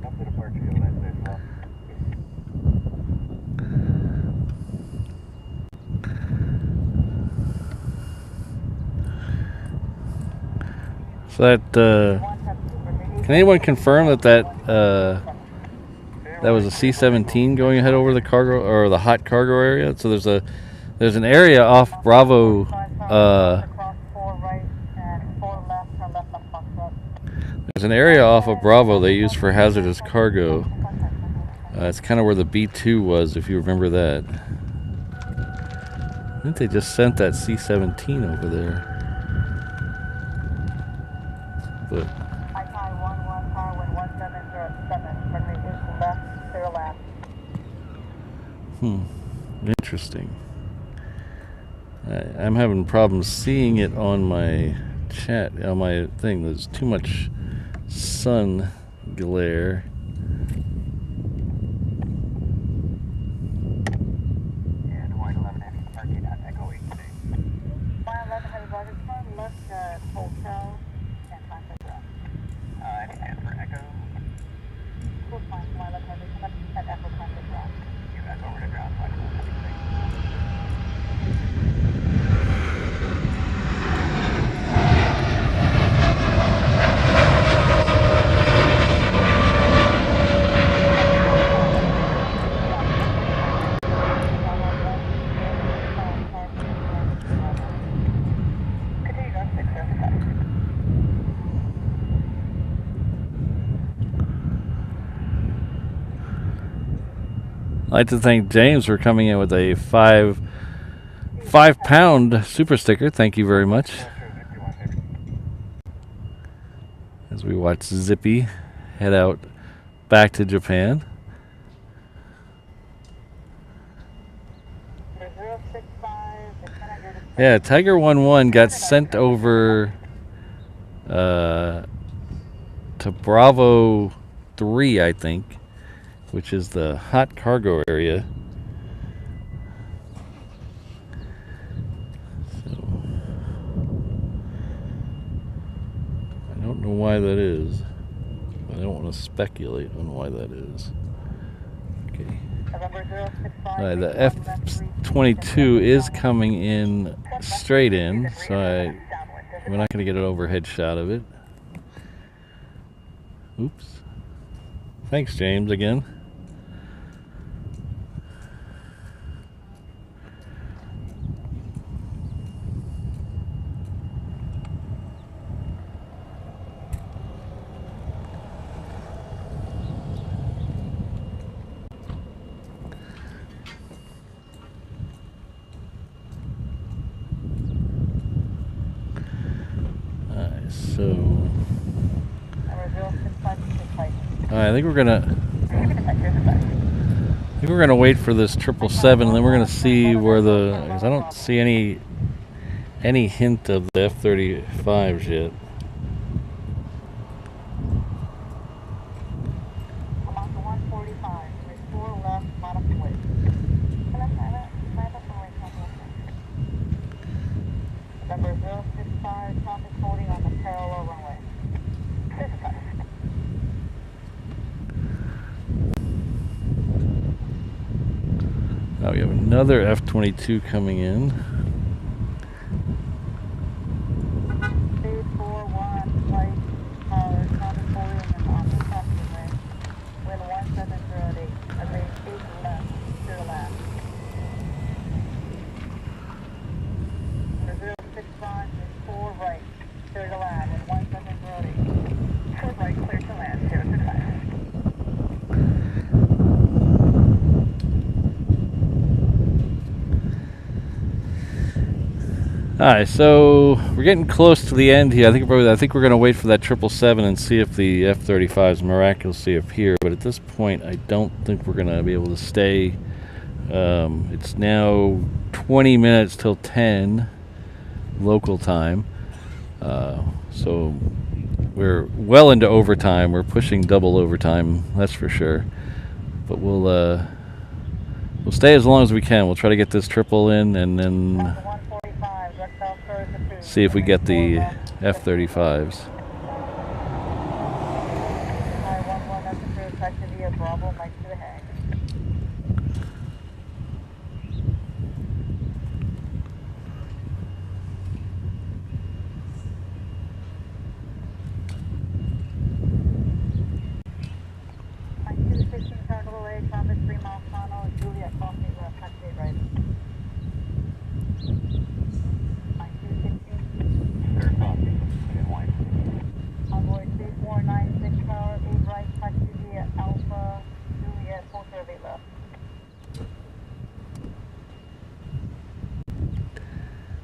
After departure, you'll land safe as well. So that can anyone confirm that was a C-17 going ahead over the cargo or the hot cargo area? So there's an area off Bravo. Cross 4 right and 4 left, turn left on Foxtrot. There's an area off of Bravo they use for hazardous cargo. It's kind of where the B-2 was, if you remember that. I think they just sent that C-17 over there. But High 11, car wind 1707, runway is left, clear land. interesting. I'm having problems seeing it on my chat, on my thing. There's too much sun glare. And White 11 heavy parking at Echo 8 today. White 11 heavy roger, turn left at hotel and contact ground. Any hands for Echo? Cool fine, White 11 heavy, come up at Echo contact ground. You guys over to ground, White 11 heavy today. Continue on 675. I'd like to thank James for coming in with a 5-pound super sticker. Thank you very much. As we watch Zippy head out back to Japan. Yeah, Tiger 1-1 got sent over to Bravo 3, I think, which is the hot cargo area. So, I don't know why that is. I don't want to speculate on why that is. Okay. The F-22 is coming in straight in, so we're not going to get an overhead shot of it. Oops. Thanks, James, again. So, I think we're gonna wait for this 777, and then we're gonna see where because I don't see any hint of the F-35s yet. Number 065, traffic holding on the parallel runway. Now we have another F-22 coming in. 341, right, power, traffic holding on the crossing lane. Wind 1708, and range 8 left, clear to land. Number 065, 4 right, clear to land, wind 1708. 4 right, clear to land, 065. Alright, so we're getting close to the end here. I think we're going to wait for that 777 and see if the F-35s miraculously appear. But at this point, I don't think we're going to be able to stay. It's now 20 minutes till 10 local time. So we're well into overtime. We're pushing double overtime, that's for sure. But we'll stay as long as we can. We'll try to get this triple in, and then see if we get the F-35s.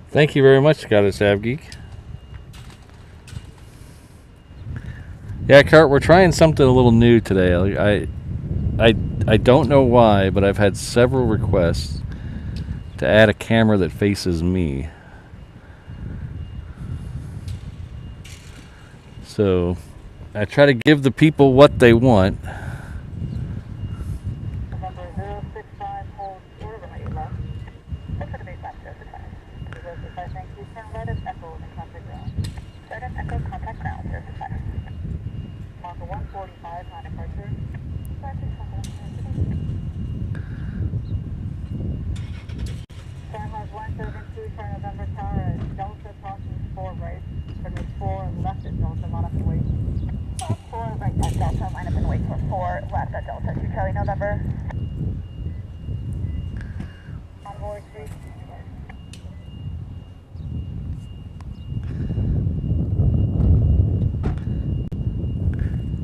Thank you very much, Goddess Avgeek. Yeah, Kurt, we're trying something a little new today. I don't know why, but I've had several requests to add a camera that faces me. So I try to give the people what they want.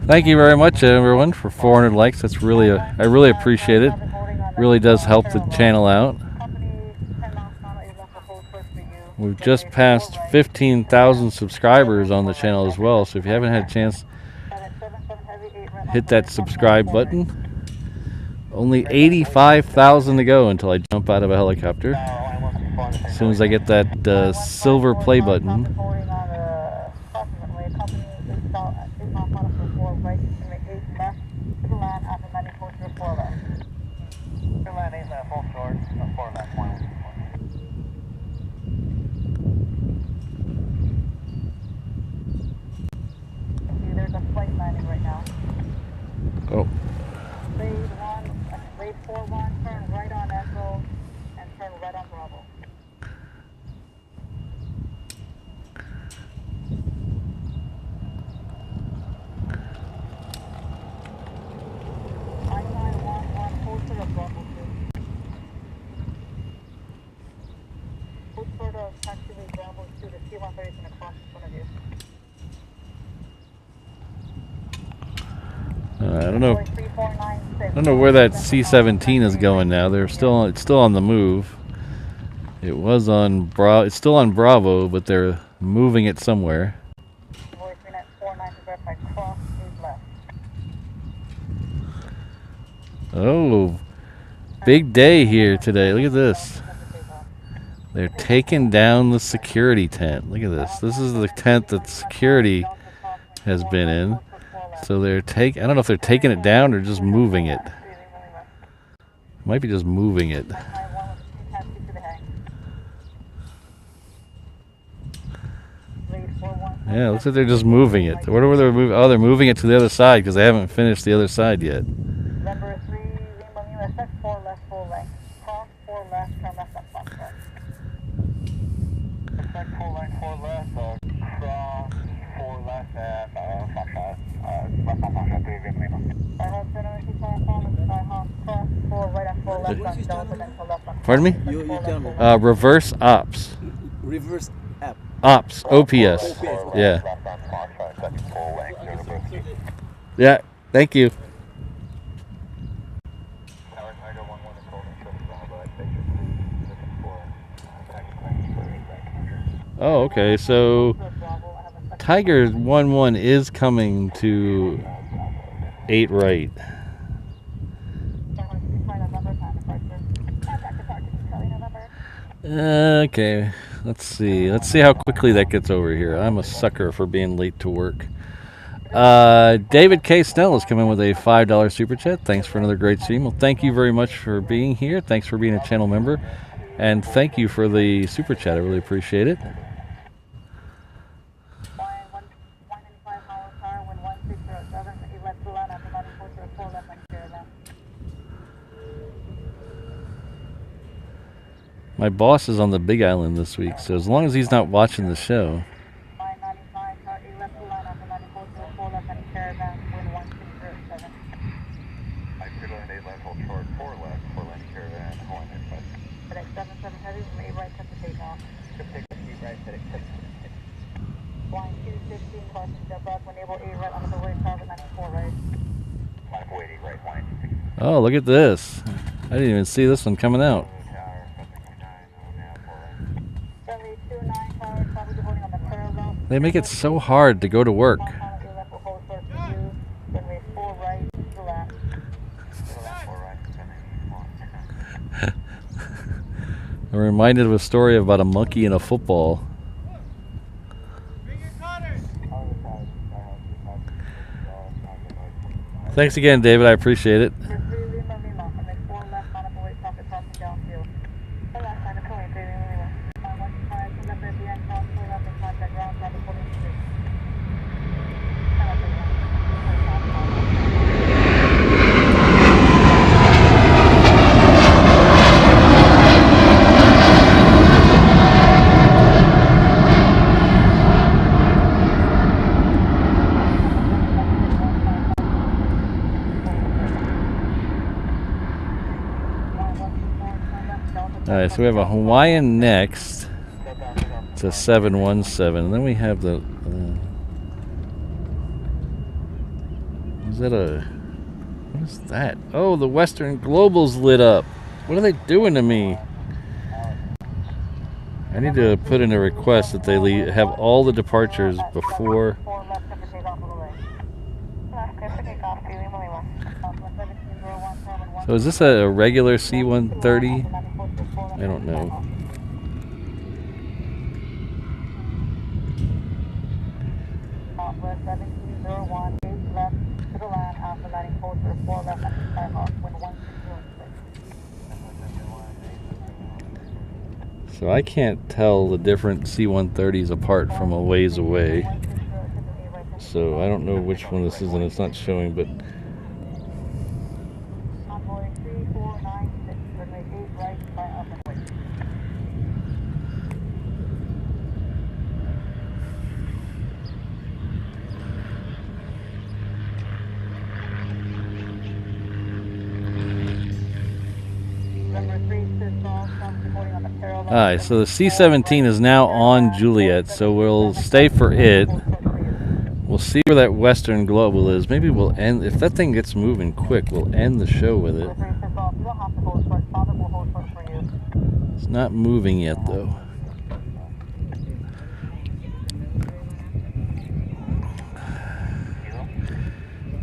Thank you very much, everyone, for 400 likes. That's really I really appreciate it. Really does help the channel out. We've just passed 15,000 subscribers on the channel as well. So if you haven't had a chance, hit that subscribe button. Only 85,000 to go until I jump out of a helicopter. As soon as I get that silver play button. There's a flight landing right now. Oh. Grade 41, turn right on Echo and turn right on Bravo. I don't know. I don't know where that C-17 is going now. It's still on the move. It was on It's still on Bravo, but they're moving it somewhere. Oh, big day here today. Look at this. They're taking down the security tent. Look at this. This is the tent that security has been in. So I don't know if they're taking it down or just moving it. Might be just moving it. Yeah, looks like they're just moving it. Where were they moving? Oh, they're moving it to the other side because they haven't finished the other side yet. Number 3, Lima, expect 4 left, full length. Cross 4 left, turn left at Foxtrot. Expect full length 4 left, cross 4 left at Foxtrot. Left on Foxtrot 3, Lima. Cross 4 right at 4 left on Delta, then to left on. Pardon me? You tell me. Reverse ops. Reverse app. Ops. OPS. Yeah. Yeah. Thank you. Oh, okay. So Tiger 1-1 is coming to 8 right. Okay. Let's see. Let's see how quickly that gets over here. I'm a sucker for being late to work. David K. Snell has come in with a $5 super chat. Thanks for another great stream. Well, thank you very much for being here. Thanks for being a channel member. And thank you for the super chat. I really appreciate it. My boss is on the Big Island this week, so as long as he's not watching the show. Oh, look at this. I didn't even see this one coming out. They make it so hard to go to work. I'm reminded of a story about a monkey and a football. Thanks again, David. I appreciate it. Alright, so we have a Hawaiian next. It's a 717. And then we have the... is that a... what is that? Oh, the Western Global's lit up. What are they doing to me? I need to put in a request that they have all the departures before... So is this a regular C-130? I don't know. So I can't tell the different C-130s apart from a ways away. So I don't know which one this is, and it's not showing, but... Alright, so the C-17 is now on Juliet, so we'll stay for it. We'll see where that Western Global is. Maybe we'll end, if that thing gets moving quick, we'll end the show with it. It's not moving yet, though.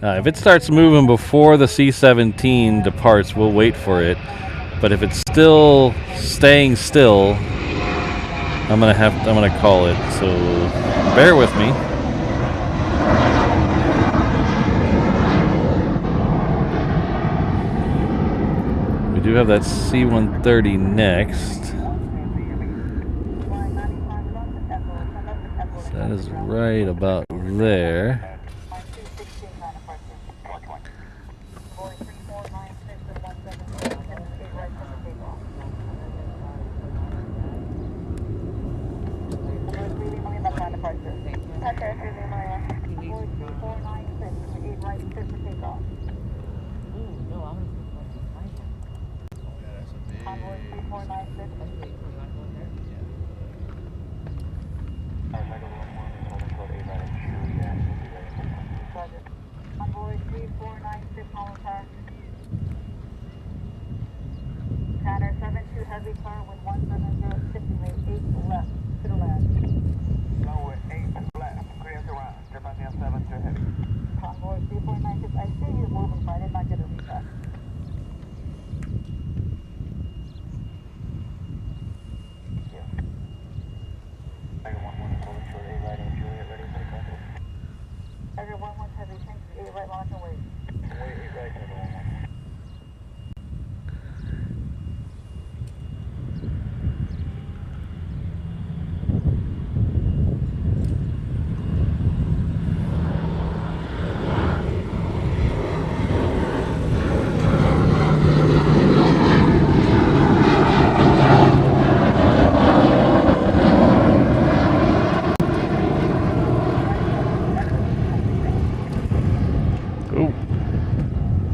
If it starts moving before the C-17 departs, we'll wait for it. But if it's still staying still, I'm gonna call it. So bear with me. We do have that C-130 next. So that is right about there.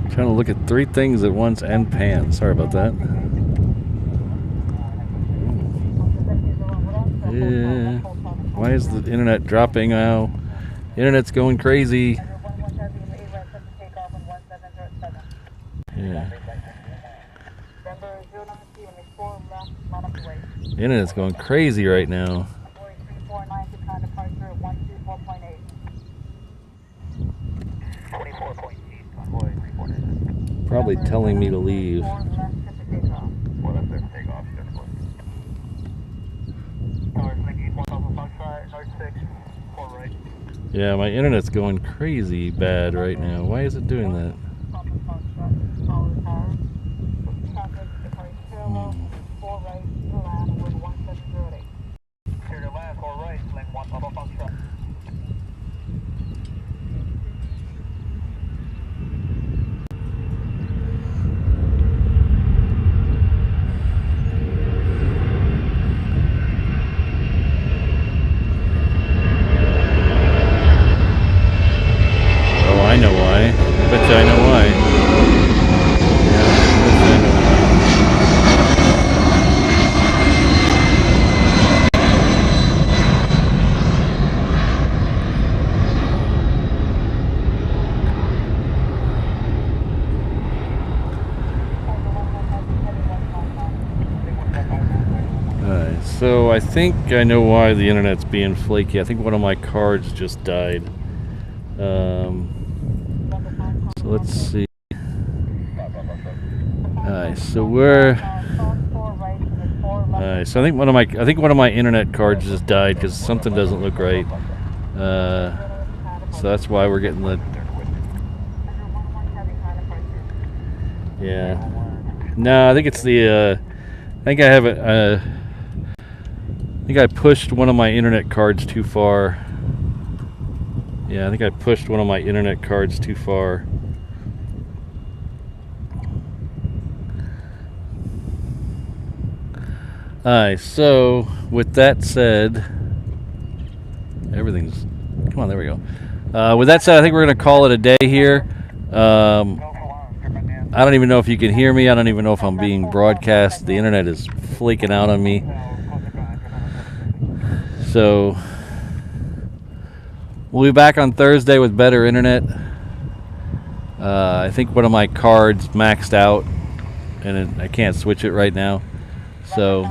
Trying to look at 3 things at once and pan. Sorry about that. Yeah. Why is the internet dropping now? Internet's going crazy. Yeah. The internet's going crazy right now. Probably telling me to leave. Yeah, my internet's going crazy bad right now. Why is it doing that? I know why. I bet you I know why. Yeah, I bet you I know why. Alright, so I think I know why the internet's being flaky. I think one of my cards just died. So let's see. Alright, so we're. Alright, so I think one of my internet cards just died because something doesn't look right. So that's why we're getting the. Yeah. No, I think it's the. I think I have it. I think I pushed one of my internet cards too far. Yeah, I think I pushed one of my internet cards too far. Alright, so with that said, everything's, come on, there we go. With that said, I think we're going to call it a day here. I don't even know if you can hear me. I don't even know if I'm being broadcast. The internet is flaking out on me. So We'll be back on Thursday with better internet. I think one of my cards maxed out, and I can't switch it right now. So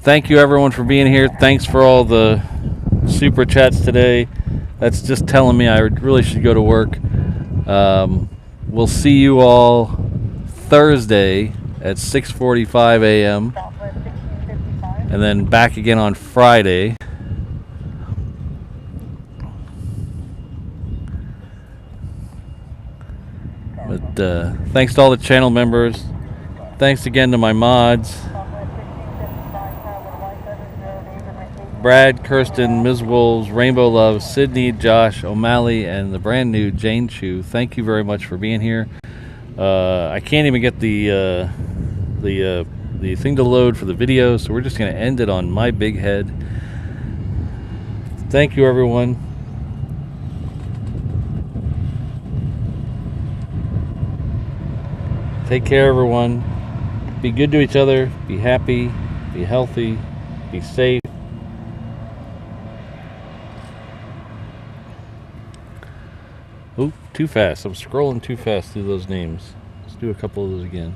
thank you everyone for being here. Thanks for all the super chats today. That's just telling me I really should go to work. We'll see you all Thursday at 6:45 a.m. and then back again on Friday. But thanks to all the channel members. Thanks again to my mods. Brad, Kirsten, Ms. Wolves, Rainbow Love, Sydney, Josh, O'Malley, and the brand new Jane Chu. Thank you very much for being here. I can't even get the thing to load for the video, so we're just going to end it on my big head. Thank you, everyone. Take care, everyone. Be good to each other. Be happy. Be healthy. Be safe. Oh, too fast. I'm scrolling too fast through those names. Let's do a couple of those again.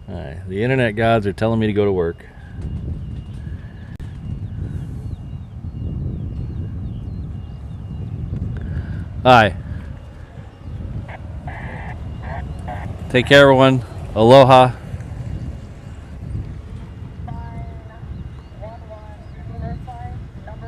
Alright, the internet gods are telling me to go to work. Hi. Take care, everyone. Aloha.